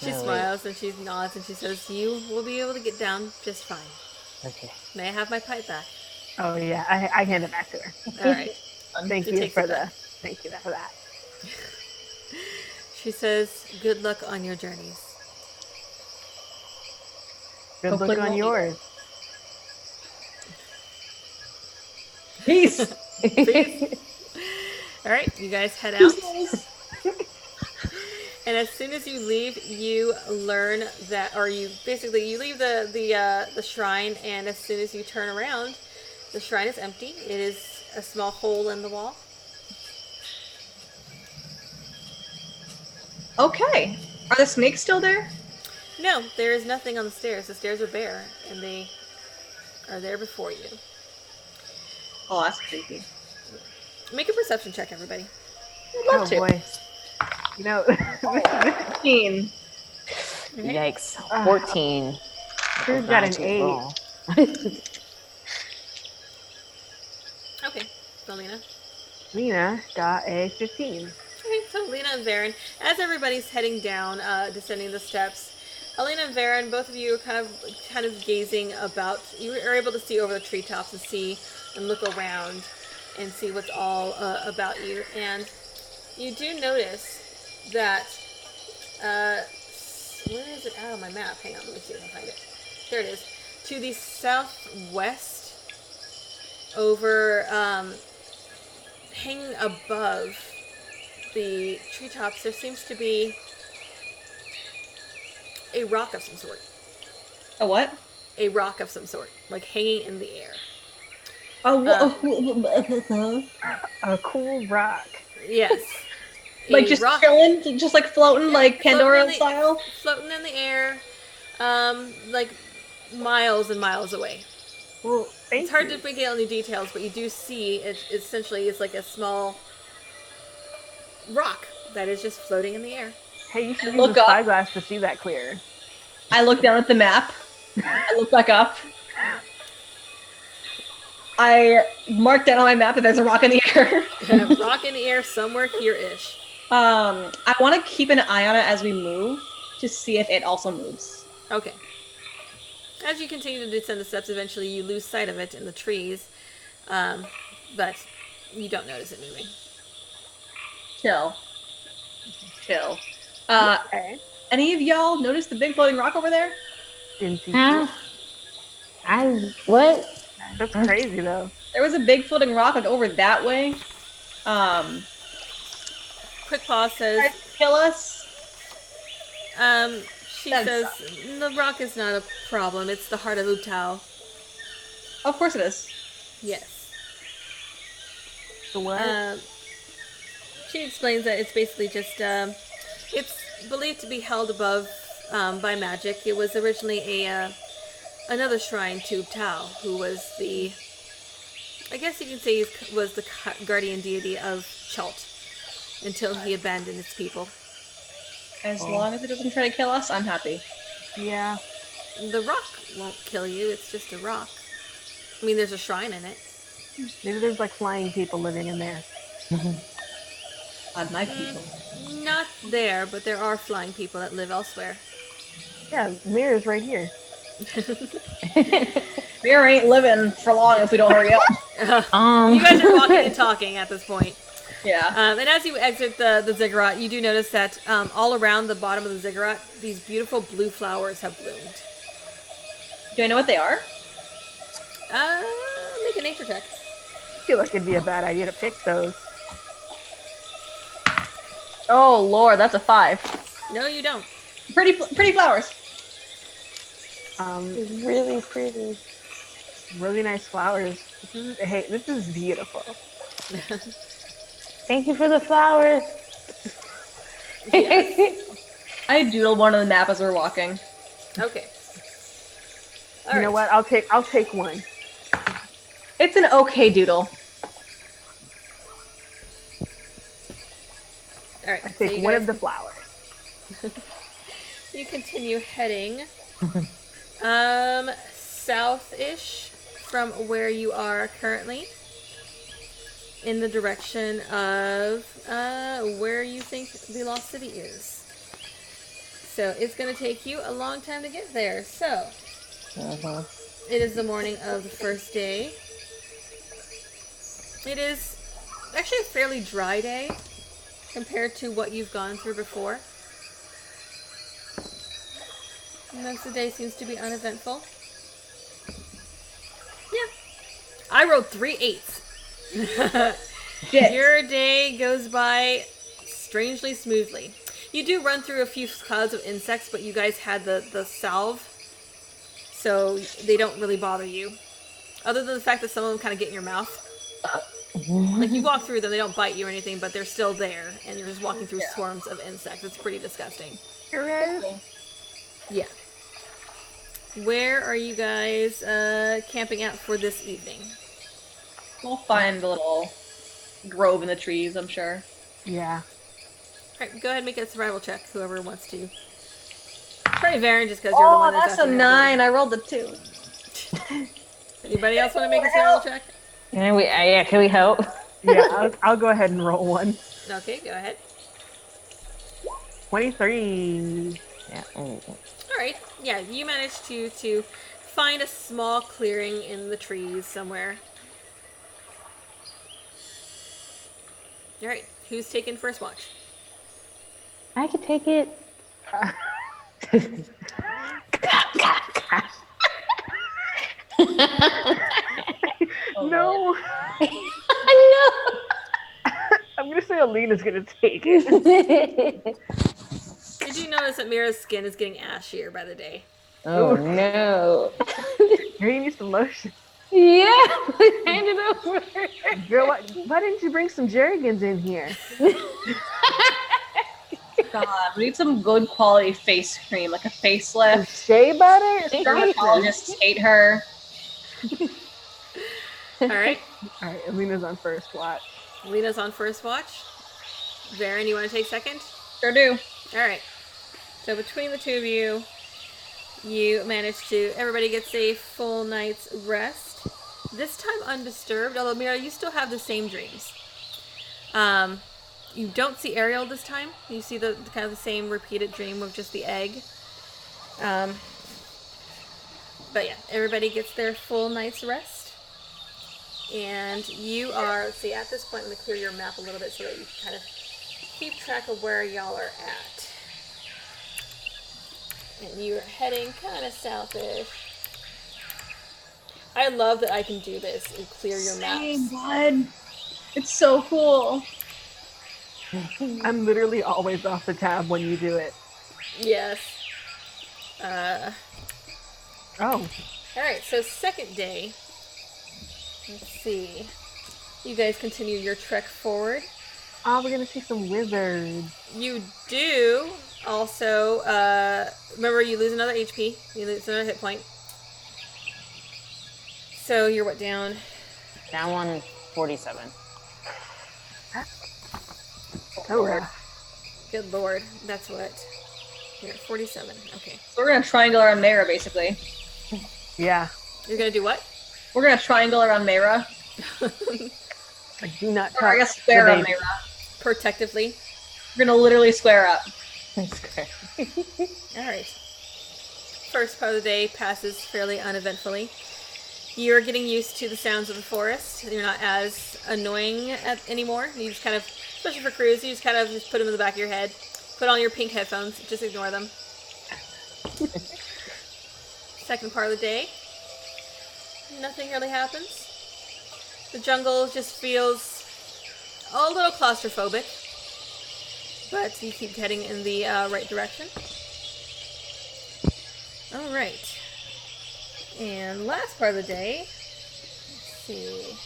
She smiles and she nods and she says, "You will be able to get down just fine. Okay. May I have my pipe back?" Oh yeah, I hand it back to her. Alright. Thank She you takes for it back. that. She says, "Good luck on your journeys." Good Hopefully luck we'll on meet. yours. Peace! Alright, you guys head out. And as soon as you leave, you learn that, or you leave the shrine, and as soon as you turn around, The shrine is empty. It is a small hole in the wall. Okay. Are the snakes still there? No, there is nothing on the stairs. The stairs are bare, and they are there before you. Oh, that's creepy. Make a perception check, everybody. I'd love Oh to. boy. You know, 15. Okay. Yikes. 14. Drew's got an Not too 8. wrong. Okay, so Lena. Lena got a 15. Okay, so Lena and Varen, as everybody's heading down, descending the steps, Alina and Varen, both of you are kind of gazing about. You are able to see over the treetops and see and look around and see what's all about you. And you do notice that, where is it out on my map? Hang on, let me see if I can find it. There it is. To the southwest, over, hanging above the treetops, there seems to be a rock of some sort. A what? A rock of some sort, like hanging in the air. A cool rock. Yes. Like A just rock chilling, just like floating, like Pandora style. floating in the air, like miles and miles away. Well, It's hard to make out any details, but you do see it essentially is like a small rock that is just floating in the air. Hey, you should use Look a up. spyglass to see that clear. I look down at the map. I look back up. I mark down on my map that there's a rock in the air. Rock in the air somewhere here-ish. I want to keep an eye on it as we move to see if it also moves. Okay. As you continue to descend the steps, eventually you lose sight of it in the trees, but you don't notice it moving. Chill. Chill. Okay. Any of y'all notice the big floating rock over there? Didn't see Huh? What? That's crazy though. There was a big floating rock like over that way. Quick pause Tried says, to kill us. she That says, the rock is not a problem, it's the heart of Utao. Of course it is. Yes. The what? She explains that it's basically just, it's believed to be held above by magic. It was originally another shrine to Utao, who was the, I guess you can say, was the guardian deity of Chult, until he abandoned its people. As long as it doesn't try to kill us, I'm happy. Yeah. The rock won't kill you, it's just a rock. I mean, there's a shrine in it. Maybe there's like flying people living in there. My people. Not there, but there are flying people that live elsewhere. Yeah, mirror's right here. Beer ain't living for long if we don't hurry up. You guys are walking and talking at this point. Yeah. And as you exit the ziggurat, you do notice that all around the bottom of the ziggurat, these beautiful blue flowers have bloomed. Do I know what they are? Make a nature check. I feel like it'd be a bad idea to pick those. Oh lord, that's a 5. No, you don't. Pretty flowers. It's really pretty. Really nice flowers. This is beautiful. Thank you for the flowers. I doodled one on the map as we're walking. Okay. You know what? I'll take one. It's an okay doodle. All right. I so take you one guys- of the flowers. You continue heading south-ish from where you are currently, in the direction of where you think the Lost City is. So it's going to take you a long time to get there. So it is the morning of the first day. It is actually a fairly dry day compared to what you've gone through before. Most of the day seems to be uneventful. Yeah. I rolled 3 8s. Shit. Your day goes by strangely smoothly. You do run through a few clouds of insects, but you guys had the salve, so they don't really bother you. Other than the fact that some of them kind of get in your mouth. Like, you walk through them, they don't bite you or anything, but they're still there, and you're just walking through swarms of insects. It's pretty disgusting. Yeah. Where are you guys camping out for this evening? We'll find a little grove in the trees, I'm sure. Yeah. Alright, go ahead and make a survival check, whoever wants to. Probably Varen, just because you're the Oh, one that's that's a actually 9. I rolled a 2. Anybody else want to make a survival check? Can we help? Yeah, I'll go ahead and roll one. Okay, go ahead. 23. Yeah. Alright, yeah, you managed to find a small clearing in the trees somewhere. Alright, who's taking first watch? I could take it. No. I I'm gonna say Alina's gonna take it. know. Did you notice that Mira's skin is getting ashier by the day? Oh no. You're gonna use the lotion. Yeah, hand it over. Girl, why didn't you bring some jerrycans in here? God, we need some good quality face cream, like a facelift. Shea butter? Dermatologists hate her. Alright, Alright, Alina's on first watch. Lena's on first watch. Varen, you want to take second? Sure do. Alright. So between the two of you, you managed to, everybody gets a full night's rest. This time undisturbed, although Mira, you still have the same dreams. You don't see Ariel this time. You see the kind of the same repeated dream of just the egg. But yeah, everybody gets their full night's rest. And you are, let's see, at this point, I'm going to clear your map a little bit so that you can kind of keep track of where y'all are at. And you are heading kind of southish. I love that I can do this and clear your Same, maps. bud. It's so cool. I'm literally always off the tab when you do it. Yes. Oh. Alright, so second day. Let's see. You guys continue your trek forward. Oh, we're gonna see some wizards. You do also, remember you lose another HP. You lose another hit point. So you're what, down? Down 147. Oh, yeah. Good lord. That's what. You're at 47. Okay. So we're gonna triangle around Mara, basically. Yeah. You're gonna do what? We're gonna triangle around Mara. I do not touch Or I guess square the around baby. Mara. Protectively. We're gonna literally square up. Alright. First part of the day passes fairly uneventfully. You're getting used to the sounds of the forest. You're not as annoying anymore. You just kind of, especially for crews, you just kind of just put them in the back of your head. Put on your pink headphones. Just ignore them. Second part of the day. Nothing really happens. The jungle just feels a little claustrophobic. But you keep heading in the right direction. Alright. And last part of the day. Let's see.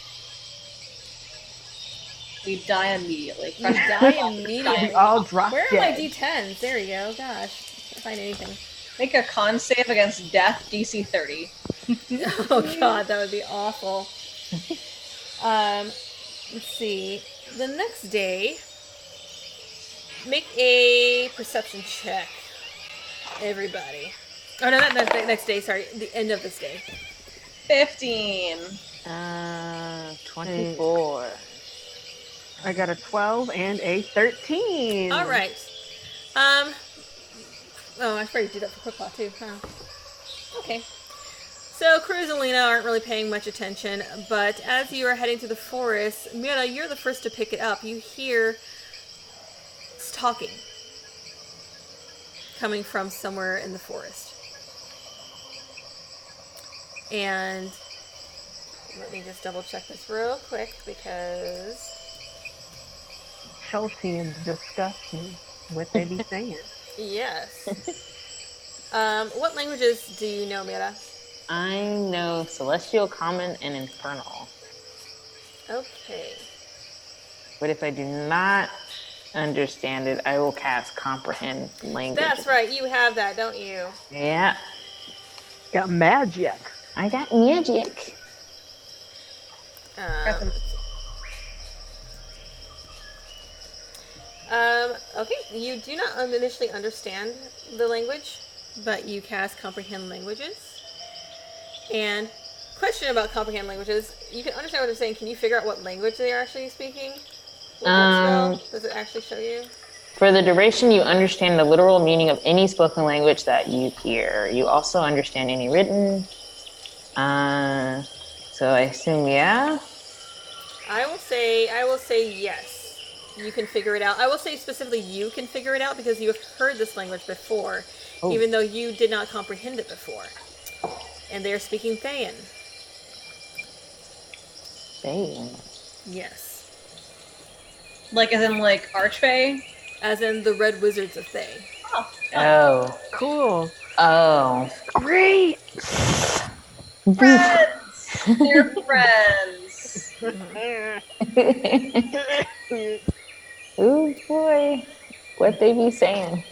We die immediately. You die immediately. We all drop Where are dead. my d10s? There we go. Gosh. Can't find anything. Make a con save against death, DC 30. Oh god, that would be awful. Let's see. The next day, make a perception check. Everybody. Oh no, not the next day, sorry. The end of this day. 15. 24. I got a 12 and a 13. Alright. Oh, I forgot to do that for Quick Law too, huh? Okay. So, Cruz and Lena aren't really paying much attention, but as you are heading to the forest, Mira, you're the first to pick it up. You hear talking coming from somewhere in the forest. And let me just double check this real quick because Chelseans disgust me. What they be saying? yes. What languages do you know, Mira? I know Celestial, Common, and Infernal. Okay. But if I do not understand it, I will cast Comprehend Language. That's right. You have that, don't you? Yeah, Got magic. I got magic. Um, okay, you do not initially understand the language, but you cast Comprehend Languages. And question about Comprehend Languages, you can understand what they're saying. Can you figure out what language they are actually speaking? With that spell? Does it actually show you? For the duration, you understand the literal meaning of any spoken language that you hear. You also understand any written. So I assume, yeah. I will say yes. You can figure it out. I will say specifically you can figure it out because you have heard this language before, even though you did not comprehend it before. And they are speaking Thayan. Dang. Yes. Like, as in, like, Archfey? As in the Red Wizards of Thay. Oh. Cool. Oh. Great. Friends! They're friends! Ooh, boy. What they be saying.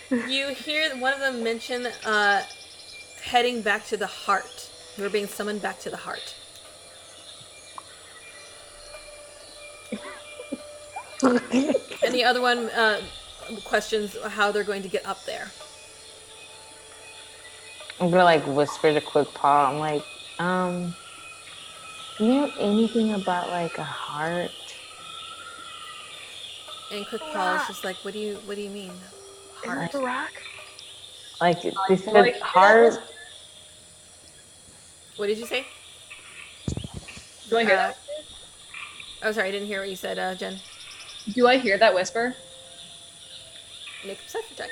You hear one of them mention heading back to the heart. You are being summoned back to the heart. And the other one questions how they're going to get up there. I'm gonna like whisper to Quick Paw. I'm like, do you know anything about like a heart? And Quick Paw is just like, what do you mean? Is it the rock? Like they said Like, heart. What did you say? Do I hear that? Oh, sorry, I didn't hear what you said, Jen. Do I hear that whisper? Make a perception check.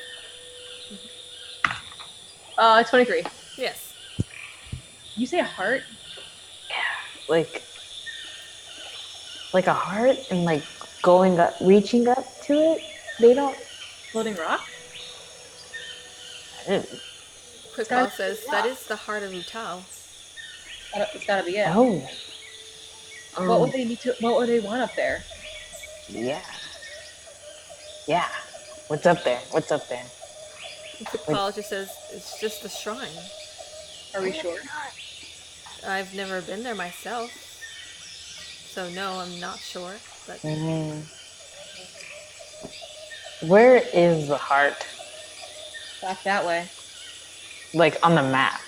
23. Yes. You say a heart? Like a heart and like going up, reaching up to it. They don't. Floating rock? Quick Paw says, that is the heart of Utao. It's gotta be it. Oh. What would they need to? What would they want up there? Yeah. Yeah. What's up there? What's up there? And Quick Paw just says, it's just the shrine. Are we sure? I've never been there myself. So no, I'm not sure. But Where is the heart? Back that way. Like on the map?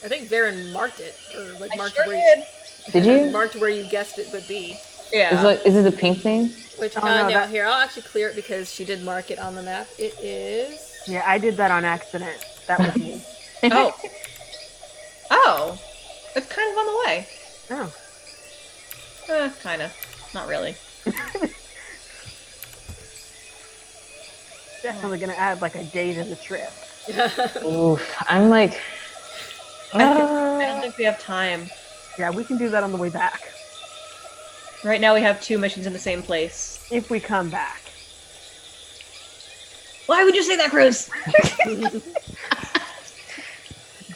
I think Varen marked it. Or like marked sure where Did you? marked where you guessed it would be. Yeah. Is it the pink thing? Which Oh, no, that- here, I'll actually clear it because she did mark it on the map. It is Yeah, I did that on accident. That was me. Oh. Oh. It's kind of on the way. Oh. Kind of. Not really. Definitely gonna add like a day to the trip. Oof. I'm like. I don't think we have time. Yeah, we can do that on the way back. Right now we have 2 missions in the same place. If we come back. Why would you say that, Cruz?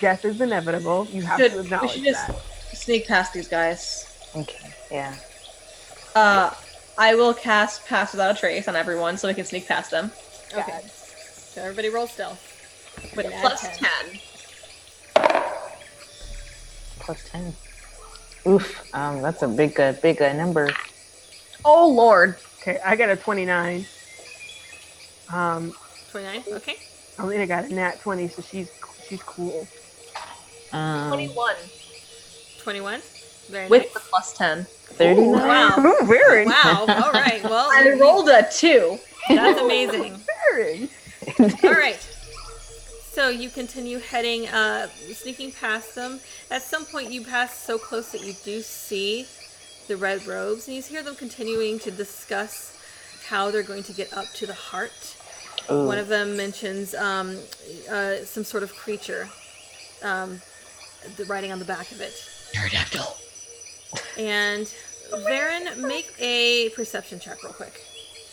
Death is inevitable. You have we to acknowledge should just that. sneak past these guys. Okay. Yeah. I will cast Pass Without a Trace on everyone so we can sneak past them. okay. So everybody roll stealth. With And add plus 10. 10. Plus 10. Oof. That's a big number. Oh, Lord. Okay, I got a 29. 29. Okay. Alina got a nat 20, so she's cool. 21. 21. Very With nice. the plus 10. 39. Wow. Ooh, very Wow. All right. Well, I rolled a 2. that's amazing. very. All right. So you continue heading, sneaking past them. At some point, you pass so close that you do see the red robes, and you hear them continuing to discuss how they're going to get up to the heart. Ooh. One of them mentions some sort of creature, the writing on the back of it. Pterodactyl. And Varen, make a perception check real quick.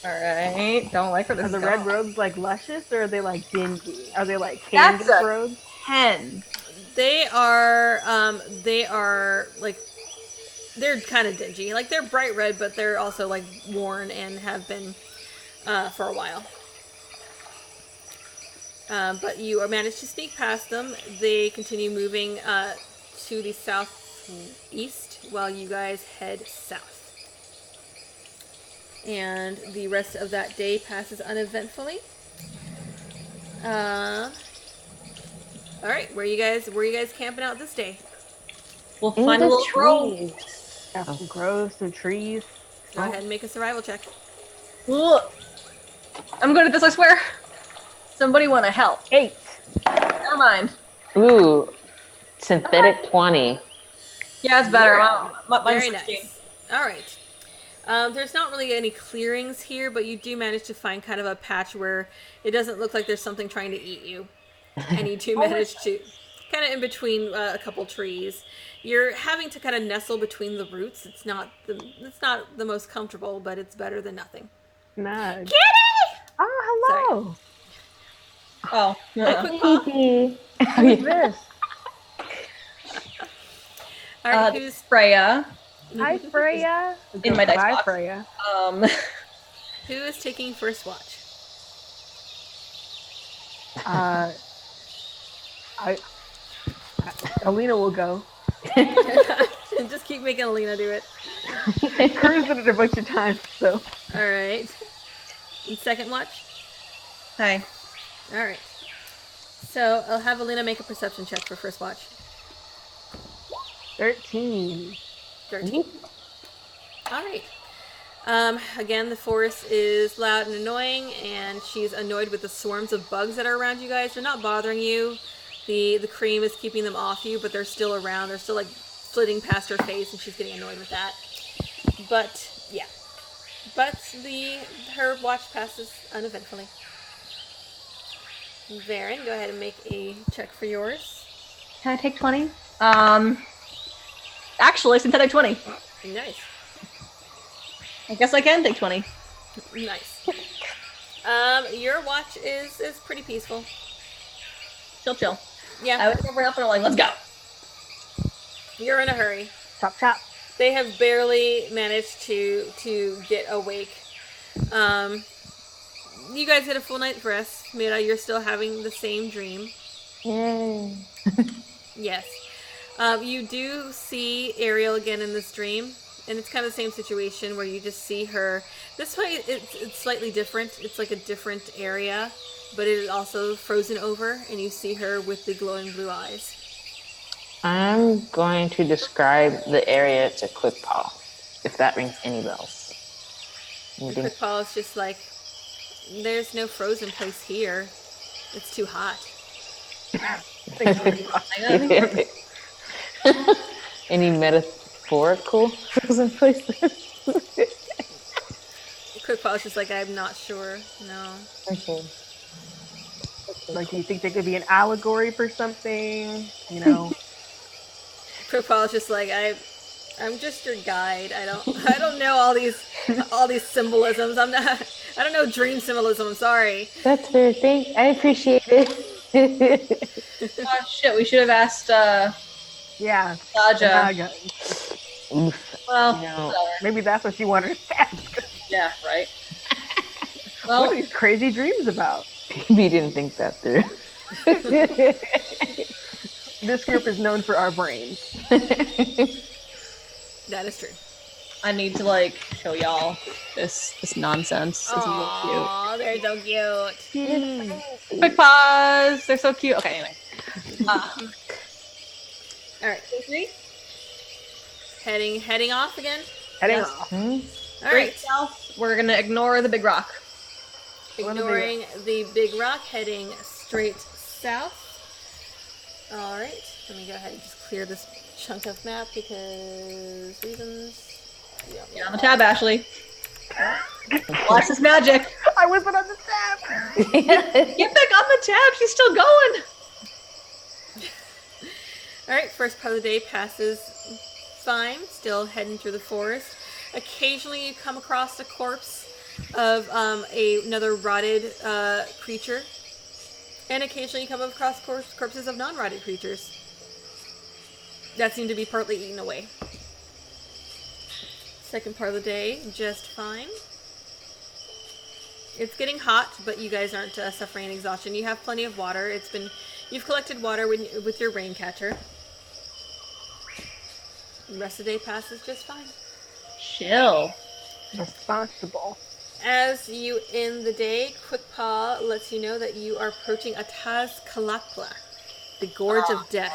All right. Don't like where this Are is the going. red robes like luscious or are they like dingy? Are they like That's canvas a- robes? 10. They are like, they're kind of dingy. Like, they're bright red, but they're also like worn and have been for a while. But you managed to sneak past them. They continue moving to the southeast while you guys head south. And the rest of that day passes uneventfully. All right, where you guys camping out this day? We'll In find a the little grove. trees. Got some groves, some trees. Go ahead and make a survival check. Ugh. I'm good at this, I swear. Somebody want to help? 8. Never mind. Ooh, synthetic 20. Yeah, it's better. Mine's Very 16. nice. All right. There's not really any clearings here, but you do manage to find kind of a patch where it doesn't look like there's something trying to eat you. And you do manage to, kind of in between a couple trees. You're having to kind of nestle between the roots. It's not the most comfortable, but it's better than nothing. Nice. Kitty! Oh, hello. Oh. A quick paw. Who's this? All right, who's Freya. Hi, Freya. In my dice Hi, box. Freya. who is taking first watch? Alina will go. Just keep making Alina do it. Cruz did it a bunch of times, so. All right. And second watch? Hi. All right. So I'll have Alina make a perception check for first watch. 13. 13. All right. Again, the forest is loud and annoying, and she's annoyed with the swarms of bugs that are around you guys. They're not bothering you. The cream is keeping them off you, but they're still around. They're still like flitting past her face, and she's getting annoyed with that. But yeah. But her watch passes uneventfully. Varen, go ahead and make a check for yours. Can I take 20? Actually, synthetic 20. Nice. I guess I can take 20. Nice. Your watch is pretty peaceful. Chill. Yeah, I was over up and I'm like, let's go. you're in a hurry. Chop, chop. They have barely managed to get awake. You guys had a full night's rest. Mira, you're still having the same dream. Yay. Yes. You do see Ariel again in this dream, and it's kind of the same situation where you just see her. This way, it's slightly different. It's like a different area, but it is also frozen over, and you see her with the glowing blue eyes. I'm going to describe the area to Quick Paw, if that rings any bells. Anything? Quick Paul is just like, there's no frozen place here. It's too hot. Any metaphorical frozen places? Quick Paul is just like, I'm not sure. No. Okay. Like, you think there could be an allegory for something? You know? Quick Paul is just like, I'm just your guide. I don't know all these symbolisms. I don't know dream symbolism. I'm sorry. That's fair. I appreciate it. Oh shit, we should have asked Yeah. Saja. Naga. Oof. Well, No. whatever. Maybe that's what you wanted to ask. Yeah, right. What are Well, these crazy dreams about? Maybe didn't think that through. This group is known for our brains. That is true. I need to like show y'all this nonsense. This is real Aww, they're so cute. cute. Quick pause. They're so cute. Okay, anyway. All right, heading off again. Heading Yes. off. All Great right, south. We're gonna ignore the big rock. ignoring the big rock, heading straight south. All right, let me go ahead and just clear this chunk of map because reasons. Get on the tab, Ashley. Watch this magic. I wasn't on the tab. Get back on the tab. She's still going. All right, first part of the day passes fine. Still heading through the forest. Occasionally, you come across a corpse of another rotted creature. And occasionally you come across corpses of non-rotted creatures that seem to be partly eaten away. Second part of the day, just fine. It's getting hot, but you guys aren't suffering exhaustion. You have plenty of water. You've collected water with your rain catcher. The rest of the day passes just fine. Chill. Responsible. As you end the day, Quick Paw lets you know that you are approaching Ataz Kalakla, the Gorge of Death,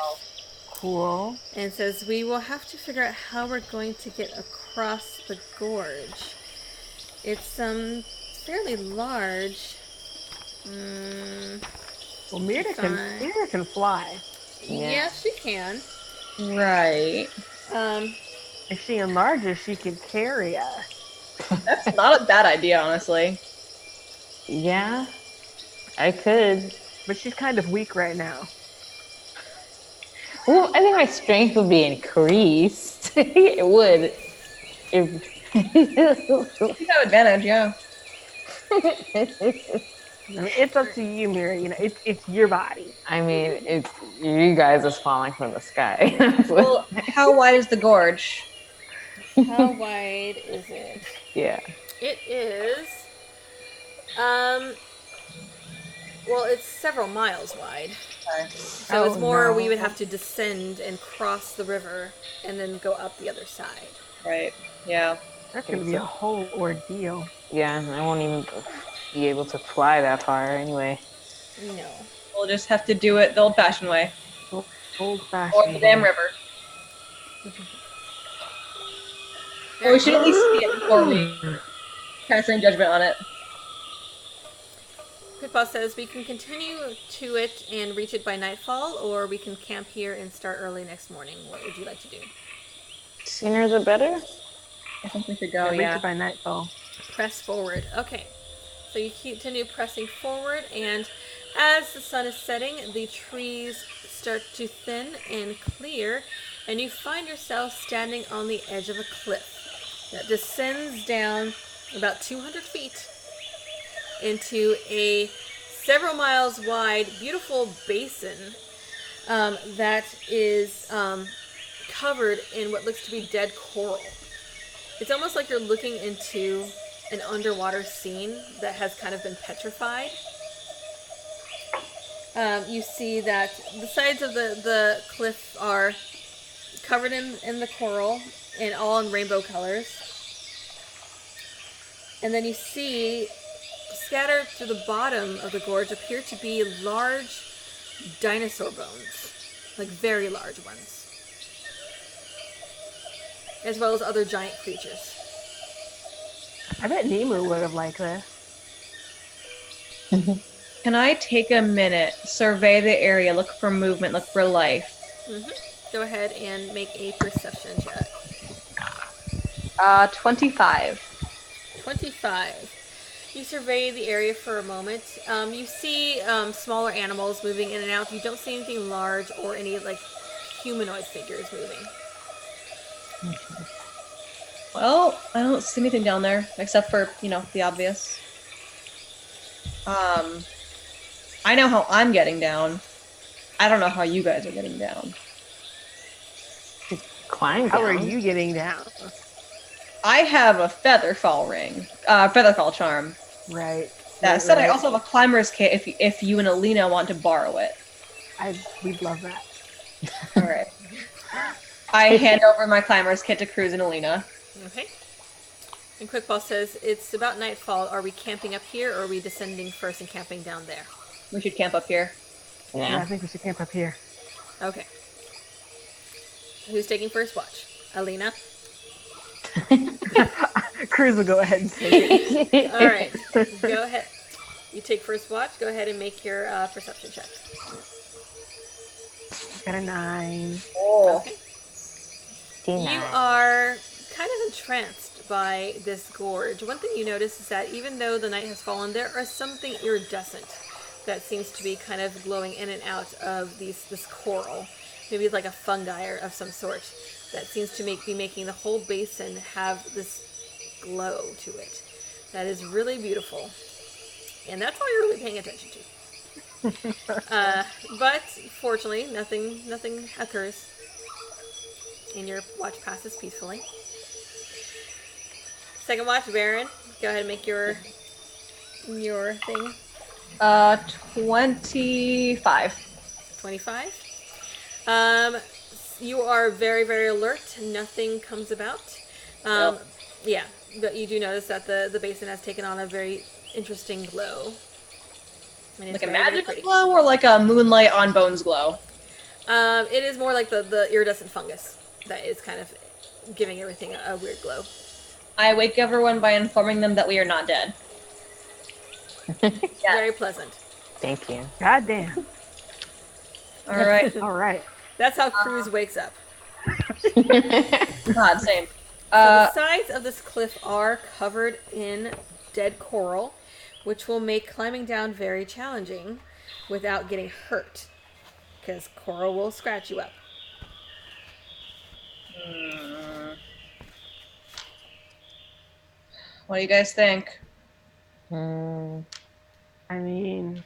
Cool. and says we will have to figure out how we're going to get across the gorge. It's fairly large. Well, Mirta can fly. Yeah, she can. Right. If she enlarges, she can carry us. That's not a bad idea, honestly. Yeah, I could. But she's kind of weak right now. Well, I think my strength would be increased. It would. You have advantage, yeah. I mean, it's up to you, Mira. You know, it's your body. I mean, it's you guys is falling from the sky. Well, how wide is the gorge? How wide is it? Yeah. It is, well, it's several miles wide. Okay. So it's Oh, more no. we would have to descend and cross the river and then go up the other side. Right. Yeah. That's gonna be a whole ordeal. Yeah, I won't even be able to fly that far anyway. No. We'll just have to do it the old-fashioned way, Old fashioned. or the damn river. Well, we should at least see it before we cast any judgment on it. Quickpaw says we can continue to it and reach it by nightfall, or we can camp here and start early next morning. What would you like to do? Sooner the better. I think we should go, Reach yeah. it by nightfall. Press forward. Okay. So you continue pressing forward, and as the sun is setting, the trees start to thin and clear, and you find yourself standing on the edge of a cliff that descends down about 200 feet into a several miles wide, beautiful basin that is covered in what looks to be dead coral. It's almost like you're looking into an underwater scene that has kind of been petrified. You see that the sides of the cliff are covered in the coral and all in rainbow colors. And then you see scattered to the bottom of the gorge appear to be large dinosaur bones, like very large ones, as well as other giant creatures. I bet Nemu would have liked this. Can I take a minute, survey the area, look for movement, look for life? Go ahead and make a perception check. 25. 25. You survey the area for a moment. You see smaller animals moving in and out. You don't see anything large or any like humanoid figures moving. Well, I don't see anything down there, except for, you know, the obvious. I know how I'm getting down. I don't know how you guys are getting down. Climb How are down. you getting down? I have a featherfall ring, featherfall charm. Right. That said, I also have a climber's kit if you and Alina want to borrow it. We'd love that. All right. I hand over my climber's kit to Cruz and Alina. Okay. And Quickball says, it's about nightfall. Are we camping up here or are we descending first and camping down there? We should camp up here. Yeah, I Yeah. think we should camp up here. Okay. Who's taking first watch? Alina? Cruz will go ahead and take it. All right. Go ahead. You take first watch. Go ahead and make your perception check. Got a 9. Oh. Okay. D9. You are kind of entranced by this gorge. One thing you notice is that even though the night has fallen, there is something iridescent that seems to be kind of glowing in and out of this coral. Maybe like a fungi or of some sort that seems to be making the whole basin have this glow to it. That is really beautiful. And that's all you're really paying attention to. But fortunately, nothing occurs. And your watch passes peacefully. Second watch, Baron. Go ahead and make your thing. 25. 25. You are very, very alert. Nothing comes about. Yeah, but you do notice that the basin has taken on a very interesting glow. And it's Like a very, very magical pretty. glow or like a moonlight on bones glow? It is more like the iridescent fungus that is kind of giving everything a weird glow. I wake everyone by informing them that we are not dead. Very pleasant. Thank you. God damn. All right. All right. That's how Cruz wakes up. God, same. So the sides of this cliff are covered in dead coral, which will make climbing down very challenging without getting hurt, because coral will scratch you up. What do you guys think? Mm, I mean,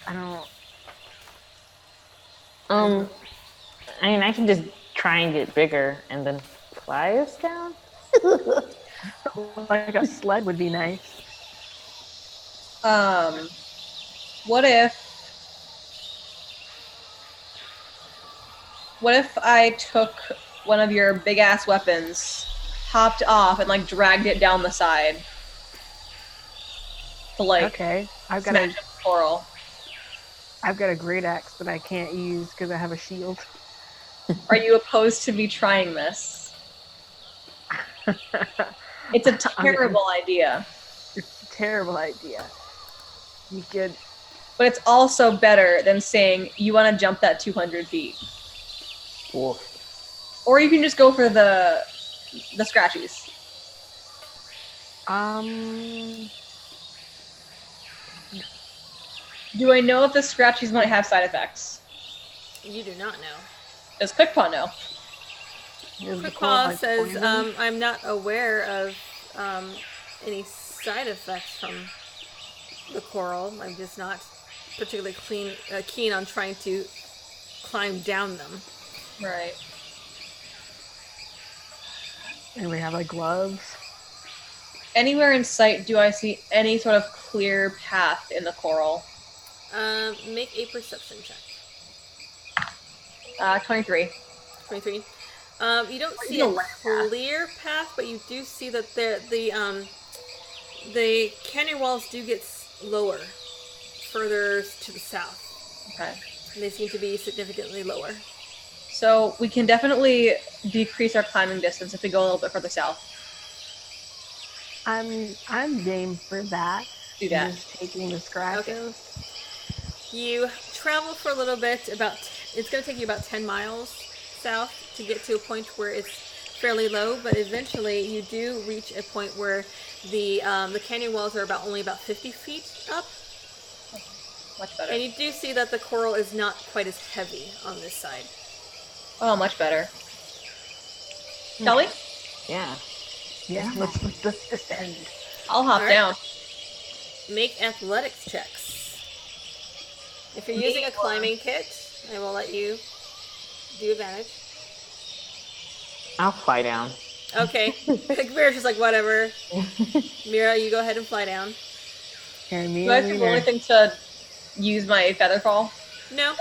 I don't. I mean, I can just try and get bigger and then fly us down. Like a sled would be nice. What if I took one of your big ass weapons, hopped off, and like dragged it down the side to like Okay, I've got smash a up the coral? great axe that I can't use because I have a shield. Are you opposed to me trying this? It's a terrible idea, It's a terrible idea. You could. but it's also better than saying you want to jump that 200 feet, Wolf. or you can just go for the scratchies. Do I know if the scratchies might have side effects? You do not know. Does Quickpaw know? Is the Quickpaw coral, like, says, poison? I'm not aware of any side effects from the coral. I'm just not particularly keen on trying to climb down them. Right. And we have like gloves. Anywhere in sight, do I see any sort of clear path in the coral? Make a perception check. 23. 23. You don't see No a land path. clear path, but you do see that the canyon walls do get lower, further to the south. Okay. They seem to be significantly lower. So we can definitely decrease our climbing distance if we go a little bit further south. I'm game for that. Do that. Just taking the scratches. You travel for a little bit, it's going to take you about 10 miles south to get to a point where it's fairly low, but eventually you do reach a point where the canyon walls are only about 50 feet up, Much better. and you do see that the coral is not quite as heavy on this side. Oh, much better. Kelly? Yeah. Yeah. Let's descend. I'll hop Alright. down. Make athletics checks. If you're using a climbing kit, I will let you do advantage. I'll fly down. Okay. Mira's just like, whatever. Mira, you go ahead and fly down. Carry me. Do I have to roll anything to use my feather fall? No.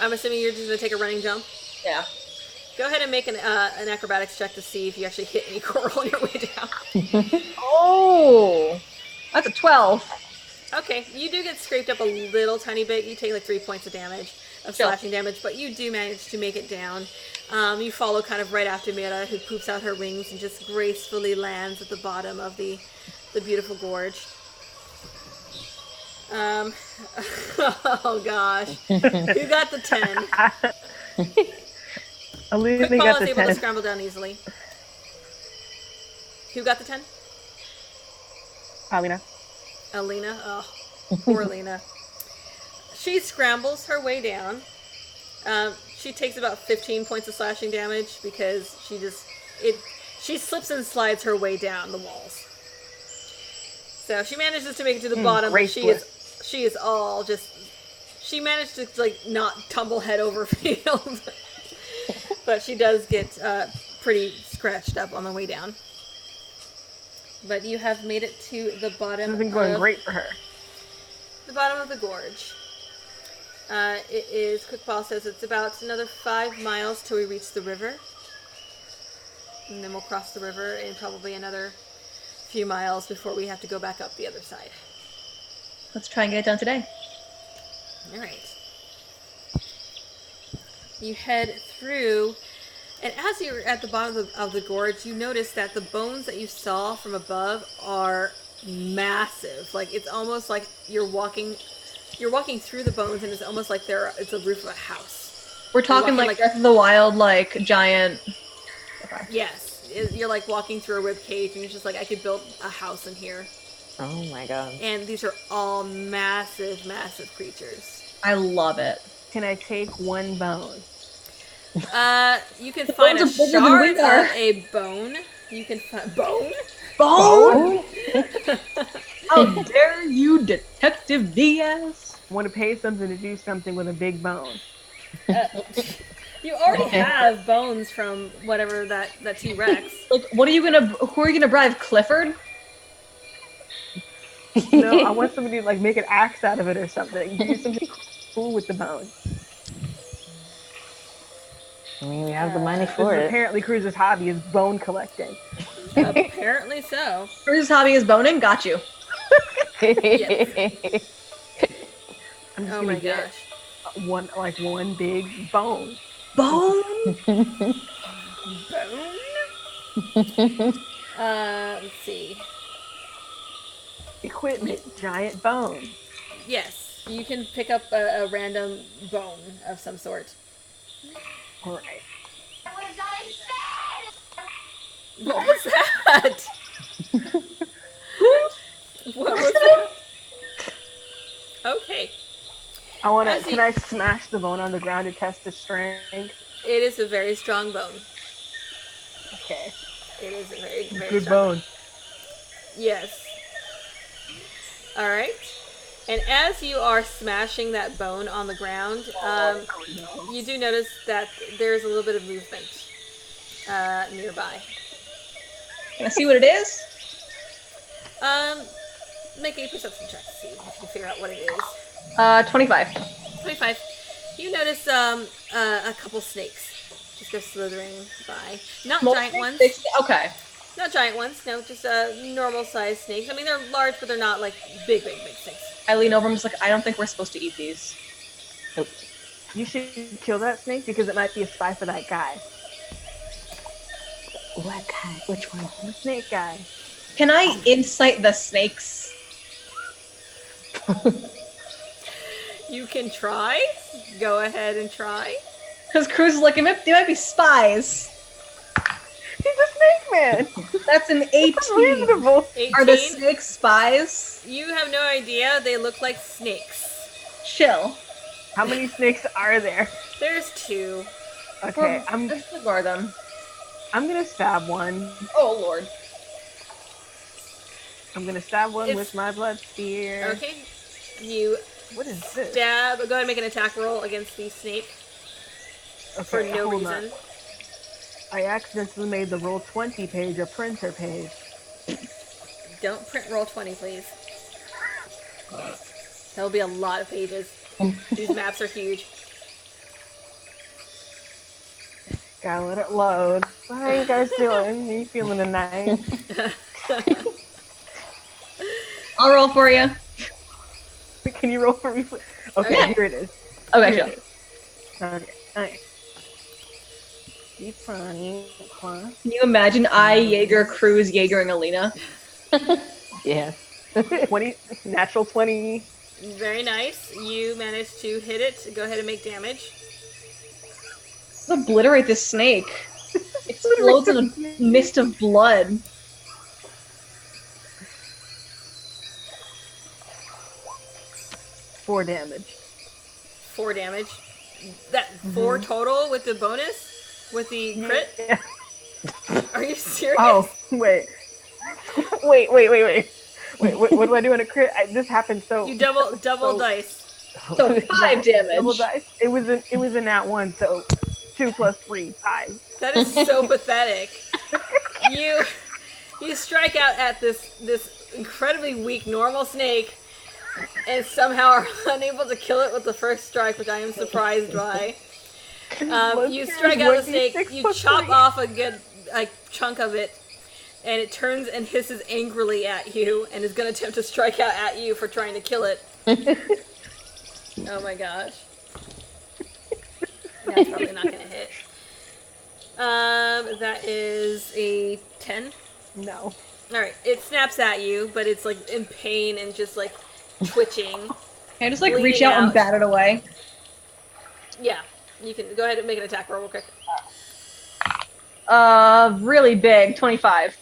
I'm assuming you're just going to take a running jump. Yeah. Go ahead and make an acrobatics check to see if you actually hit any coral on your way down. Oh! That's a 12. Okay, you do get scraped up a little tiny bit. You take like 3 points of damage, of Sure. slashing damage, but you do manage to make it down. You follow kind of right after Mira, who poops out her wings and just gracefully lands at the bottom of the beautiful gorge. Oh gosh. Who got the 10? Alina Quick got Paul the is able to 10. scramble down easily. Who got the 10? Alina. Alina. Oh, poor Alina. She scrambles her way down. She takes about 15 points of slashing damage because She slips and slides her way down the walls. So she manages to make it to the bottom, but she is all just. She managed to like not tumble head over field, but she does get pretty scratched up on the way down. But you have made it to the bottom. This has been going great for her. The bottom of the gorge. It is, Quick Paul says it's about another 5 miles till we reach the river. And then we'll cross the river in probably another few miles before we have to go back up the other side. Let's try and get it done today. Alright. You head through, and as you're at the bottom of the gorge, you notice that the bones that you saw from above are massive. Like, it's almost like you're walking through the bones, and it's almost like it's a roof of a house. We're talking like Breath of the Wild, like giant. Okay. Yes, you're like walking through a rib cage, and you're just like, I could build a house in here. Oh my god. And these are all massive, massive creatures. I love it. Can I take one bone? You can find a bones are bigger than shard we are. of a bone. You can find bone. Bone? How dare you, Detective Diaz? Want to pay something to do something with a big bone? You already have bones from whatever that T-Rex. Like, who are you gonna bribe? Clifford? No, I want somebody to like make an axe out of it or something. Do something cool with the bone. I mean, we have the money for it. Apparently, Cruz's hobby is bone collecting. Apparently so. Whose hobby is boning? Got you. Yes. I'm just Oh gonna my get gosh. one big bone. Bone? Bone? Let's see. Equipment, giant bone. Yes, you can pick up a random bone of some sort. All right. What was that? What was that? Okay. I want As to. he- Can I smash the bone on the ground to test its strength? It is a very strong bone. Okay. It is a very, very Good strong bone. Yes. Alright. And as you are smashing that bone on the ground, you do notice that there's a little bit of movement nearby. Can I see what it is? Make a perception check to see if you can figure out what it is. 25. 25. You notice a couple snakes just go slithering by. Not giant ones. Okay. Not giant ones. No, just normal sized snakes. I mean, they're large, but they're not like big snakes. I lean over and I'm just like, I don't think we're supposed to eat these. Nope. You should kill that snake because it might be a spy for that guy. What guy? Which one? The snake guy. Can I insight the snakes? You can try. Go ahead and try. Because Cruz is like, they might be spies. He's a snake man. That's an 18. That's reasonable. 18. Are the snakes spies? You have no idea. They look like snakes. Chill. How many snakes are there? There's 2. Okay, Let's ignore them. I'm gonna stab one. Oh, Lord. I'm gonna stab one It's- with my blood spear. Okay. You What is this? stab. Go ahead and make an attack roll against the snake for Okay, no hold on. reason. I accidentally made the roll 20 page a printer page. Don't print roll 20, please. That'll be a lot of pages. These maps are huge. Gotta let it load. How are you guys doing? Are you feeling the night? I'll roll for you. Can you roll for me? Please? Okay, Okay. here it is. Okay, Here sure. it is. Okay, nice. Keep funny. Huh? Can you imagine Jaeger, Cruz, Jaeger, and Alina? Yeah. 20, natural 20. Very nice. You managed to hit it. Go ahead and make damage. Let's obliterate this snake. It explodes in a mist of blood. Four damage. 4 damage. That 4 total with the bonus? With the crit? Yeah. Are you serious? Oh, wait. Wait. Wait, what do I do in a crit? This happened so... You double so- So dice. 5 damage. Double dice. It was a nat 1, so 2 plus 3, 5. That is so pathetic. You strike out at this incredibly weak normal snake, and somehow are unable to kill it with the first strike, which I am surprised by. You strike out the snake, you chop off a good chunk of it, and it turns and hisses angrily at you, and is going to attempt to strike out at you for trying to kill it. Oh my gosh. That's probably not going to hit. That is a 10. No. Alright, it snaps at you, but it's like in pain and just like twitching. Can I just like Bleeding reach out and out. bat it away? Yeah, you can go ahead and make an attack roll real quick. Really big, 25.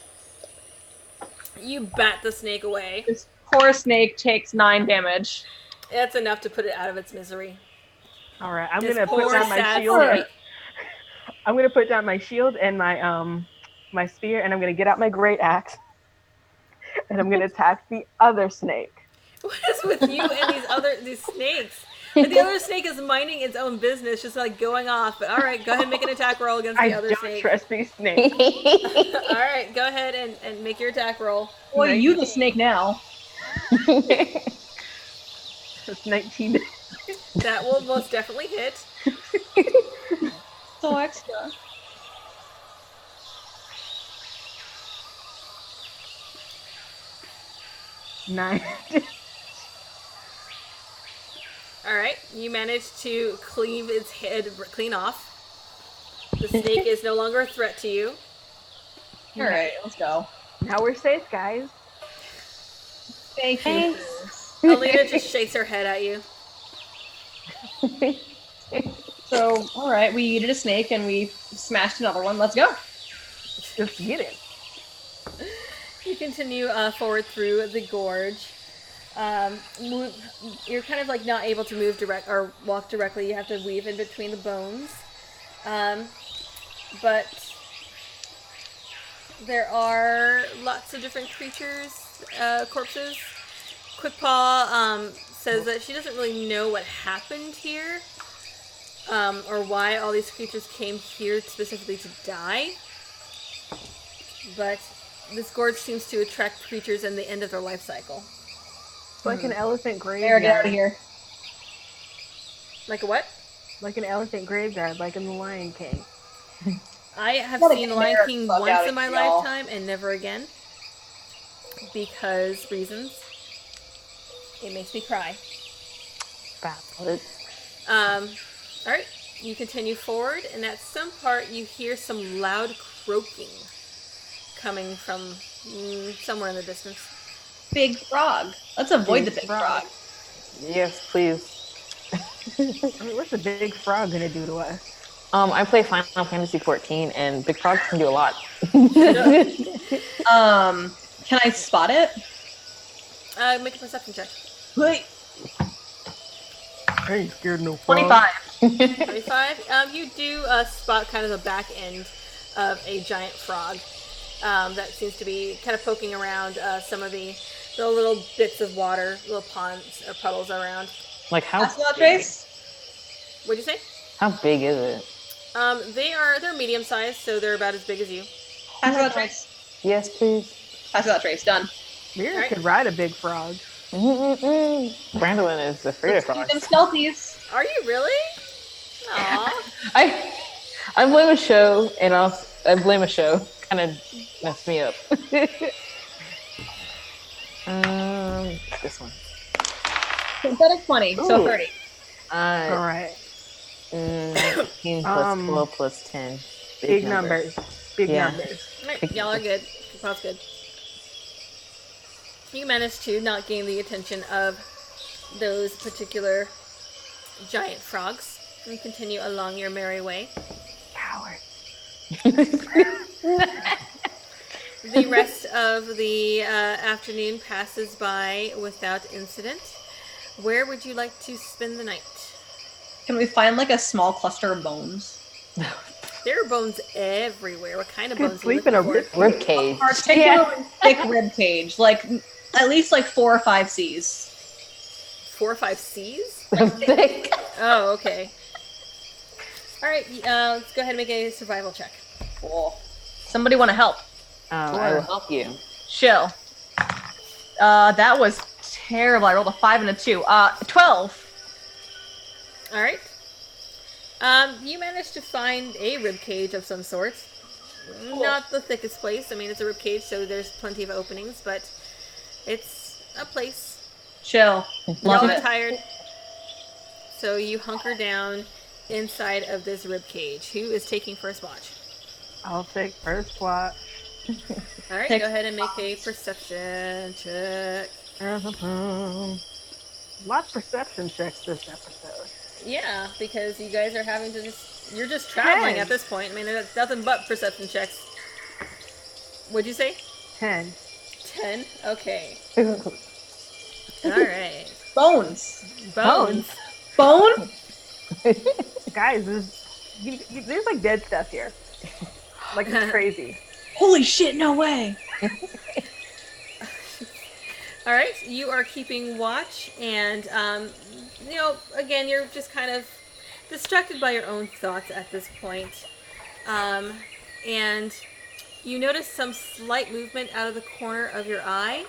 You bat the snake away. This poor snake takes 9 damage. That's enough to put it out of its misery. All right, I'm This gonna put poor, down my sad shield. snake. I'm gonna put down my shield and my spear, and I'm gonna get out my great axe, and I'm gonna attack the other snake. What is with you and these snakes? And the other snake is minding its own business, just like going off. But all right, go ahead and make an attack roll against the I other don't snake. trust these snakes. All right, go ahead and make your attack roll. Boy, you the snake now. It's 19. That will most definitely hit. So extra. Nine. All right, you managed to cleave its head clean off. The snake is no longer a threat to you. Alright, let's go. Now we're safe, guys. Thank you. Alina just shakes her head at you. So, alright, we eated a snake and we smashed another one. Let's go. Just get it. You continue forward through the gorge. You're kind of like not able to move direct or walk directly. You have to weave in between the bones. But there are lots of different creatures, corpses. Quickpaw says that she doesn't really know what happened here, or why all these creatures came here specifically to die. But this gorge seems to attract creatures in the end of their life cycle. It's like an elephant There, graveyard. get out of here. Like a what? Like an elephant graveyard, like in The Lion King. I have Gotta seen get Lion America King fuck once outta in my here, y'all. lifetime and never again. Because reasons. It makes me cry. Valid. Alright, you continue forward, and at some part you hear some loud croaking coming from somewhere in the distance. Big frog. Let's avoid the big frog. Yes, please. I mean, what's a big frog gonna do to us? I play Final Fantasy 14, and big frogs can do a lot. Can I spot it? Make a perception check. Wait. I ain't scared no frog. 25. 25. You do spot kind of the back end of a giant frog that seems to be kind of poking around some of the little bits of water, little ponds or puddles around. Like how That's not big? trace. What'd you say? How big is it? They're medium sized, so they're about as big as you. Pass without trace. Yes, please. Pass without trace. Done. Mira Alright. could ride a big frog. Brandolin is afraid of Let's keep frogs. them stealthies. Are you really? Aw. I blame a show, and I blame a show. Kind of messed me up. This one. Synthetic 20, so Ooh. 30. Alright. 19 plus 12 plus 10. Big numbers. Big Yeah. numbers. Alright, y'all are good. That's good. You managed to not gain the attention of those particular giant frogs and continue along your merry way. Coward. The rest of the afternoon passes by without incident. Where would you like to spend the night? Can we find like a small cluster of bones? There are bones everywhere. What kind of Could bones are you sleep in a looking for? Rib cage. Particularly thick rib cage, like at least like 4 or 5 C's. 4 or 5 C's? Thick. Oh, okay. All right, let's go ahead and make a survival check. Cool. Somebody want to help? I will help you. Chill. That was terrible. I rolled a 5 and a 2. 12. All right. You managed to find a rib cage of some sort. Not the thickest place. I mean, it's a rib cage, so there's plenty of openings, but it's a place. Chill. Love Y'all are it. tired, so you hunker down inside of this rib cage. Who is taking first watch? I'll take first watch. All right, Take- go ahead and make a perception check. Lots of perception checks this episode. Yeah, because you guys are having to you're just traveling 10. at this point. I mean, it's nothing but perception checks. What'd you say? 10. 10? Okay. All right. Bones. Bones. Bone? Guys, there's like dead stuff here. Like it's crazy. Holy shit, no way. All right, you are keeping watch, and again, you're just kind of distracted by your own thoughts at this point. And you notice some slight movement out of the corner of your eye.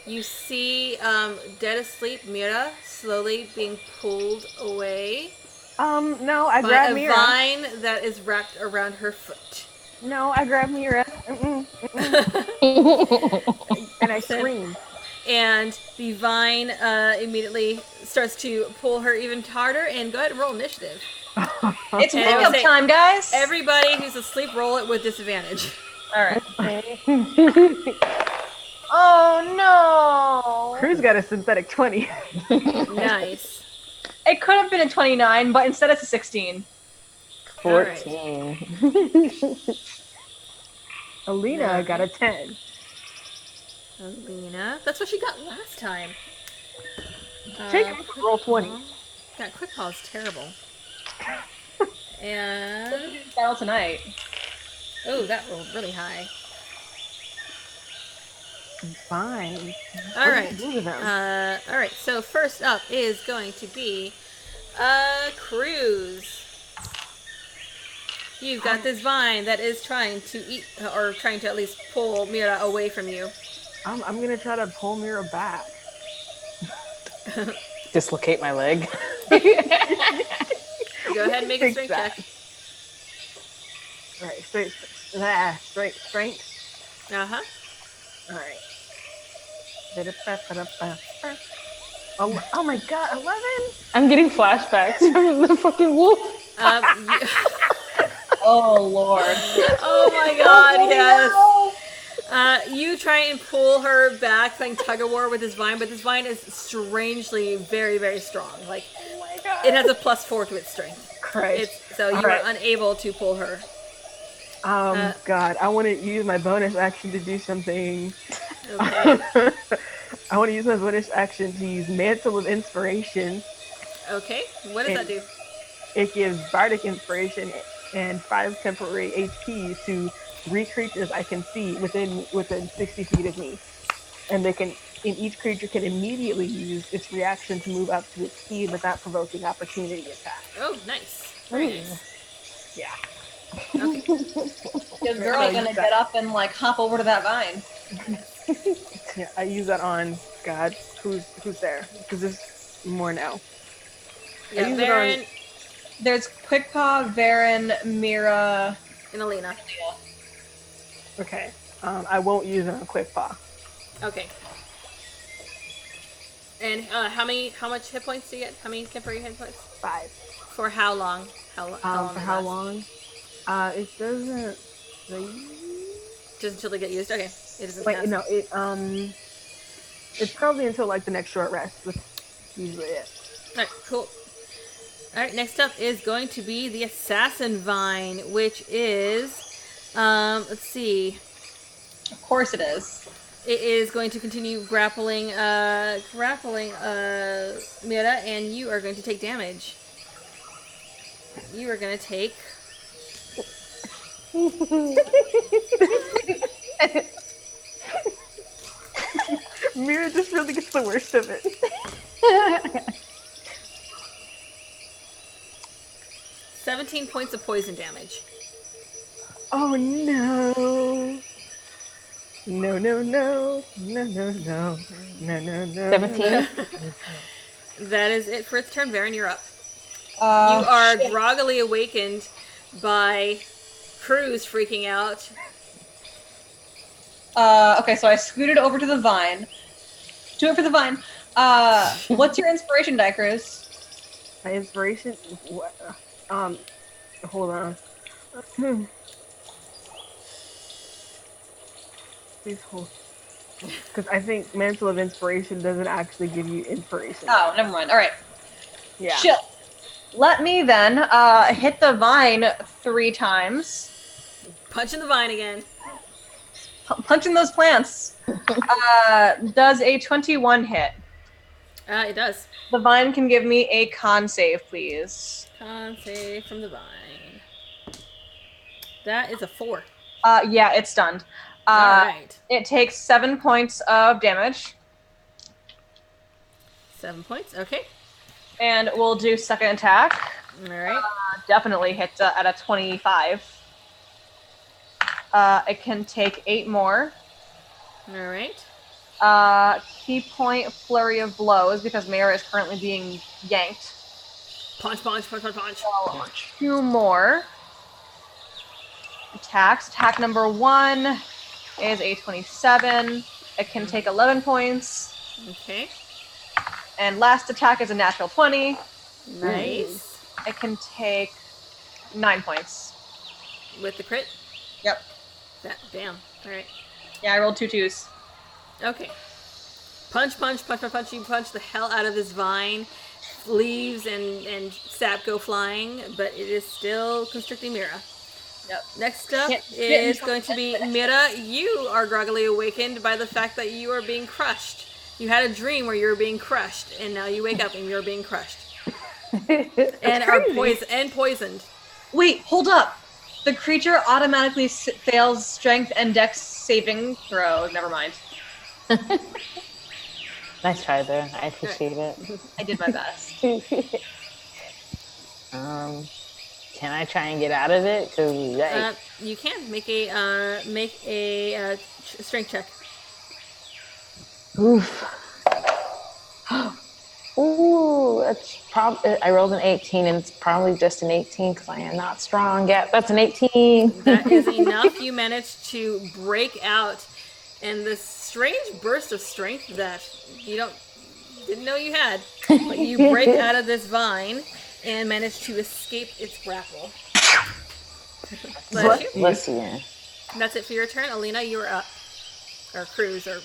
You see, dead asleep Mira slowly being pulled away No, I by grab a Mira. vine that is wrapped around her foot. No, I grab Mira. And I scream. And the vine immediately starts to pull her even harder. And go ahead and roll initiative. It's And I would makeup say time, guys. Everybody who's asleep, roll it with disadvantage. All right. Oh no. Crew's got a synthetic 20. Nice. It could have been a 29, but instead it's a 16. 14. Alina got a 10. Alina. That's what she got last time. Take roll 20. That quick paw is terrible. And Battle tonight. oh, that rolled really high. Fine. All right. Them? All right. So first up is going to be Cruz. You've got this vine that is trying to eat, or trying to at least pull Mira away from you. I'm gonna try to pull Mira back. Dislocate my leg. Go ahead and make a strength Exact. check. Alright, strength. Uh-huh. Alright. Oh my god, 11? I'm getting flashbacks from the fucking wolf. Oh lord. Oh my god, yes. You try and pull her back, playing tug of war with this vine, but this vine is strangely very, very strong. Like, Oh my god. it has a +4 to its strength. Christ. So you Alright. are unable to pull her. God, I want to use my bonus action to do something. Okay. I want to use my bonus action to use Mantle of Inspiration. Okay. What does that do? It gives Bardic Inspiration and 5 temporary HP to 3 creatures I can see within 60 feet of me. And each creature can immediately use its reaction to move up to its speed without provoking opportunity attack. Oh, nice. Very nice. Yeah. Okay. This girl's gonna get up and like hop over to that vine. Yeah, I use that on God. Who's there? Because there's more now. Yeah, use it Varen There's Quickpaw, Varen, Mira. and Alina. Okay. I won't use it on Quickpaw. Okay. And how much hit points do you get? How many temporary hit points? 5. For how long? How long? For how long? It doesn't say. Just until they get used. Okay. It doesn't. Wait, last. no. It's probably until like the next short rest. That's usually it. All right. Cool. All right. Next up is going to be the Assassin Vine, which is, let's see. Of course it is. It is going to continue grappling Mira, and you are going to take damage. You are going to take Mira just really gets the worst of it. 17 points of poison damage. Oh no. No, no, no. No, no, no. No, no, no. 17. That is it for its turn. Varen, you're up. You Uh, are shit. groggily awakened by Cruz freaking out. Okay, so I scooted over to the vine. Do it for the vine. What's your inspiration die, Cruz? My inspiration. What? Hold on. Please hold. Because I think Mantle of Inspiration doesn't actually give you inspiration. Oh, never mind. All right. Yeah. Shit. Let me then hit the vine 3 times. Punching the vine again. Punching those plants. Does a 21 hit? It does. The vine can give me a con save, please. Con save from the vine. That is a 4. Yeah, it's stunned. Alright. It takes 7 points of damage. 7 points. Okay. And we'll do second attack. Alright. Definitely hit at a 25. It can take 8 more. Alright. Key point flurry of blows because Mara is currently being yanked. Punch, punch, punch, punch, punch. So 2 more attacks. Attack number 1 is a 27. It can take 11 points. Okay. And last attack is a natural 20. Nice. It can take 9 points. With the crit? Yep. Damn. Alright. Yeah, I rolled 2 2s. Okay. Punch, punch, punch, punch, punch. You punch the hell out of this vine. Leaves and sap go flying, but it is still constricting Mira. Yep. Next up Can't- is going to be Mira. You are groggily awakened by the fact that you are being crushed. You had a dream where you were being crushed, and now you wake up and you're being crushed. And are poisoned. Wait, hold up. The creature automatically fails strength and dex saving throws. Never mind. Nice try there. I appreciate it. I did my best. Can I try and get out of it? Cause You can make a strength check. oof. Ooh, that's probably. I rolled an 18, and it's probably just an 18 because I am not strong yet. That's an 18. That is enough. You managed to break out, and this strange burst of strength that you didn't know you had, but you break out of this vine and manage to escape its grapple. Bless you. Bless you. That's it for your turn. Alina, you're up. Or Cruz, or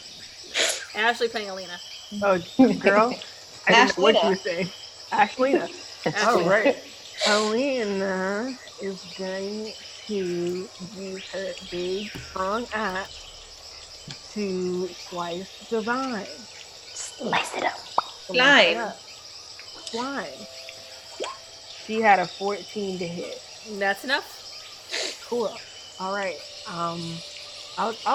Ashley playing Alina. Oh, girl. I didn't know what you Ashlina. were saying. Ashlina. Ashley. Oh, right. Alina is going to use her big, strong axe to slice the vine. Slice it up. Slime. Slime. She had a 14 to hit. That's enough. Cool. All right. I'll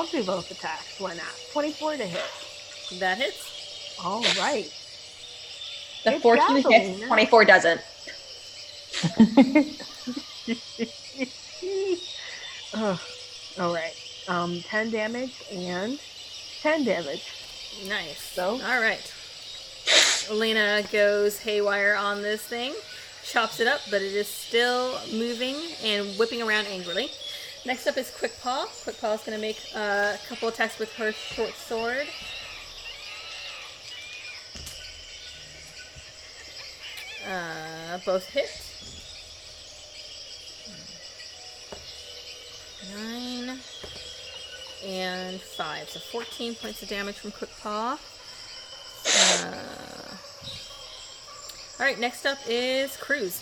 do both attacks. Why not? 24 to hit. That hits. All right. The It's 14 hits, gasoline. 24 doesn't. Ugh. All right. 10 damage and 10 damage. Nice. So? All right. Alina goes haywire on this thing, chops it up, but it is still moving and whipping around angrily. Next up is Quick Paw. Quick Paw is going to make a couple attacks with her short sword. Both hit. 9 and 5. So 14 points of damage from Quick Paw. Alright, next up is Cruz.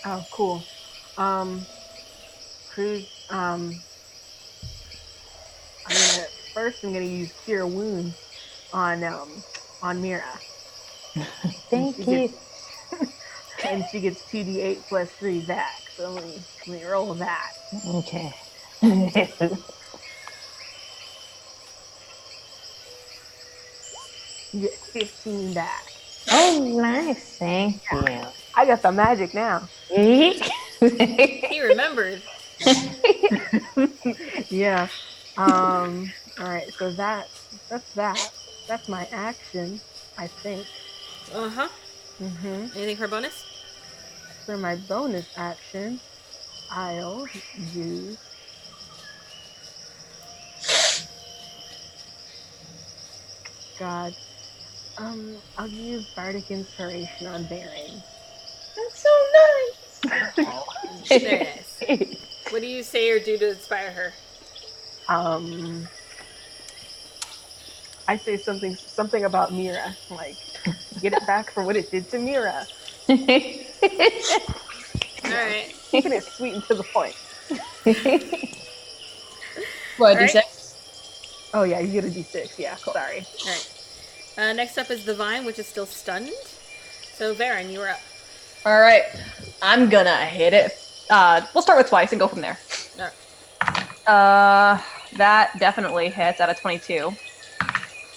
Oh, cool. Cruz, I'm gonna use Cure Wounds on Mira. Thank you. and she gets 2d8 plus 3 back. So let me roll that. Okay. You get 15 back. Oh, nice. Thank you. I got the magic now. He remembered. Yeah. All right. So that's that. That's my action, I think. Uh-huh. Mm-hmm. Anything for bonus? For my bonus action, I'll use. God. I'll use Bardic Inspiration on Baron. That's so nice. Very nice. What do you say or do to inspire her? I say something about Mira, like get it back for what it did to Mira. All right. Keeping it sweet and to the point. What, All right. D6? Oh yeah, you get a D6. Yeah, cool. Sorry. All right. Next up is the Vine, which is still stunned. So, Varen, you are up. All right. I'm gonna hit it. We'll start with twice and go from there. All right. That definitely hits out of 22.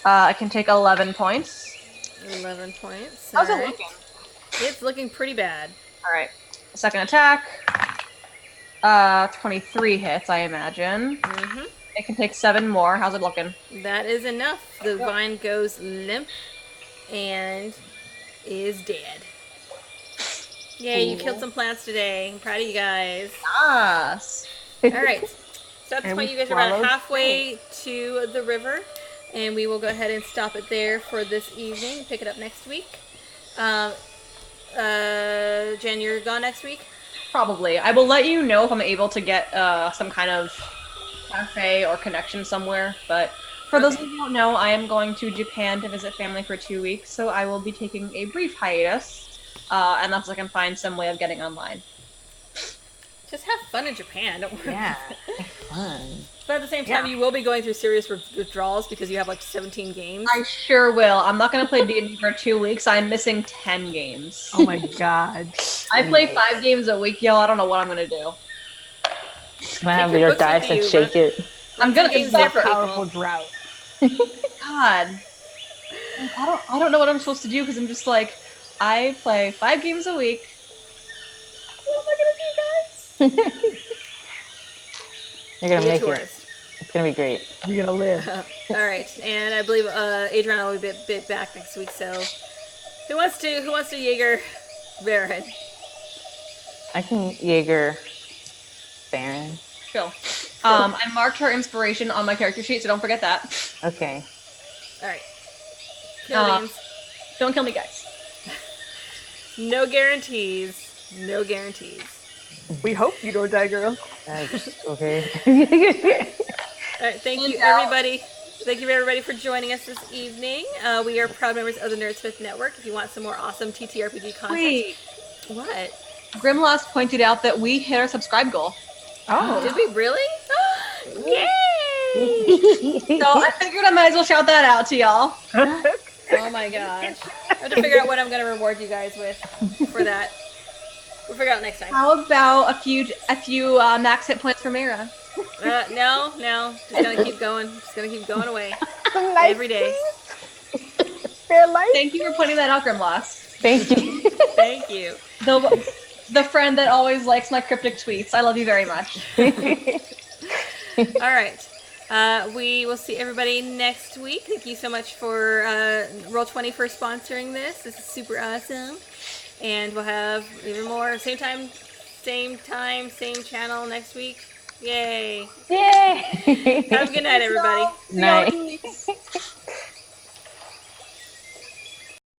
I can take 11 points. 11 points. How's All it right. looking? It's looking pretty bad. All right. Second attack. 23 hits, I imagine. Mm-hmm. It can take 7 more. How's it looking? That is enough. The Vine goes limp and is dead. Yay, you killed some plants today. I'm proud of you guys. Yes. All right. So at this And point, we you guys are about swallowed halfway to the river, and we will go ahead and stop it there for this evening. Pick it up next week. Jen, you're gone next week? Probably. I will let you know if I'm able to get some kind of cafe or connection somewhere. But for those of you who don't know, I am going to Japan to visit family for 2 weeks, so I will be taking a brief hiatus, unless I can find some way of getting online. Just have fun in Japan. Don't worry. Yeah. about it. Fun. But at the same time, Yeah. you will be going through serious withdrawals because you have like 17 games. I sure will. I'm not going to play D&D for 2 weeks. I'm missing 10 games. Oh my god. I play 5 games a week, y'all. I don't know what I'm going to do. Have your your books dice with and you, shake run- it. I'm going to games there for Powerful people. drought. God. I don't know what I'm supposed to do because I'm just like, I play 5 games a week. What am I going to do, guys? You're gonna Be a make it. tourist. It's gonna be great. You're gonna live. All right, and I believe Adriana will be back next week. So, who wants to Jaeger Baron? I can Jaeger Baron. Chill. I marked her inspiration on my character sheet, so don't forget that. Okay. All right. Kill names. Don't kill me, guys. No guarantees. No guarantees. We hope you don't die, girl. Okay. All right, thank you And out. everybody. Thank you everybody for joining us this evening. We are proud members of the Nerdsmith Network. If you want some more awesome TTRPG content, Wait. what? Grimlost pointed out that we hit our subscribe goal. Oh. Did we really? Yay! So I figured I might as well shout that out to y'all. Oh my gosh! I have to figure out what I'm going to reward you guys with for that. We'll figure it out next time. How about a few max hit points for Mira? No. Just gonna keep going. Just gonna keep going away Nice. every day. Fair life. Thank you for pointing that out, Grimlost. Thank you. Thank you. The friend that always likes my cryptic tweets. I love you very much. All right. We will see everybody next week. Thank you so much for Roll20 for sponsoring this. This is super awesome. And we'll have even more. Same time, same channel next week. Yay. Yay. Have a good night, everybody. Night.